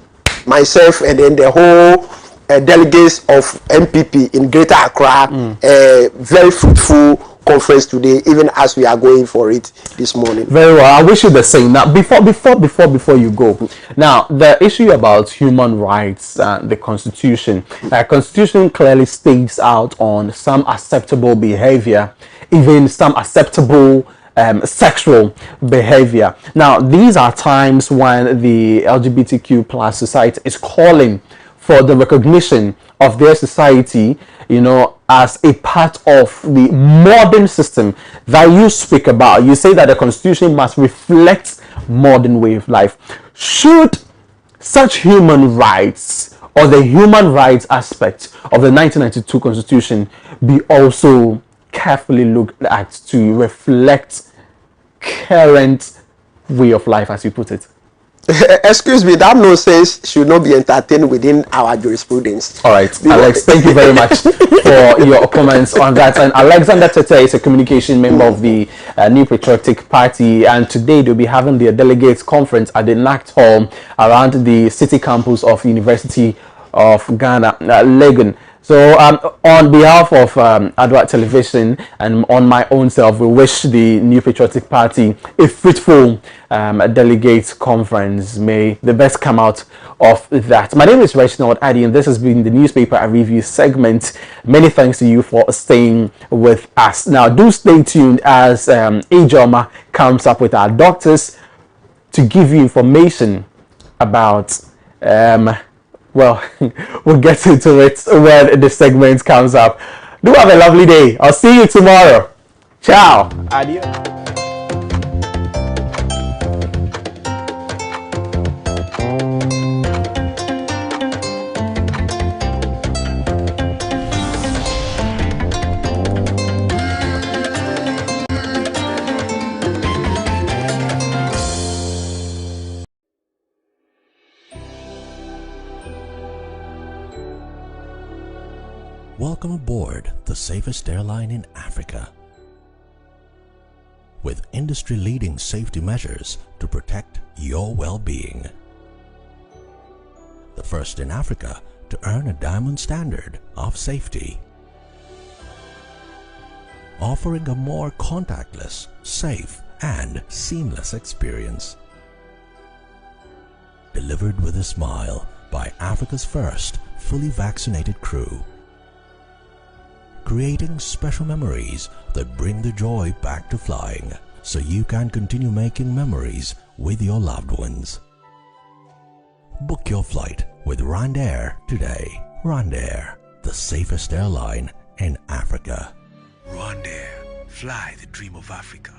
myself and then the whole delegates of MPP in Greater Accra very fruitful conference today, even as we are going for it this morning. Very well. I wish you the same. Now, before you go, now the issue about human rights, the Constitution. Constitution clearly states out on some acceptable behavior, even some acceptable sexual behavior. Now, these are times when the LGBTQ plus society is calling for the recognition of their society, you know, as a part of the modern system that you speak about. You say that the Constitution must reflect modern way of life. Should such human rights or the human rights aspect of the 1992 Constitution be also carefully looked at to reflect current way of life, as you put it? Excuse me, that nonsense should not be entertained within our jurisprudence. All right, Alex, thank you very much for your comments on that. And Alexander Tete is a communication member of the New Patriotic Party, and today they'll be having their delegates conference at the NACT Hall around the city campus of University of Ghana, Legon. So on behalf of Adoatv Television and on my own self, we wish the New Patriotic Party a fruitful delegates conference. May the best come out of that. My name is Reginald Addy, and this has been the Newspaper and Review segment. Many thanks to you for staying with us. Now, do stay tuned as Ejoma comes up with our doctors to give you information about well, we'll get into it when the segment comes up. Do have a lovely day. I'll see you tomorrow. Ciao. Adios. Welcome aboard the safest airline in Africa. With industry-leading safety measures to protect your well-being. The first in Africa to earn a diamond standard of safety. Offering a more contactless, safe, and seamless experience. Delivered with a smile by Africa's first fully vaccinated crew. Creating special memories that bring the joy back to flying, so you can continue making memories with your loved ones. Book your flight with Rwandair today. Rwandair, the safest airline in Africa. Rwandair, fly the dream of Africa.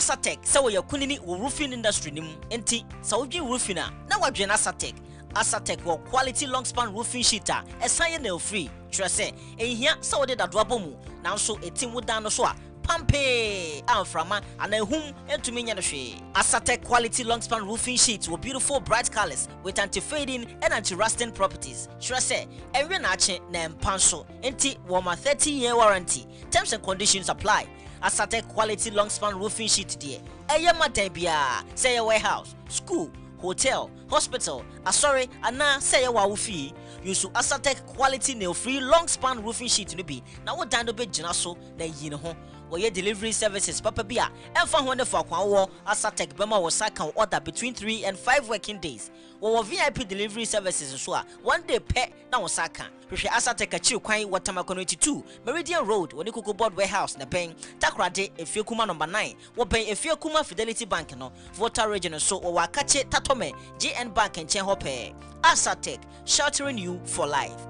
Asatek so we kunini roofing industry nim enti so we roofing na wadwe na Asatek wo quality long span roofing sheet esan nail free trese ehia so we da doabo mu nanso etim wodan no so a pampe amframa anahum entumi nya no hwe. Asatek quality long span roofing sheets with beautiful bright colors with anti-fading and anti-rusting properties. Trese enwe na ache na empanso enti wo ma 30-year warranty. Terms and conditions apply. Asatek quality long span roofing sheet dear. Eye madan bia, say a warehouse, school, hotel, hospital, sorry, ana say a wawufi. Use Asatek quality nail free long span roofing sheet no be. Na wo dan do be gina so na yi ho. Your delivery services papa bia emfa ho ne for akwan wo Asatek bema wo can order between 3 and 5 working days. Wo VIP delivery services so a 1 day pe na wo saka. Hwehwe Asatek achi kwan Watermark 22 Meridian Road woni Cocoa Board Warehouse na ben Takrade Efiekuma number 9 wo ben Efiekuma Fidelity Bank no Voter Region so wo wakache Tatome GN Bank enchen ho pe. Asatek, sheltering you for life.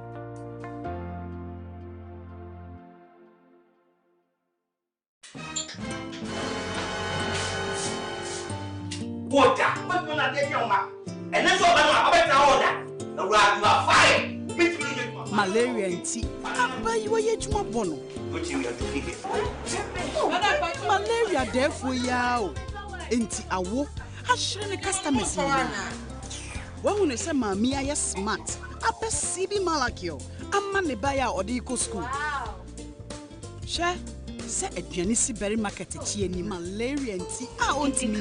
Water, but you're not getting your and that's all I'm order. You are fine. Malaria and tea. But you are yet more bono. What you have to figure. Malaria, therefore, yaw. Enti awo, I shouldn't customers. When you say, Mammy, I am smart. I perceive Malakio. I'm money buyer or the eco school. Share. Say a pianisi berry market any malaria and tea. I want me.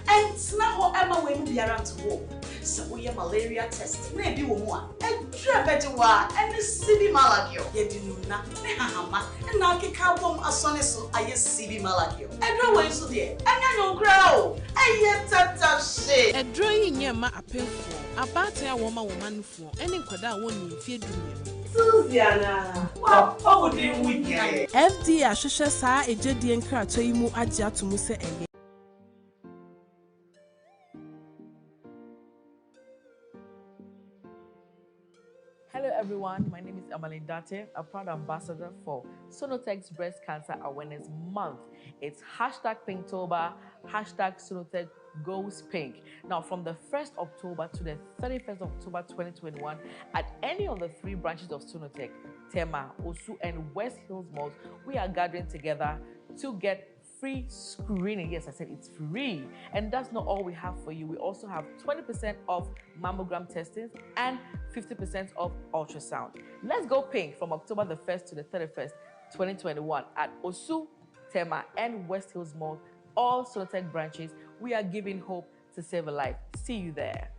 And now Emma will be around to walk. So we have malaria test. Maybe one. And better and the CB Malakio. Yedinuna, Nehama, and now kick out bomb as soon as I CB Malakio. And no way so dear. And I don't grow. I yet tap shit. A drawing near my appeal for about a woman for any quada one in fear. Susiana, what would you with FD Ashusha sa a jedi and crato you mu adia to Musa and Hello everyone, my name is Adoatv, a proud ambassador for Sonotech's Breast Cancer Awareness Month. It's hashtag Pinktober, hashtag Sonotech Goes Pink. Now, from the 1st October to the 31st October 2021, at any of the 3 branches of Sonotech, Tema, Osu, and West Hills Malls, we are gathering together to get free screening. Yes, I said it's free. And that's not all we have for you. We also have 20% off mammogram testing and 50% off ultrasound. Let's go pink from October the 1st to the 31st, 2021 at Osu, Tema, and West Hills Mall, all Sonotech branches. We are giving hope to save a life. See you there.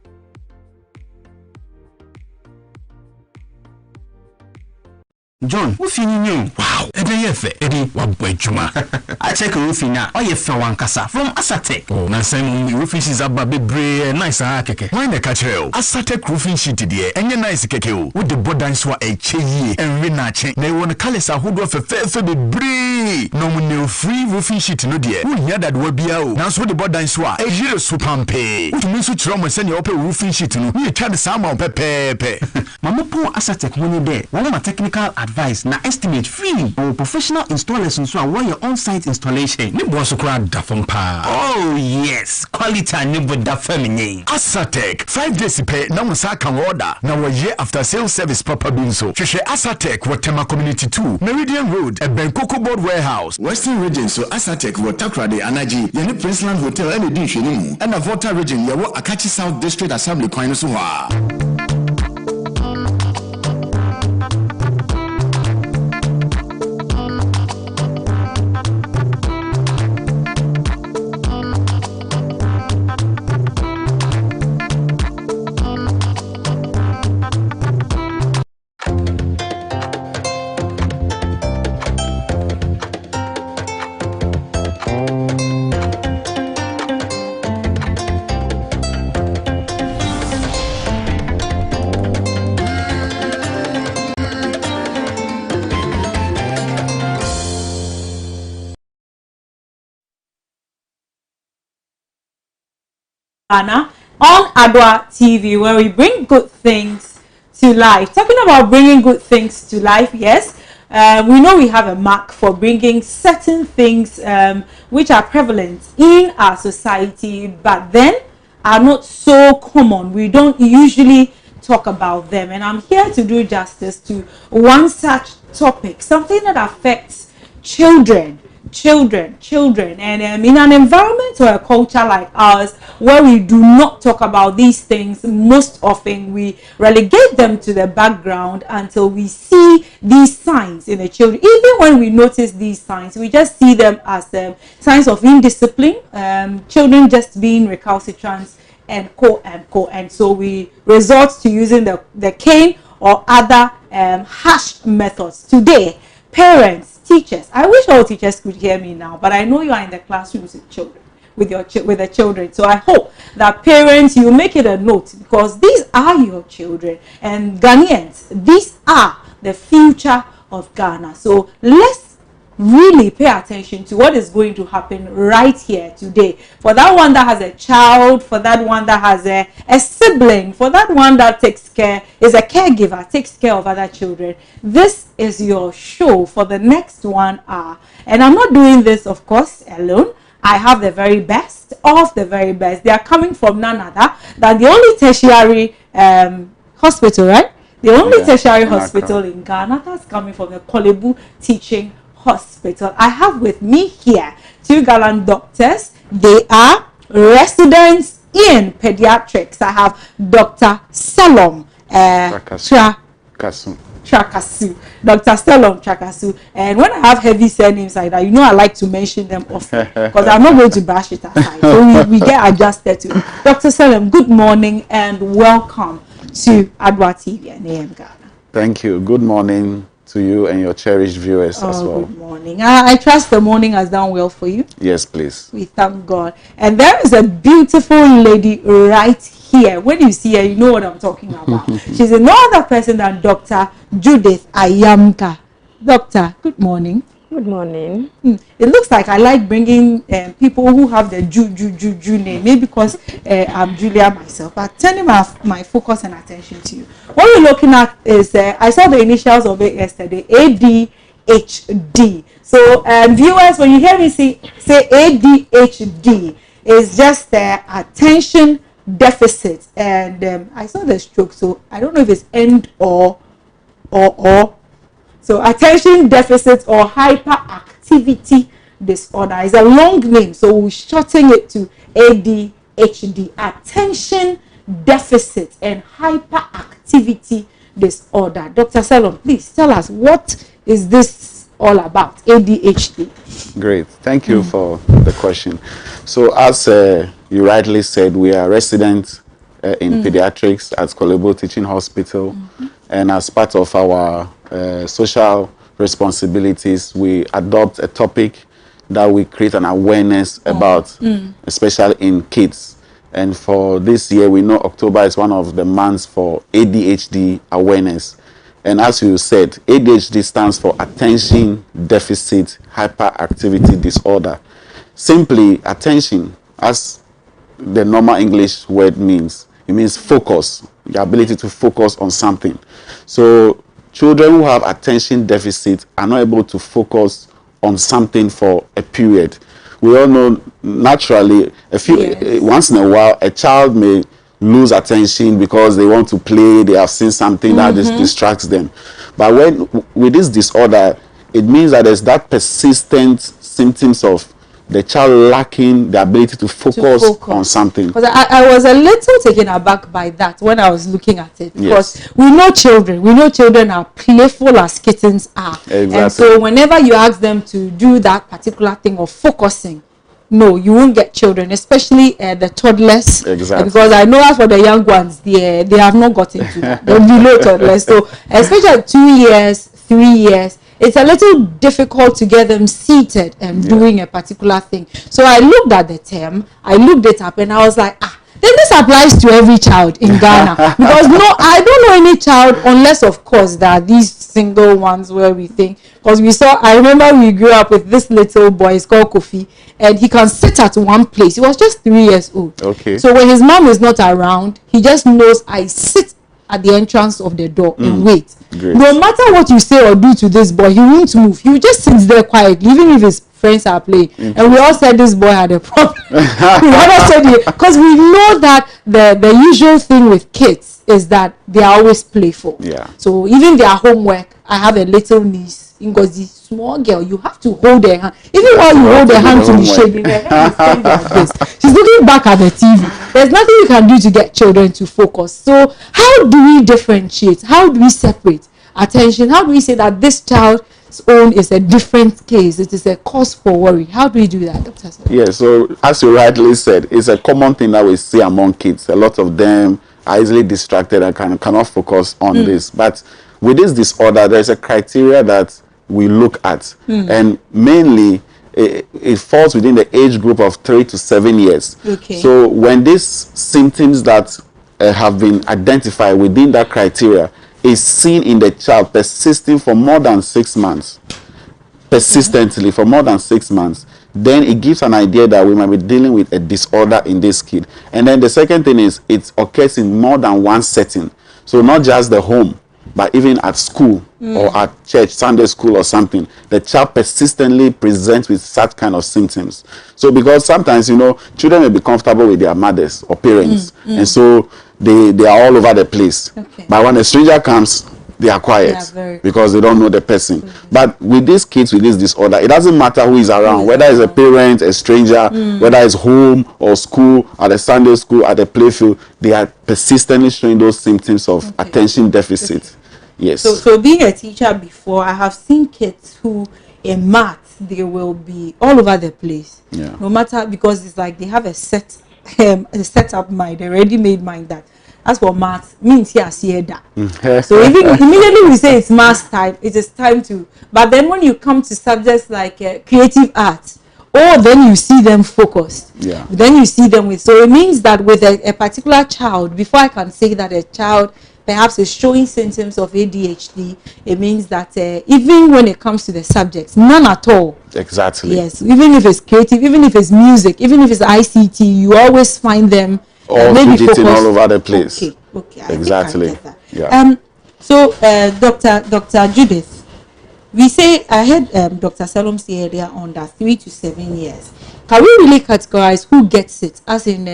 John, roofing you. Wow, Eddie, what boy juma. I check a roofing now. Oh, you fell one casa from Asatek. Oh, na same roofing is a baby bray, nice keke. Why the catch you? Asatek roofing sheet dear, and your nice keke with the board dance wa a chee and rinache. They want to call us a hood of a fair for the bray. Hey, no free roofing sheet no dear. Who hear that will be out? Now so the board dance wa. A year supampe. What means to trauma send your open roofing sheet no. We try the same on pepe. Mama po Asatec money there. One of my technical advice na estimate free. Our professional installers and so on your on-site installation. Ne boss crowd dafon pa. Oh yes, quality and nebo da feminine. Asatec 5 days pay na musa kan order. Now a year after sales service proper being so. Hwehwe Asatec Watema Community 2, Meridian Road, a Benkoko Board Warehouse. Western region so Asatec Takrade Anaji, Yeni Princeland Hotel and Edition, and a Volta region Yawo Akachi South District Assembly Kwainosua. On Adoatv, where we bring good things to life. Talking about bringing good things to life, yes, we know we have a mark for bringing certain things which are prevalent in our society, but then are not so common. We don't usually talk about them, and I'm here to do justice to one such topic, something that affects children, and in an environment or a culture like ours where we do not talk about these things, most often we relegate them to the background until we see these signs in the children. Even when we notice these signs, we just see them as signs of indiscipline, children just being recalcitrant and so we resort to using the cane or other harsh methods. Today, parents, teachers, I wish all teachers could hear me now, but I know you are in the classrooms with children, with the children. So I hope that parents, you make it a note, because these are your children, and Ghanaians, these are the future of Ghana. So let's really pay attention to what is going to happen right here today. For that one that has a child, for that one that has a sibling, for that one that is a caregiver, takes care of other children, this is your show for the next 1 hour. And I'm not doing this, of course, alone. I have the very best of the very best. They are coming from none other than the only tertiary hospital, right? The only tertiary hospital in Ghana that's coming from the Kolebu Teaching Hospital. I have with me here 2 gallant doctors. They are residents in pediatrics. I have Dr. Selom Trakasu. Dr. Selom Trakasu. And when I have heavy surnames like that, you know I like to mention them often because I'm not going to bash it aside. So we get adjusted to it. Dr. Selom, good morning and welcome to Adoatv and AM Ghana. Thank you. Good morning to you and your cherished viewers as well. Good morning. I trust the morning has done well for you. Yes, please. We thank God. And there is a beautiful lady right here. When you see her, you know what I'm talking about. She's no other person than Dr. Judith Ayamka. Doctor, good morning. Good morning. It looks like I like bringing people who have the Ju name, maybe because I'm Julia myself, but turning my focus and attention to you. What we're looking at is, I saw the initials of it yesterday, ADHD. So viewers, when you hear me say ADHD, it's just attention deficit. And I saw the stroke, so I don't know if it's end or. So attention deficit or hyperactivity disorder is a long name, so we'll shorten it to ADHD, attention deficit and hyperactivity disorder. Dr. Selom, please tell us, what is this all about, ADHD? Great, thank you for the question. So as you rightly said, we are residents in pediatrics at Kolebu Teaching Hospital, and as part of our social responsibilities, we adopt a topic that we create an awareness about, especially in kids. And for this year, we know October is one of the months for ADHD awareness. And as you said, ADHD stands for Attention Deficit Hyperactivity Disorder. Simply, attention, as the normal English word means, it means focus, the ability to focus on something. So children who have attention deficit are not able to focus on something for a period. We all know naturally once in a while a child may lose attention because they want to play, they have seen something that just distracts them. But with this disorder, it means that there's that persistent symptoms of the child lacking the ability to focus on something. Because I was a little taken aback by that when I was looking at it, because we know children are playful as kittens are. Exactly. And so whenever you ask them to do that particular thing of focusing, no, you won't get children, especially the toddlers. Exactly. Because I know as for the young ones, they have not gotten to that. They're below toddlers. So especially at 2 years, 3 years, it's a little difficult to get them seated and doing a particular thing. So I looked at the term, I looked it up, and I was like, then this applies to every child in Ghana. Because I don't know any child, unless of course there are these single ones where we think, because I remember we grew up with this little boy, he's called Kofi, and he can sit at one place. He was just 3 years old. Okay. So when his mom is not around, he just knows I sit at the entrance of the door and wait. Great. No matter what you say or do to this boy, he won't move. He just sits there quietly, even if his friends are playing. And we all said this boy had a problem. We never said it, because we know that the usual thing with kids is that they are always playful. Yeah. So even their homework, I have a little niece, Ngozi, small girl, you have to hold her hand. Even while you hold her hand to be shaking, her hand is standing like this. She's looking back at the TV. There's nothing you can do to get children to focus. So how do we differentiate? How do we separate attention? How do we say that this child's own is a different case? It is a cause for worry. How do we do that, Dr. Sir? Yeah, so as you rightly said, it's a common thing that we see among kids. A lot of them are easily distracted and cannot focus on this. But with this disorder, there's a criteria that we look at, and mainly it falls within the age group of 3 to 7 years. Okay. So when these symptoms that have been identified within that criteria is seen in the child persisting for more than 6 months, persistently for more than 6 months, then it gives an idea that we might be dealing with a disorder in this kid. And then the second thing is it occurs in more than one setting. So not just the home, but even at school or at church, Sunday school or something, the child persistently presents with such kind of symptoms. So because sometimes, children may be comfortable with their mothers or parents, and so they are all over the place. Okay. But when a stranger comes, they are quiet because they don't know the person. But with these kids with this disorder, it doesn't matter who is around, whether it's a parent, a stranger, whether it's home or school, at the Sunday school, at the playfield, they are persistently showing those symptoms of attention deficit. Yes. So being a teacher before, I have seen kids who in math they will be all over the place. Yeah. No matter, because it's like they have a set up mind, a ready-made mind that as for math means that. So even immediately we say it's math time, it is time to. But then when you come to subjects like creative arts, then you see them focused. Yeah. Then you see them with. So it means that with a particular child, before I can say that a child perhaps is showing symptoms of ADHD, it means that even when it comes to the subjects, none at all. Exactly. Yes, even if it's creative, even if it's music, even if it's ICT, you always find them maybe focused all over the place. Okay. Exactly. I get that. Yeah. So Dr. Judith, we say, I heard Dr. Salom say earlier on that 3 to 7 years. Can we really categorize who gets it? As in,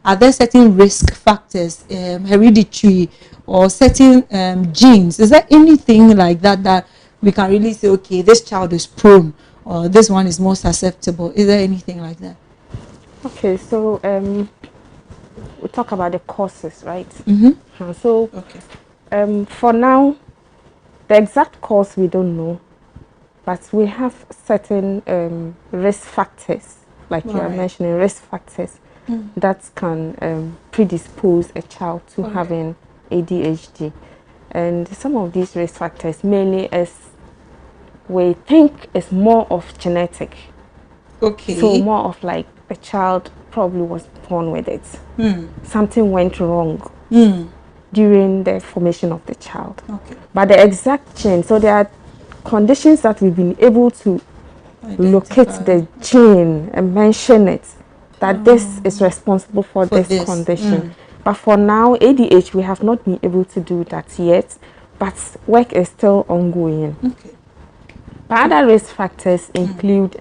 are there certain risk factors, hereditary or certain genes? Is there anything like that we can really say, okay, this child is prone or this one is more susceptible? Is there anything like that? Okay, so we talk about the causes, right? So for now, the exact cause we don't know, but we have certain risk factors, like you are mentioning, risk factors that can predispose a child to having ADHD. And some of these risk factors mainly we think is more of genetic. Okay. So more of like the child probably was born with it. Something went wrong. during the formation of the child. Okay. But the exact gene, so there are conditions that we've been able to locate the gene and mention it, that this is responsible for this condition. But for now, ADH, we have not been able to do that yet, but work is still ongoing. Okay. But other risk factors include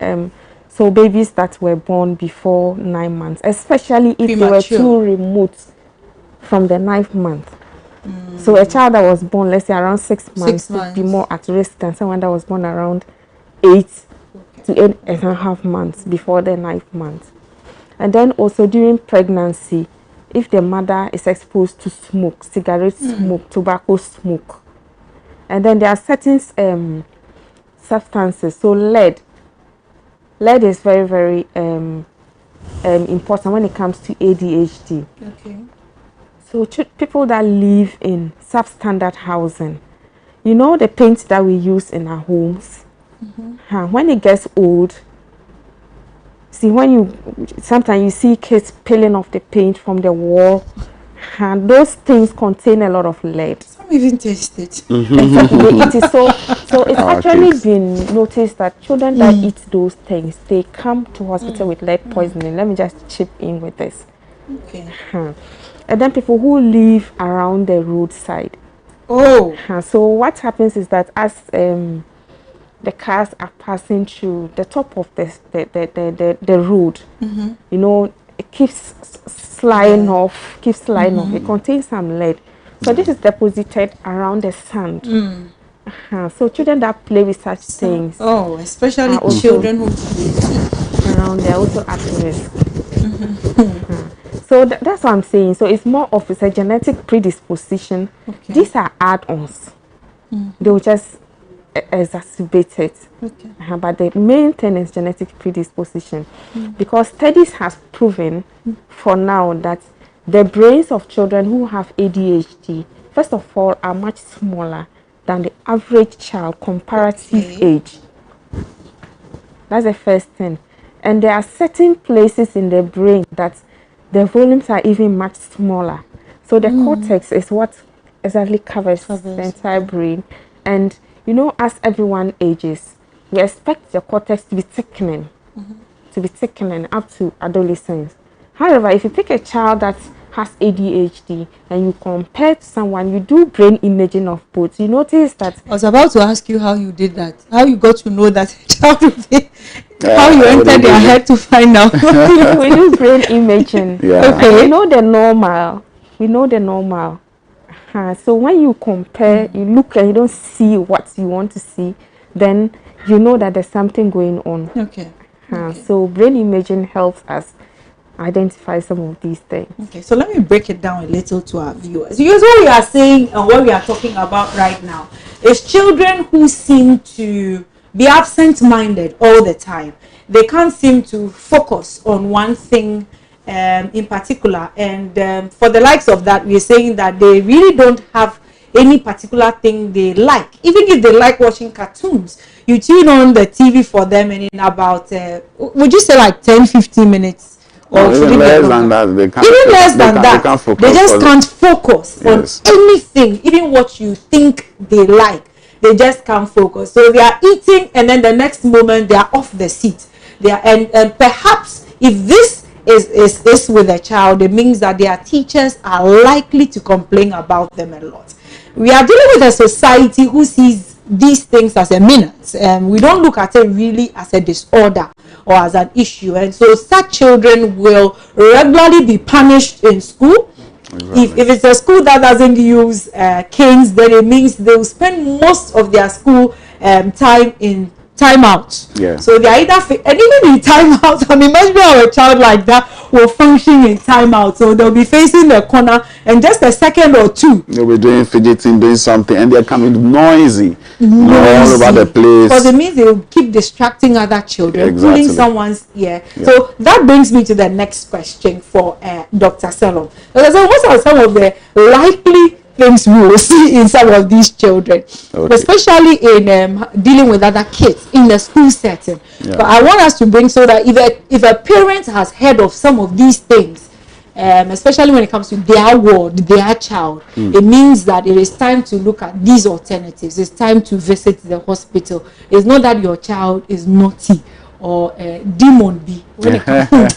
so babies that were born before 9 months, especially if they were too remote from the 9th month. So a child that was born, let's say around 6 months, would be more at risk than someone that was born around 8 to 8.5 months before the 9th month. And then also during pregnancy, if the mother is exposed to smoke, cigarette smoke, tobacco smoke. And then there are certain substances, so lead is very, very important when it comes to ADHD. Okay. So people that live in substandard housing, you know the paint that we use in our homes, when it gets old, see sometimes you see kids peeling off the paint from the wall, and those things contain a lot of lead. Some even taste it. Exactly. It is so it's actually been noticed that children that eat those things, they come to hospital with lead poisoning. Let me just chip in with this. Okay. And then people who live around the roadside. Oh. So what happens is that as the cars are passing through the top of the road, you know, it keeps sliding off, It contains some lead. So this is deposited around the sand. So children that play with such things, especially children who play around, they're also at risk. So that's what I'm saying. So it's more of a genetic predisposition. Okay. These are add-ons. They will just exacerbate it. Okay. But the main thing is genetic predisposition, because studies have proven for now that the brains of children who have ADHD, first of all, are much smaller than the average child comparative age. That's the first thing. And there are certain places in the brain that the volumes are even much smaller. So the cortex is what exactly covers the entire brain. And you know, as everyone ages, we expect the cortex to be thickening, up to adolescence. However, if you pick a child that has ADHD and you compare to someone, you do brain imaging of both, you notice that... I was about to ask you how you did that, how you got to know that child how you entered their head to find out. We do brain imaging. Okay. We know the normal. So when you compare, you look and you don't see what you want to see, then you know that there's something going on. Okay. So brain imaging helps us identify some of these things. Okay, so let me break it down a little to our viewers. Because what we are saying and what we are talking about right now is children who seem to be absent-minded all the time. They can't seem to focus on one thing in particular, and for the likes of that, we're saying that they really don't have any particular thing they like. Even if they like watching cartoons, you tune on the TV for them, and in about would you say like 10-15 minutes, or even less than that, they can't. Even less than that, they just can't focus on anything, even what you think they like. They just can't focus. So they are eating, and then the next moment they are off the seat. They are, and perhaps if this is with a child, it means that their teachers are likely to complain about them a lot. We are dealing with a society who sees these things as a menace, and we don't look at it really as a disorder or as an issue. And so such children will regularly be punished in school. If it's a school that doesn't use canes, then it means they will spend most of their school time in timeout. Yeah. So they are either and even in timeout, I mean, imagine how a child like that will function in timeout. So they'll be facing the corner, and just a second or two, they'll be doing fidgeting, doing something, and they're coming noisy all over the place. Because it means they will keep distracting other children, pulling someone's ear. Yeah. So that brings me to the next question for Dr. Salom. So what are some of the likely things we will see in some of these children, especially in dealing with other kids in the school setting? But I want us to bring so that if a parent has heard of some of these things, especially when it comes to their ward, their child, it means that it is time to look at these alternatives. It's time to visit the hospital. It's not that your child is naughty or demon B. When it comes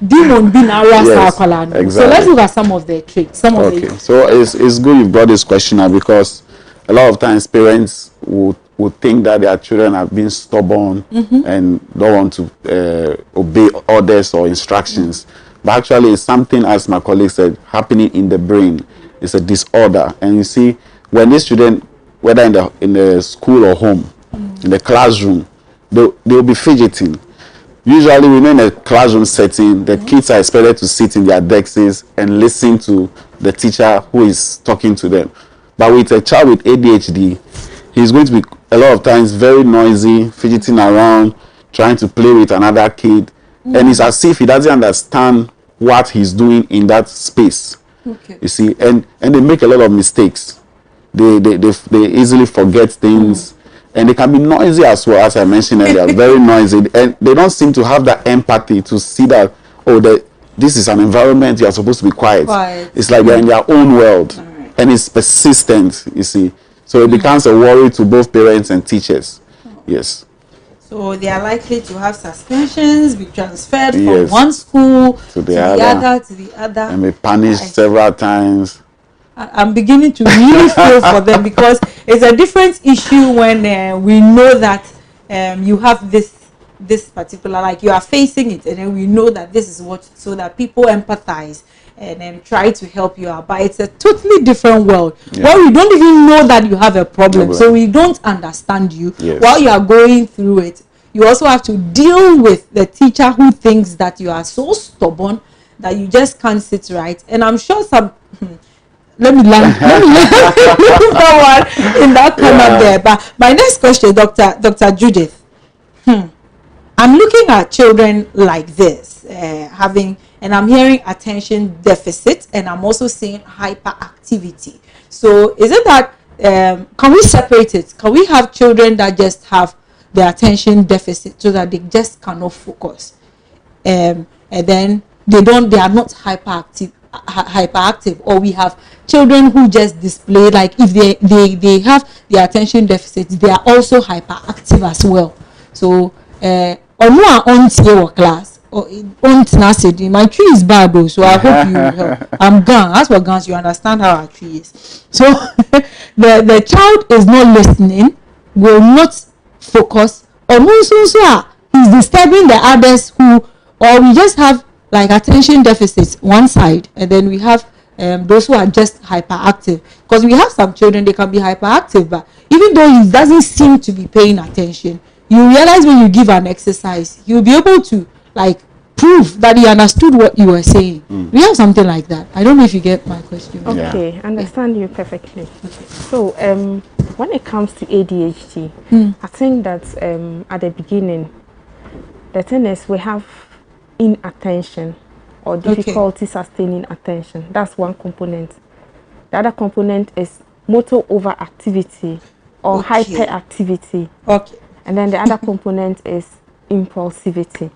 demon B now, Yes, exactly. So let's look at some of the traits. Okay, so it's good you brought this question up, because a lot of times parents would think that their children have been stubborn and don't want to obey orders or instructions. But actually, it's something, as my colleague said, happening in the brain. It's a disorder. And you see, when these children, whether in the school or home, in the classroom, they'll be fidgeting. Usually, we know in a classroom setting, the kids are expected to sit in their desks and listen to the teacher who is talking to them. But with a child with ADHD, he's going to be a lot of times very noisy, fidgeting around, trying to play with another kid. And it's as if he doesn't understand what he's doing in that space. Okay. You see, and they make a lot of mistakes. They easily forget things. And they can be noisy as well, as I mentioned earlier, very noisy. And they don't seem to have that empathy to see that, this is an environment, you are supposed to be quiet. It's like they're in their own world. And it's persistent, you see. So it becomes a worry to both parents and teachers. Yes. So they are likely to have suspensions, be transferred from one school to the other. And be punished several times. I'm beginning to really feel for them, because it's a different issue when we know that you have this particular, like you are facing it, and then we know that this is what, so that people empathize and then try to help you out. But it's a totally different world where we don't even know that you have a problem, so we don't understand you while you are going through it. You also have to deal with the teacher who thinks that you are so stubborn that you just can't sit right. And I'm sure some let me move forward in that corner there. But my next question, Dr. Judith, I'm looking at children like this, and I'm hearing attention deficit, and I'm also seeing hyperactivity. So is it that, can we separate it? Can we have children that just have the attention deficit so that they just cannot focus? And then they are not hyperactive, or we have children who just display, like if they have the attention deficit, they are also hyperactive as well. So on class or on my tree is bad though, so I hope you help. I'm gone. As for guns, you understand how our tree is. So the child is not listening, will not focus, or he's disturbing the others or we just have like attention deficits one side, and then we have those who are just hyperactive. Because we have some children, they can be hyperactive, but even though he doesn't seem to be paying attention, you realize when you give an exercise, you'll be able to like prove that he understood what you were saying. We have something like that. I don't know if you get my question. Okay, understand you perfectly. Okay. So when it comes to ADHD, I think that at the beginning, the thing is we have inattention or difficulty sustaining attention. That's one component. The other component is motor overactivity or hyperactivity. Okay. And then the other component is impulsivity.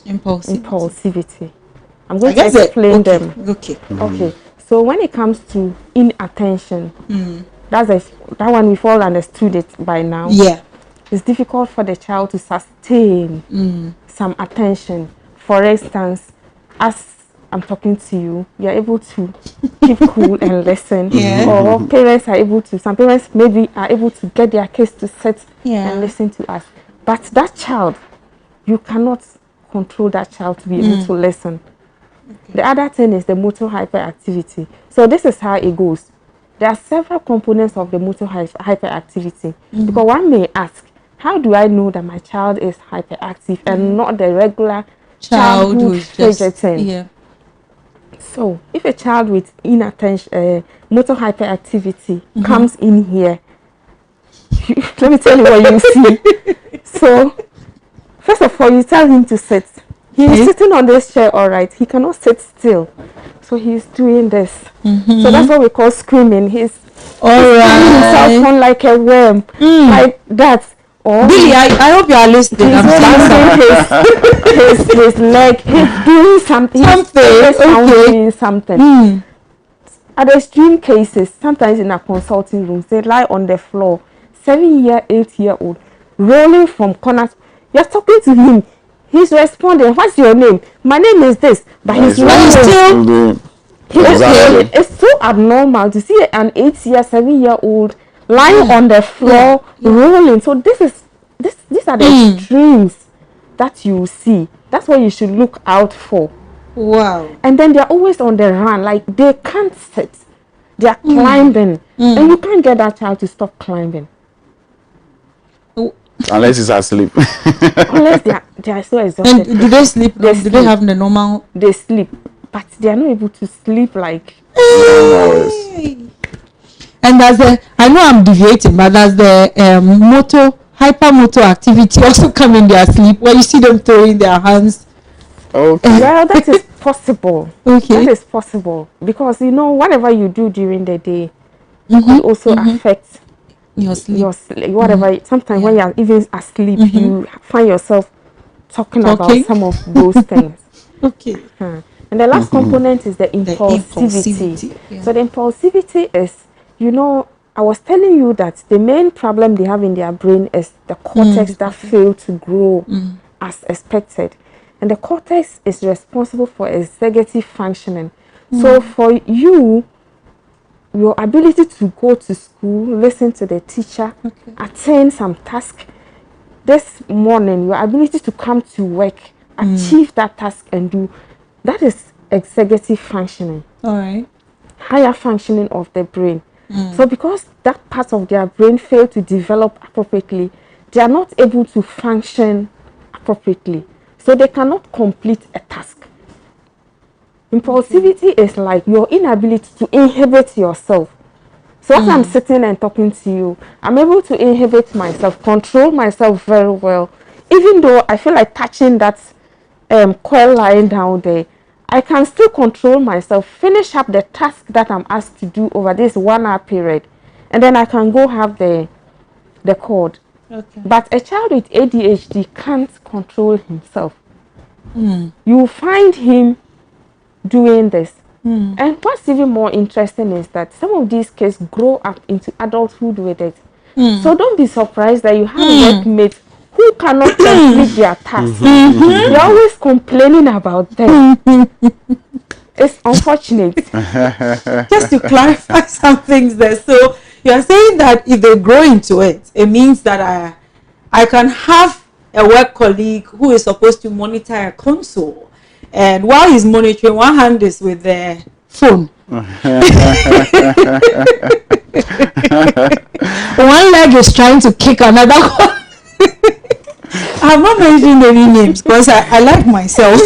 Impulsivity. I'm going to explain them. Okay. Okay. So when it comes to inattention, that one we've all understood it by now. Yeah. It's difficult for the child to sustain some attention. For instance, as I'm talking to you, you're able to keep cool and listen. Or parents are able to, some parents maybe are able to get their kids to sit and listen to us. But that child, you cannot control that child to be able to listen. The other thing is the motor hyperactivity. So this is how it goes. There are several components of the motor hyperactivity. Because one may ask, how do I know that my child is hyperactive and not the regular child who's fidgeting? So if a child with inattention, motor hyperactivity comes in here, let me tell you what you see. So first of all, you tell him to sit. He's sitting on this chair, all right. He cannot sit still. So he's doing this. So that's what we call screaming. He's himself on like a worm, like that. Or Billy, I hope you are listening. I'm saying his leg, he's doing something. Doing something. At extreme cases, sometimes in a consulting room, they lie on the floor, 7-year, 8-year-old, rolling from corners. You're talking to him. He's responding. What's your name? My name is this. But he's still. It's so abnormal to see an 8-year, 7-year-old lying on the floor, rolling. So these are the extremes that you see. That's what you should look out for. Wow. And then they're always on the run, like they can't sit. They're climbing. And you can't get that child to stop climbing. Unless he's asleep. Unless they are so exhausted. And do they sleep? Do they have the normal? They sleep. But they are not able to sleep like. And I know I'm deviating, but does the hypermotor activity also come in their sleep where you see them throwing their hands? Okay. Well, that is possible. Okay. That is possible. Because, whatever you do during the day could also affect your sleep. Whatever. Sometimes when you are even asleep, you find yourself talking about some of those things. Okay. And the last component is the impulsivity. Yeah. So the impulsivity is, I was telling you that the main problem they have in their brain is the cortex that failed to grow as expected. And the cortex is responsible for executive functioning. So for you, your ability to go to school, listen to the teacher, attend some task, this morning, your ability to come to work, achieve that task and do, that is executive functioning. All right. Higher functioning of the brain. So because that part of their brain failed to develop appropriately, they are not able to function appropriately. So they cannot complete a task. Impulsivity is like your inability to inhibit yourself. So as I'm sitting and talking to you, I'm able to inhibit myself, control myself very well. Even though I feel like touching that coil lying down there, I can still control myself, finish up the task that I'm asked to do over this 1-hour period, and then I can go have the cord. Okay. But a child with ADHD can't control himself. You find him doing this. And what's even more interesting is that some of these kids grow up into adulthood with it. So don't be surprised that you have workmates who cannot complete their tasks. They're always complaining about them. It's unfortunate. Just to clarify some things there. So you're saying that if they grow into it, it means that I can have a work colleague who is supposed to monitor a console, and while he's monitoring, one hand is with the phone. One leg is trying to kick another one. I'm not mentioning any names because I like myself.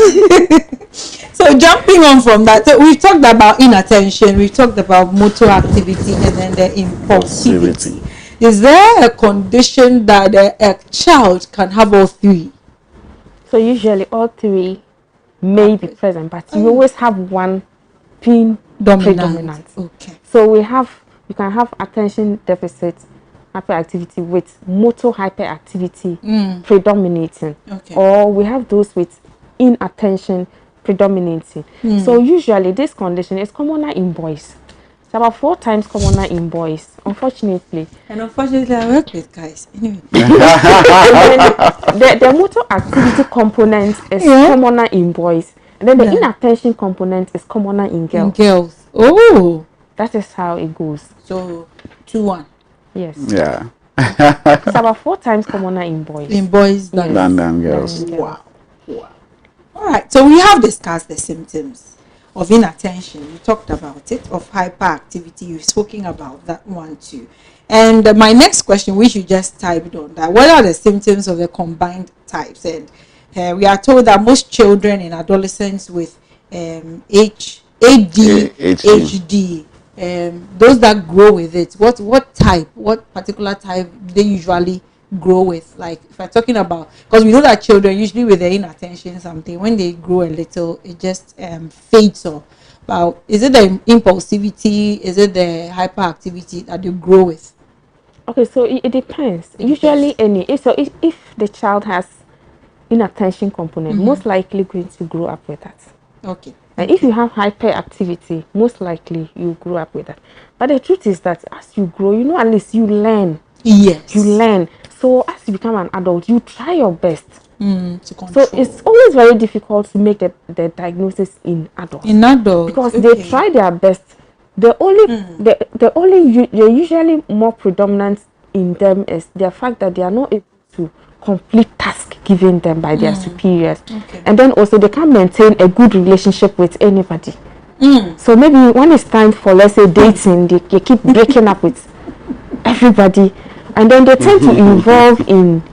So jumping on from that, so we've talked about inattention, we've talked about motor activity, and then the impulsivity. Is there a condition that a child can have all three? So usually all three may be present, but you always have one being predominant. Okay. So you can have attention deficit hyperactivity with motor hyperactivity predominating. Okay. Or we have those with inattention predominating. So usually this condition is commoner in boys. It's about 4 times commoner in boys, unfortunately. And unfortunately, I work with guys. Anyway. the motor activity component is commoner in boys. And then the inattention component is commoner in girls. In girls. Oh. That is how it goes. So, 2-1. Yes. Yeah. It's about 4 times commoner in boys. In boys than girls. Wow. All right. So we have discussed the symptoms of inattention. We talked about it. Of hyperactivity. You've spoken about that one too. And my next question, which you just typed on, that what are the symptoms of the combined types? And we are told that most children and adolescents with ADHD, those that grow with it, what particular type do they usually grow with? Like if I'm talking about, because we know that children usually with their inattention something, when they grow a little, it just fades off. But is it the impulsivity, is it the hyperactivity that they grow with? Okay, so it depends. Usually, if the child has inattention component, most likely going to grow up with that. Okay. And if you have hyperactivity, most likely you grow up with that. But the truth is that as you grow, at least you learn. Yes. You learn. So as you become an adult, you try your best. To control. So it's always very difficult to make the diagnosis in adults. In adults, because they try their best. The usually more predominant in them is the fact that they are not able to complete tasks given them by their superiors, and then also they can't maintain a good relationship with anybody. So maybe when it's time for, let's say, dating, they keep breaking up with everybody, and then they tend to involve in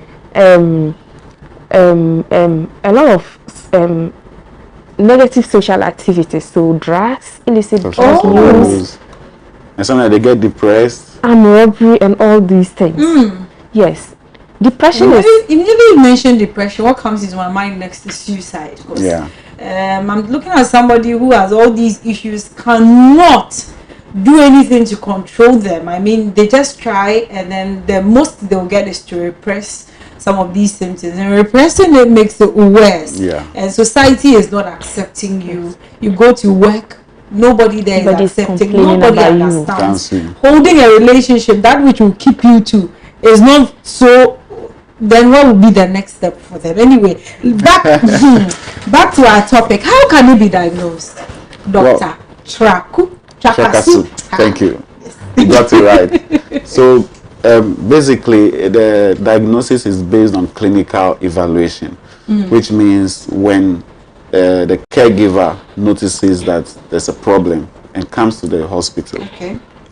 a lot of negative social activities, so drugs, illicit drug use, and sometimes they get depressed, and robbery, and all these things. Yes, depression is. Immediately you mention depression, what comes into my mind next is suicide. Yeah. I'm looking at somebody who has all these issues, cannot do anything to control them. I mean, they just try, and then the most they'll get is to repress some of these symptoms, and repressing it makes it worse. And society is not accepting you. You go to work, nobody there is accepting, nobody understands. Holding a relationship, that which will keep you two, is not so. Then what would be the next step for them? Anyway, back to our topic. How can it be diagnosed, Doctor? Trakasu. Thank you. You got it right. So basically, the diagnosis is based on clinical evaluation, which means when the caregiver notices that there's a problem and comes to the hospital,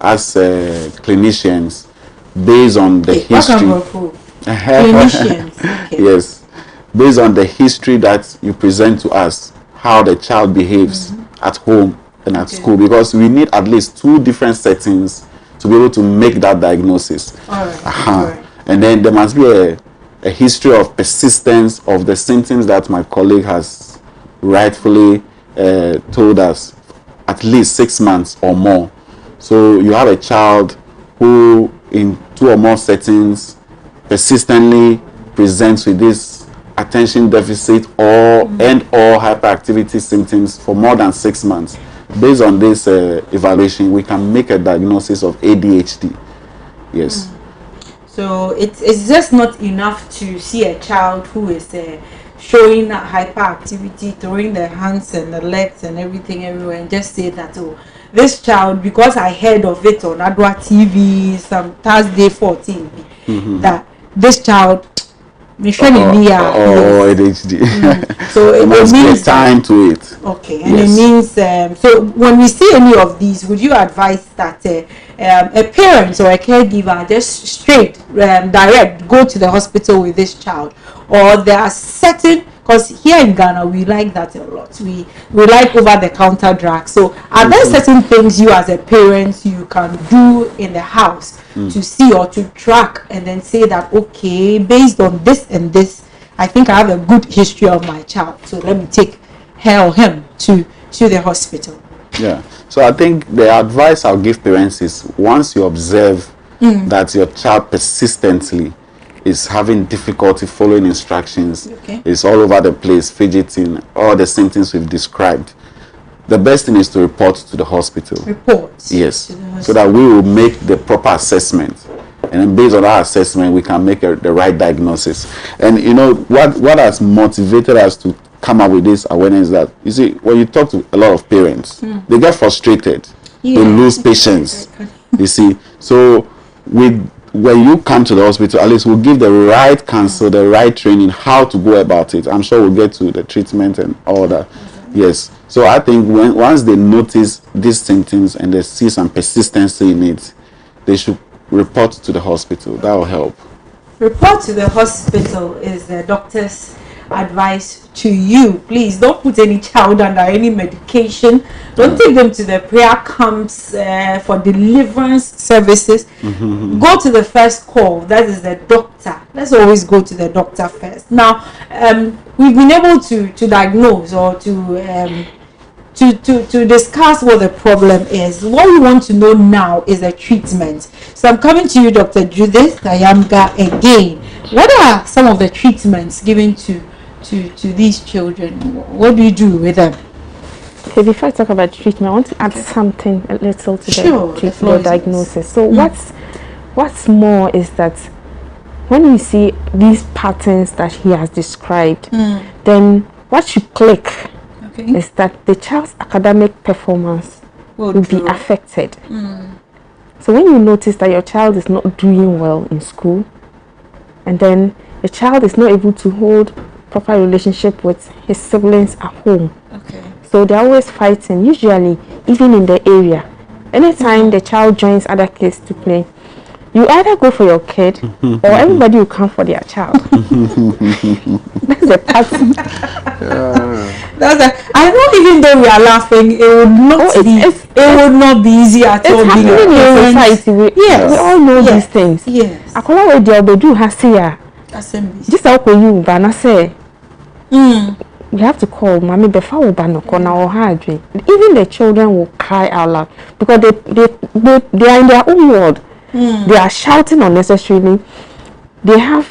as clinicians, based on the history. Yes, based on the history that you present to us, how the child behaves at home and at school, because we need at least 2 different settings to be able to make that diagnosis. And then there must be a history of persistence of the symptoms that my colleague has rightfully told us, at least 6 months or more. So you have a child who in 2 or more settings persistently presents with this attention deficit or hyperactivity symptoms for more than 6 months. Based on this evaluation, we can make a diagnosis of ADHD. Yes. So it's just not enough to see a child who is showing hyperactivity, throwing their hands and the legs and everything everywhere, and just say that, oh, this child, because I heard of it on Adoatv some Thursday 14, that this child ADHD. So it means time to it. Okay, and it means so when we see any of these, would you advise that a parent or a caregiver just straight direct go to the hospital with this child, or there are certain, because here in Ghana we like that a lot, we like over-the-counter drugs, so are there certain things you as a parent you can do in the house to see or to track and then say that, okay, based on this and this, I think I have a good history of my child, so let me take her or him to the hospital? Yeah, so I think the advice I'll give parents is, once you observe that your child persistently is having difficulty following instructions, is all over the place, fidgeting, all the symptoms we've described, the best thing is to report to the hospital. Yes, so that we will make the proper assessment, and then based on our assessment we can make the right diagnosis. And you know what has motivated us to come up with this awareness, that you see, when you talk to a lot of parents, they get frustrated, they lose patience, you see. So when you come to the hospital, at least we'll give the right counsel, the right training, how to go about it. I'm sure we'll get to the treatment and all that. Yes. So I think once they notice these symptoms and they see some persistency in it, they should report to the hospital. That will help. Report to the hospital is the doctor's advice to you. Please don't put any child under any medication. Don't take them to the prayer camps for deliverance services. Go to the first call, that is the doctor. Let's always go to the doctor first. Now we've been able to diagnose or to to discuss what the problem is. What we want to know now is the treatment. So I'm coming to you, Dr. Judith Kayamga, again. What are some of the treatments given to these children? What do you do with them? Okay, before I talk about treatment, I want to add something a little to the diagnosis. So what's more is that when you see these patterns that he has described, then what you click is that the child's academic performance will be affected. So when you notice that your child is not doing well in school, and then the child is not able to hold proper relationship with his siblings at home, so they're always fighting, usually even in the area. Anytime the child joins other kids to play, you either go for your kid or everybody will come for their child. That's the pattern. I know, even though we are laughing, it would not be easy at all. It's happening in society. We all know these things. Yes. Akola we dey obedu hasia. Just how you bana say. You have to call mommy before we ban corner or hard. Even the children will cry out loud because they are in their own world. They are shouting unnecessarily. They have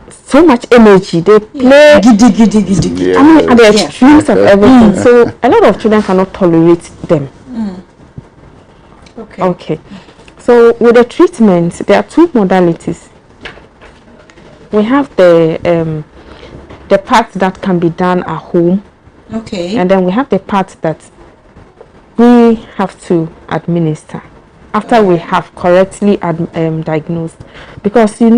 so much energy. They play giddy. I mean, at the extremes of everything. So a lot of children cannot tolerate them. Okay. So with the treatment, there are two modalities. We have the part that can be done at home. And then we have the part that we have to administer after we have correctly diagnosed, because there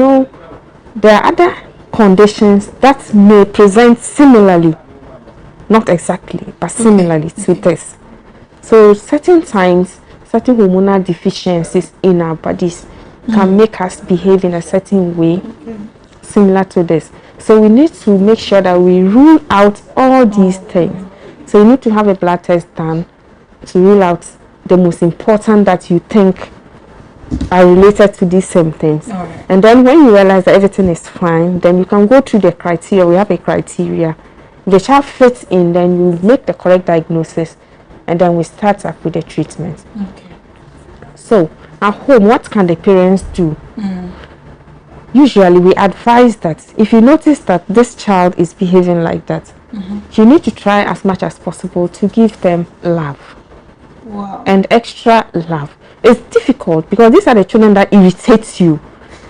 are other conditions that may present similarly, not exactly but similarly to this. So certain times, certain hormonal deficiencies in our bodies can make us behave in a certain way similar to this. So we need to make sure that we rule out all these things. So you need to have a blood test done to rule out the most important that you think are related to these same things. And then when you realize that everything is fine, then you can go through the criteria. We have a criteria. If the child fits in, then you make the correct diagnosis, and then we start up with the treatment. So at home, what can the parents do? Usually we advise that if you notice that this child is behaving like that, you need to try as much as possible to give them love. And extra love. It's difficult because these are the children that irritate you.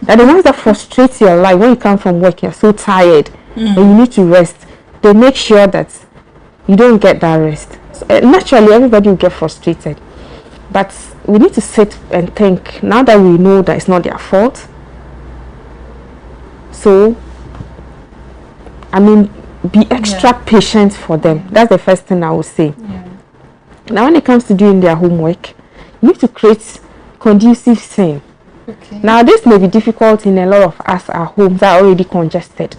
They're the ones that frustrate your life. When you come from work, you're so tired and you need to rest. They make sure that you don't get that rest. So, naturally, everybody will get frustrated. But we need to sit and think, now that we know that it's not their fault. So, I mean, be extra patient for them. That's the first thing I would say. Now, when it comes to doing their homework, you need to create conducive scene. Now, this may be difficult in a lot of us. Our homes are already congested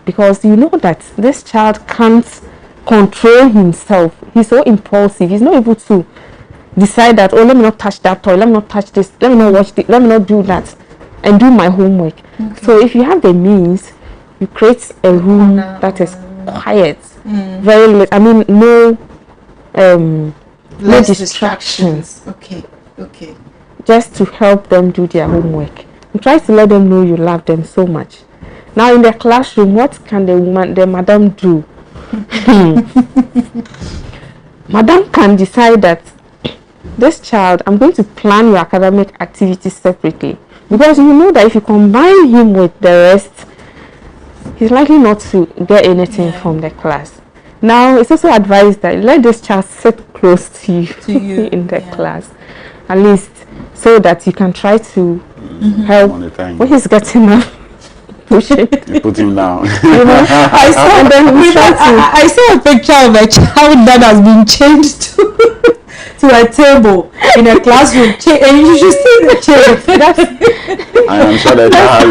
because you know that this child can't control himself. He's so impulsive. He's not able to decide that, oh, let me not touch that toy, let me not touch this, let me not watch this, let me not do that, and do my homework. So if you have the means, you create a room that is quiet, very late. I mean, no distractions. Okay. Just to help them do their homework. And try to let them know you love them so much. Now in the classroom, what can the madam do? Madam can decide that this child, I'm going to plan your academic activities separately. Because you know that if you combine him with the rest, he's likely not to get anything from the class. Now, it's also advised that let this child sit close to you in the class, at least, so that you can try to help when he's getting up. Push it. You put him down. I saw a picture of a child that has been changed to a table in a classroom, and you should see the chair. I am sure that I have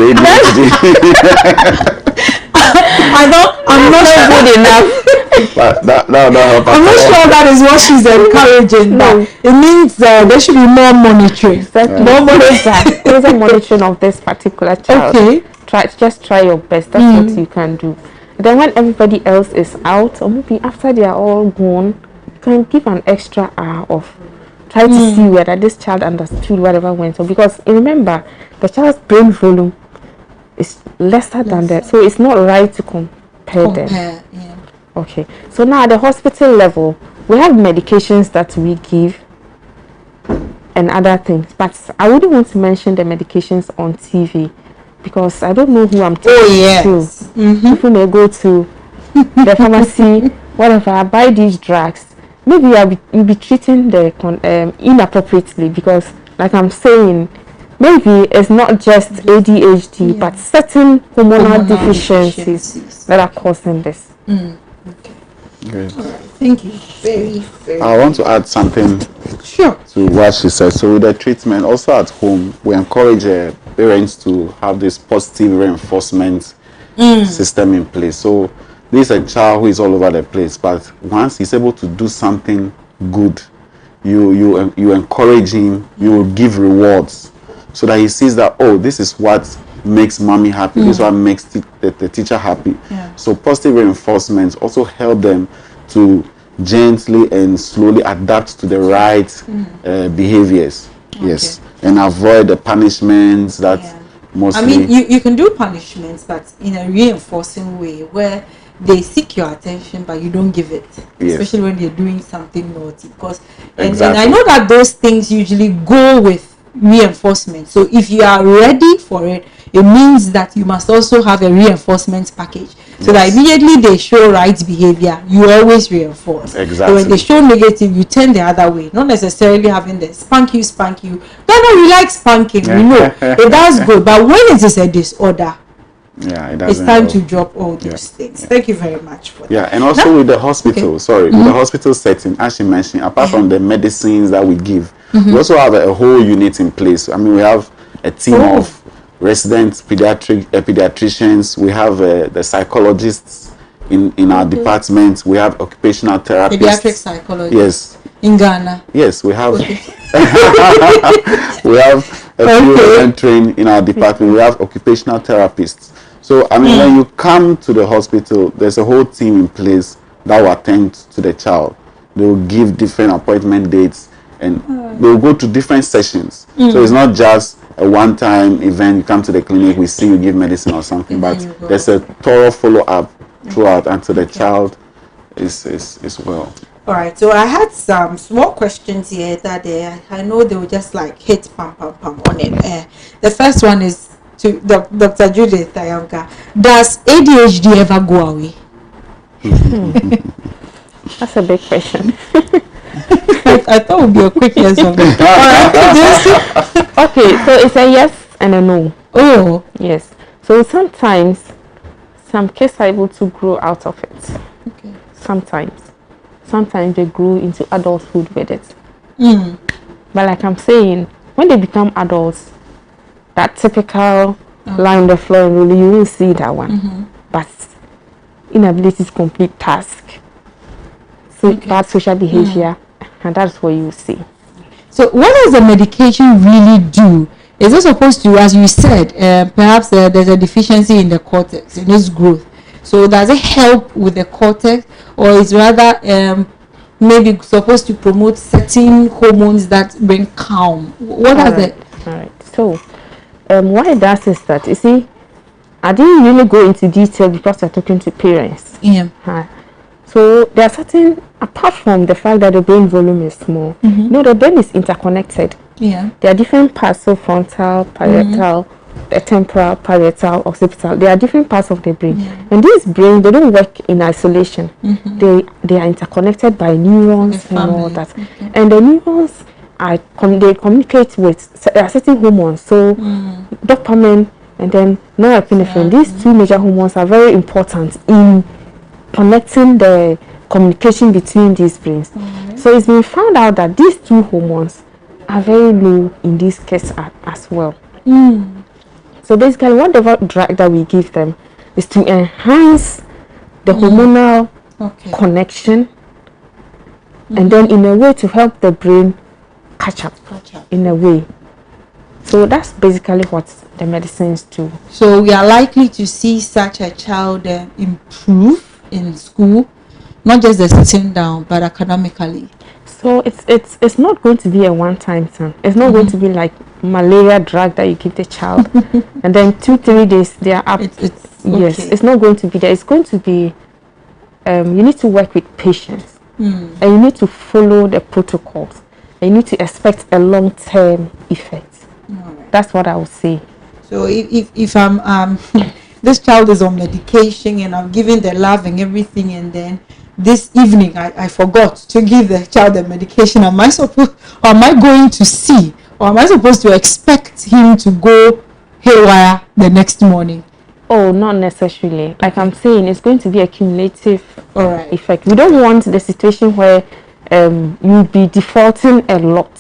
I'm not sure good enough. But I'm not sure that is what she's encouraging. No. But it means there should be more monitoring. More monitoring. There's a monitoring of this particular child. Just try your best. That's what you can do. Then when everybody else is out, or maybe after they are all gone, you can give an extra hour of try to see whether this child understood whatever went on, because remember the child's brain volume is lesser than that, so it's not right to compare them. Yeah. Okay, so now at the hospital level we have medications that we give and other things, but I wouldn't want to mention the medications on TV because I don't know who I'm talking to. People may go to the pharmacy, whatever, I buy these drugs. Maybe you'll be treating the inappropriately, because like I'm saying, maybe it's not just ADHD, but certain hormonal deficiencies that are causing this. Great. Thank you. Very, very. I want to add something to what she said. So with the treatment, also at home, we encourage parents to have this positive reinforcement system in place. So this is a child who is all over the place, but once he's able to do something good, you encourage him, you give rewards, so that he sees that, oh, this is what makes mommy happy, this is what makes the teacher happy. So positive reinforcements also help them to gently and slowly adapt to the right behaviors. Yes, and avoid the punishments that mostly. I mean, you can do punishments, but in a reinforcing way where they seek your attention but you don't give it, especially when they're doing something naughty, because and I know that those things usually go with reinforcement. So if you are ready for it, it means that you must also have a reinforcement package, so that immediately they show right behavior, you always reinforce. So when they show negative, you turn the other way, not necessarily having the spank you. No, we like spanking, we know it does good, but when it is a disorder, it's time to drop all those things. Thank you very much for that. And also with the hospital, with the hospital setting, as she mentioned, apart from the medicines that we give, we also have a whole unit in place. I mean, we have a team of resident pediatricians, we have the psychologists in our department, we have occupational therapists. Pediatric psychologists. Yes. In Ghana. Yes, we have. We have a few trained in our department. We have occupational therapists. So I mean, when you come to the hospital, there's a whole team in place that will attend to the child. They will give different appointment dates, and they will go to different sessions. So it's not just a one-time event. You come to the clinic, we see you give medicine or something, but there's a thorough follow-up throughout until the child is well. All right, so I had some small questions here that I know they will just like hit pam on it. The first one is to Dr. Judith Ayonka. Does ADHD ever go away? That's a big question. I thought it would be a quick yes or no. Okay, so it's a yes and a no. Oh, yes. So sometimes some kids are able to grow out of it. Okay. Sometimes they grow into adulthood with it. But like I'm saying, when they become adults, that typical lie on the floor, really, you will see that one. But inability to complete task, so bad social behavior, and that's what you will see. So what does the medication really do? Is it supposed to, as you said, perhaps there's a deficiency in the cortex, in its growth? So does it help with the cortex, or is rather maybe supposed to promote certain hormones that bring calm? What does it? All right. So what it does is that, you see, I didn't really go into detail because I'm talking to parents. So there are certain, apart from the fact that the brain volume is small, no, the brain is interconnected. There are different parts, so frontal, parietal, the temporal, parietal, occipital. There are different parts of the brain, and this brain, they don't work in isolation. They are interconnected by neurons and all that, and the neurons they communicate with certain hormones, so dopamine and then norepinephrine. These two major hormones are very important in connecting the communication between these brains. So it's been found out that these two hormones are very low in this case as well. So basically, whatever drug that we give them is to enhance the hormonal connection, and then in a way to help the brain catch up in a way. So that's basically what the medicines do. So we are likely to see such a child improve in school not just the sitting down, but academically? So it's not going to be a one-time thing. It's not going to be like malaria drug that you give the child, and then 2-3 days they are up. Yes, it's not going to be there. It's going to be. You need to work with patience, and you need to follow the protocols. And you need to expect a long-term effect. That's what I would say. So if I'm this child is on medication and I'm giving the love and everything, and then this evening I forgot to give the child the medication, am I going to see, or am I supposed to expect him to go haywire the next morning? Oh, not necessarily. Like I'm saying, it's going to be a cumulative effect. We don't want the situation where you'll be defaulting a lot.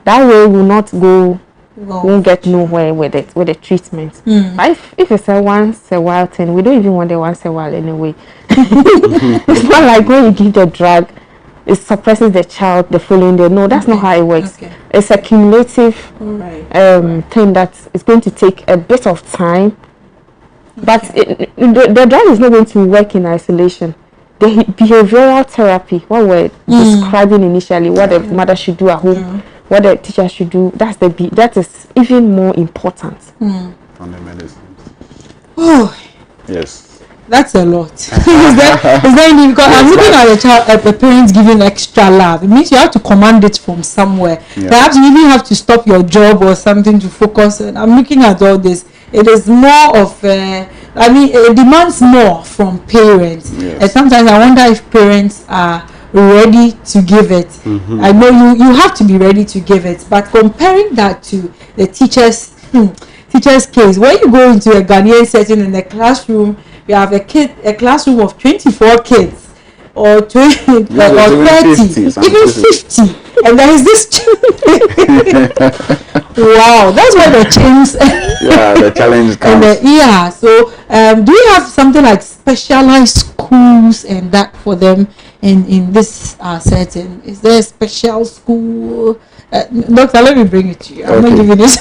That way we'll not go, won't get nowhere with it, with the treatment. But if it's a once a while thing, we don't even want the once a while anyway. It's not like when you give the drug, it suppresses the child the following day. No, that's not how it works. It's a cumulative thing that is going to take a bit of time. But the drug is not going to work in isolation. The behavioral therapy, what we're describing initially, what the mother should do at home, what the teacher should do, that is even more important. On the medicine. Oh, yes. That's a lot. is there any, because I'm looking at a child, a parent giving extra love. It means you have to command it from somewhere. Perhaps you even have to stop your job or something to focus on. I'm looking at all this. It is more of, it demands more from parents. And sometimes I wonder if parents are ready to give it. I know you have to be ready to give it, but comparing that to the teacher's case, when you go into a Ghanaian setting in the classroom, you have a classroom of 24 kids or 20 or 30, even 50, and there is this wow, that's where the change the challenge comes. So do you have something like specialized schools and that for them in this setting? Is there a special school? Doctor, let me bring it to you. I'm not giving this.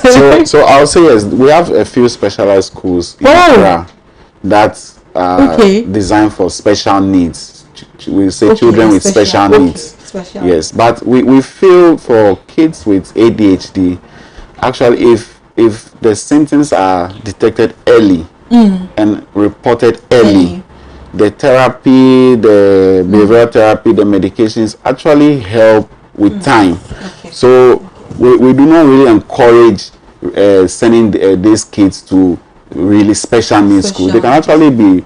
So I'll say yes, we have a few specialized schools in Accra that are designed for special needs. We say children with special needs. Yes, but we feel for kids with ADHD, actually if the symptoms are detected early and reported early, the therapy, the behavioral therapy, the medications actually help with time. So we do not really encourage sending these kids to really special needs schools. They can actually be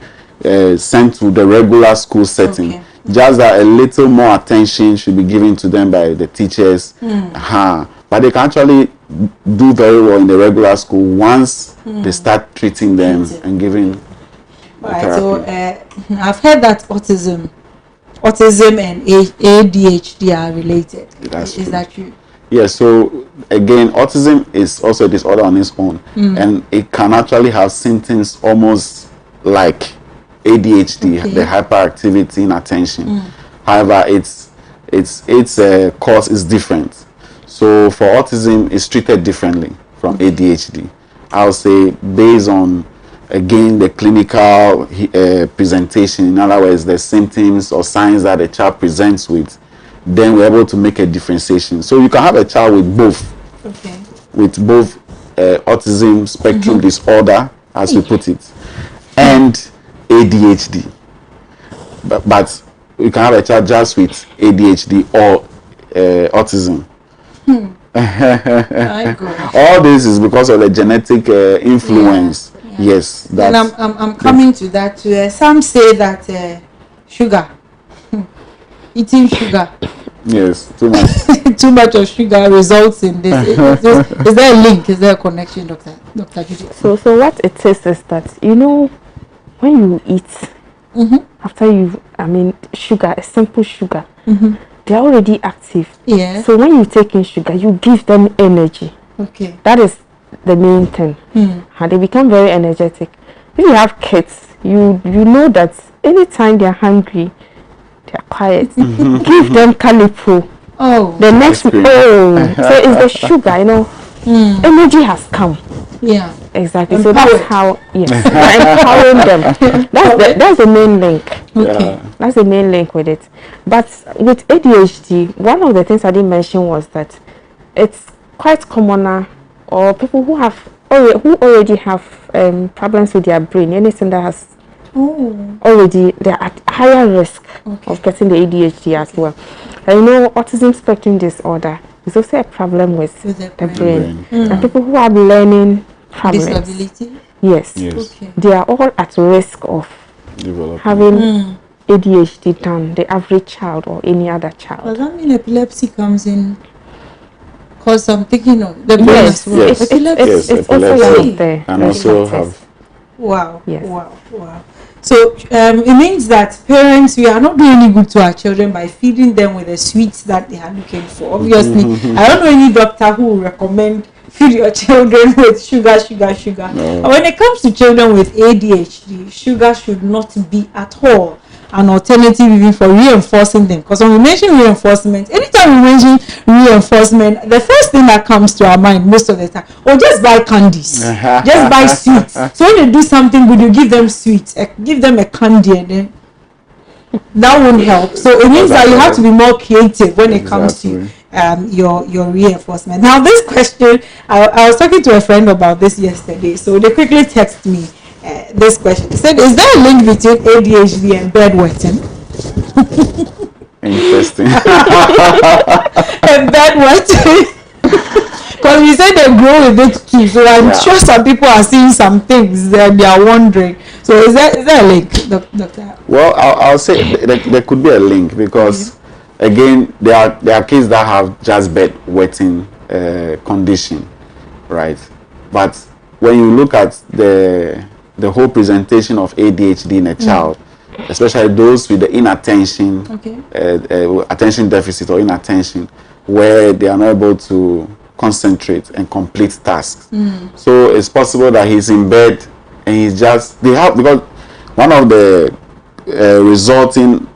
sent to the regular school setting. Just that a little more attention should be given to them by the teachers. But they can actually do very well in the regular school once they start treating them and giving therapy. So I've heard that autism and ADHD are related. Is that true? Yes, so again, autism is also a disorder on its own, and it can actually have symptoms almost like ADHD, the hyperactivity in attention. However, its cause is different. So for autism, it's treated differently from ADHD. I'll say based on, again, the clinical presentation, in other words, the symptoms or signs that the child presents with, then we're able to make a differentiation. So you can have a child with both, autism spectrum disorder, as we put it, and ADHD. But you can have a child just with ADHD or autism. All this is because of the genetic influence. Yes, and I'm coming to that too. Some say that sugar, eating sugar, yes, too much, too much of sugar results in this. Is there a link? Is there a connection, Dr. Judy? So what it is that, you know, when you eat, after sugar, a simple sugar, they're already active. Yeah. So when you take in sugar, you give them energy. Okay. That is the main thing. And they become very energetic. If you have kids, you know that anytime they're hungry, they're quiet. Give them Calipro. Oh. The next so it's the sugar, you know. Energy has come. Yeah. Exactly. So that's how empowering them. That's the main link. Okay. That's the main link with it. But with ADHD, one of the things I didn't mention was that it's quite commoner, or people who already have problems with their brain, anything that has already, they're at higher risk of getting the ADHD as well. And you know, autism spectrum disorder is also a problem with the brain. And people who have learning problems, disability, yes. They are all at risk of having ADHD than the average child or any other child. Does that mean epilepsy comes in? Because I'm thinking of the brain as well. It's also one of the and also have. Wow. Wow. So it means that parents, we are not doing any good to our children by feeding them with the sweets that they are looking for. Obviously, I don't know any doctor who will recommend feed your children with sugar. No. But when it comes to children with ADHD, sugar should not be at all an alternative even for reinforcing them. Because when we mention reinforcement, anytime we mention reinforcement, the first thing that comes to our mind most of the time, just buy candies, just buy sweets. So when they do something good, you give them sweets, give them a candy, and then that won't help. So it means that you have to be more creative when it comes to your reinforcement. Now this question, I was talking to a friend about this yesterday, so they quickly texted me this question. They said, is there a link between ADHD and bedwetting? Interesting. And bedwetting, because you said they grow with it too, so I'm sure some people are seeing some things and they are wondering. So is there a link, Doctor? Well, I'll say there could be a link because again there are kids that have just bedwetting condition, right? But when you look at the whole presentation of ADHD in a child, especially those with the inattention, attention deficit or inattention, where they are not able to concentrate and complete tasks. So it's possible that he's in bed and he's just, because one of the resulting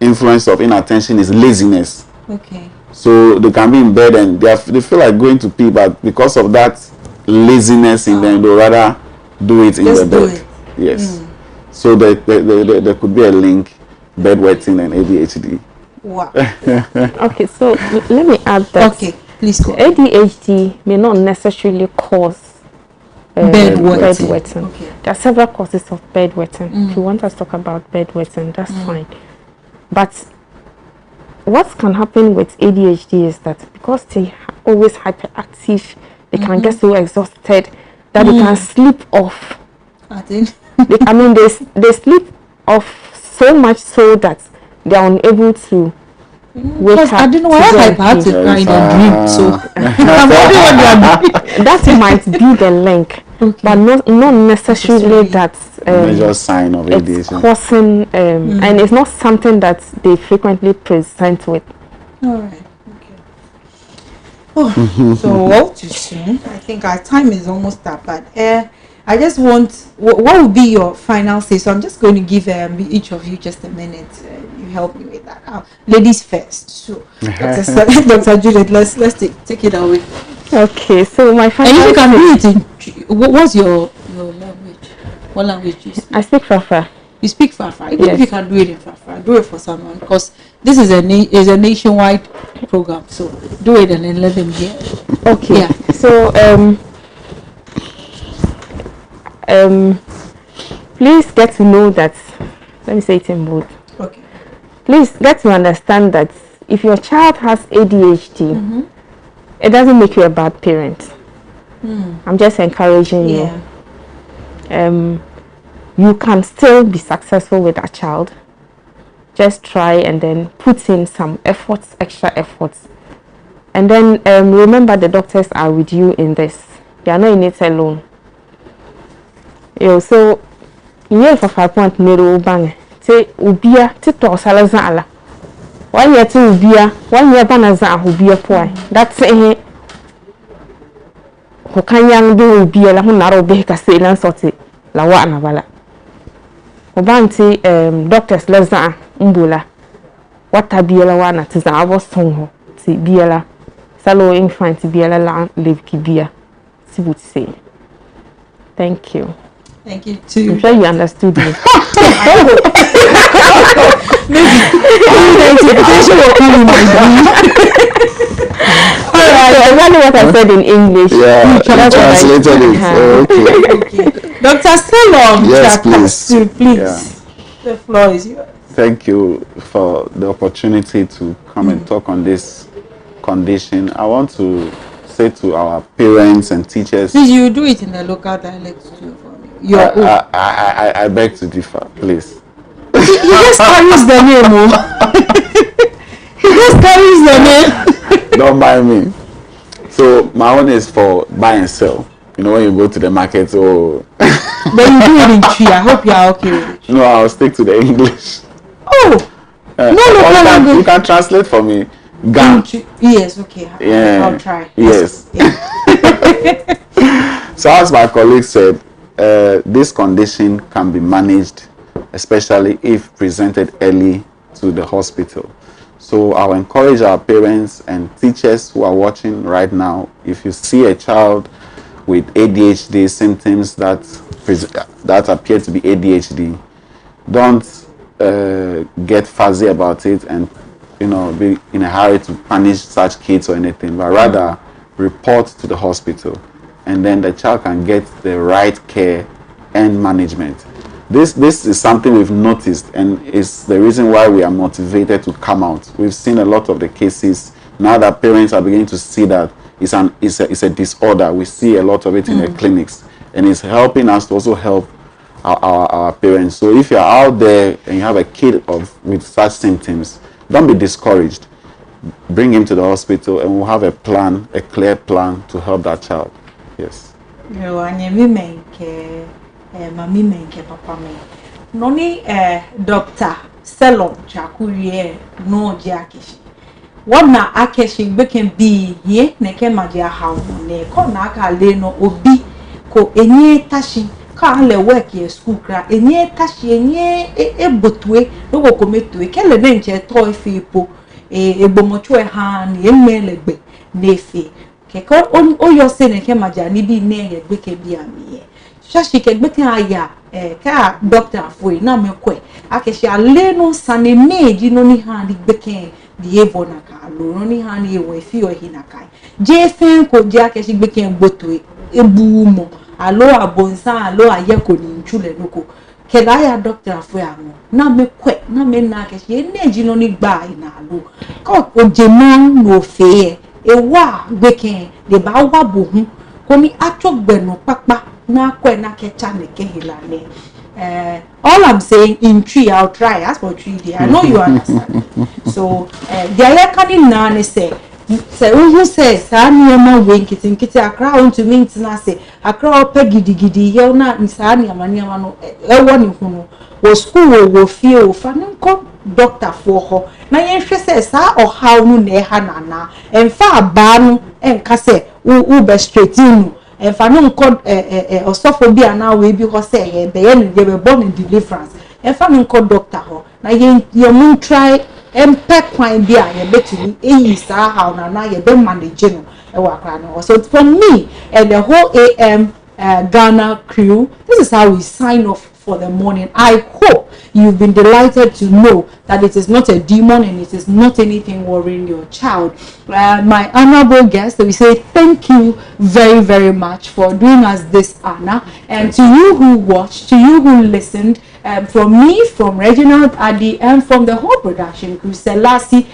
influence of inattention is laziness. So they can be in bed and they feel like going to pee, but because of that laziness in them, they rather do it in the bed. Yes. So there could be a link, bedwetting and ADHD. Wow. Okay, so let me add that. Okay, please go. ADHD may not necessarily cause bedwetting. There are several causes of bedwetting. If you want us to talk about bedwetting, that's fine. But what can happen with ADHD is that because they are always hyperactive, they can get so exhausted that they can sleep off. they sleep off so much so that they are unable to wake up. I don't know why I have to cry in a dream. So that might be the link, but not necessarily that major sign of ADHD. Causing, and it's not something that they frequently present with. All right. So all too soon. I think our time is almost up, but I just want, what would be your final say? So I'm just going to give each of you just a minute. You help me with that. Ladies first. So Dr. Juliet, let's take it away. Okay, so my final. And if you can do it in, what's your language? What language do you speak? I speak Fafa. You speak Fafa. Even if you can do it in Fafa, do it for someone, because this is a nationwide program. So do it and then let them hear. Okay. Yeah. So please get to know that. Let me say it in bold. Okay. Please get to understand that if your child has ADHD, it doesn't make you a bad parent. I'm just encouraging you. You can still be successful with that child. Just try and then put in some efforts, extra efforts. And then remember, the doctors are with you in this. They are not in it alone. So, yeah, for 5 point middle bang. Say, ubia, tito salazala. 1 year to ubia, 1 year banaza ubia poi. That's it. Hokanyang do ubia la hunaro beka se lan sorti la wa na bala. Obanti doctors leza mbula. Wata biela wana tiza avo songo ti biela. Salo infant biela la live ki bia. Si would say. Thank you. Thank you too. I'm sure you understood me. Maybe interpretation will come in my dream. Alright, exactly what I said in English. Yeah, you translated it. Okay. Dr. Salom, yes, please. Please. Yeah. The floor is yours. Thank you for the opportunity to come and talk on this condition. I want to say to our parents and teachers. Please, you do it in the local dialect too for me. I beg to differ, please. He just carries the name, He just carries the name. Don't mind me. So my own is for buy and sell. You know, when you go to the market, But you do it in tree. I hope you are okay with it. No, I'll stick to the English. Oh, no. You can translate for me. Gang. Yes, okay. Yeah. I'll try. Yes. So as my colleague said, this condition can be managed, especially if presented early to the hospital. So I'll encourage our parents and teachers who are watching right now, if you see a child with ADHD symptoms that appear to be ADHD, don't get fuzzy about it and be in a hurry to punish such kids or anything, but rather report to the hospital, and then the child can get the right care and management. This is something we've noticed, and it's the reason why we are motivated to come out. We've seen a lot of the cases now that parents are beginning to see that it's a disorder. We see a lot of it in the clinics, and it's helping us to also help our parents. So if you're out there and you have a kid with such symptoms, don't be discouraged. Bring him to the hospital, and we'll have a clear plan to help that child. Yes. Mami menke papa me noni Dr. Selom Chakuriye no Jakishi. What na akeshi beken be ye neke magia how ne ko na ka le no obi ko enye tashi ka le work ye school kra enye tashi enye ebotwe no ko metwe kele ne nche to efipo egbomocho ha ni emelegbe nefe ke ko o yo se neke magia ni bi ne ye gbeke bi ami shashi ke gbeke aya ka doctor foi na me kwe akeshi ale no sane meji no ni ha di gbeke di evo na ka lo no ni ha ni ewo fi o hi na kai je fen ko je akeshi gbeke gboto ebu mo alo abonsa alo aye ko ni nchule noko ke da ya doctor foi amo na me kwe na me na akeshi eneji no ni gba ina lo ko ojema no fe ewa gbeke de ba wa bohun ko ni atogbe papa na kwe na kecha ne kehilane. All I'm saying in tree, I'll try. As for 3 day, I know you understand. So, the other can nane say who says, Sani ama wink it in kitty a crown to mean to say a crow peggy giddy, you're not in Sani Amaniamano, one who was school will feel fanning doctor for her. Na yen says, or how no ne hanana, and far ban and casse, ube straight in. And if I don't call or suffer be an hour, because say the end they were born in deliverance. And if I don't call doctor her, now you moon try and peck quite be a bet to me, how now you don't manage general. So for me and the whole AM Ghana crew, this is how we sign off for the morning. I hope you've been delighted to know that it is not a demon and it is not anything worrying your child. My honorable guest, we say thank you very, very much for doing us this honor. And to you who watched, to you who listened, from me, from Reginald Adi, and from the whole production crew, Selassie,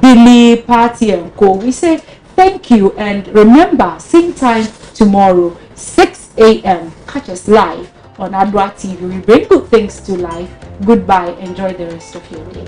Billy, Patty, and Co. We say thank you, and remember, same time tomorrow, 6 a.m. Catch us live on Adoatv. We bring good things to life. Goodbye. Enjoy the rest of your day.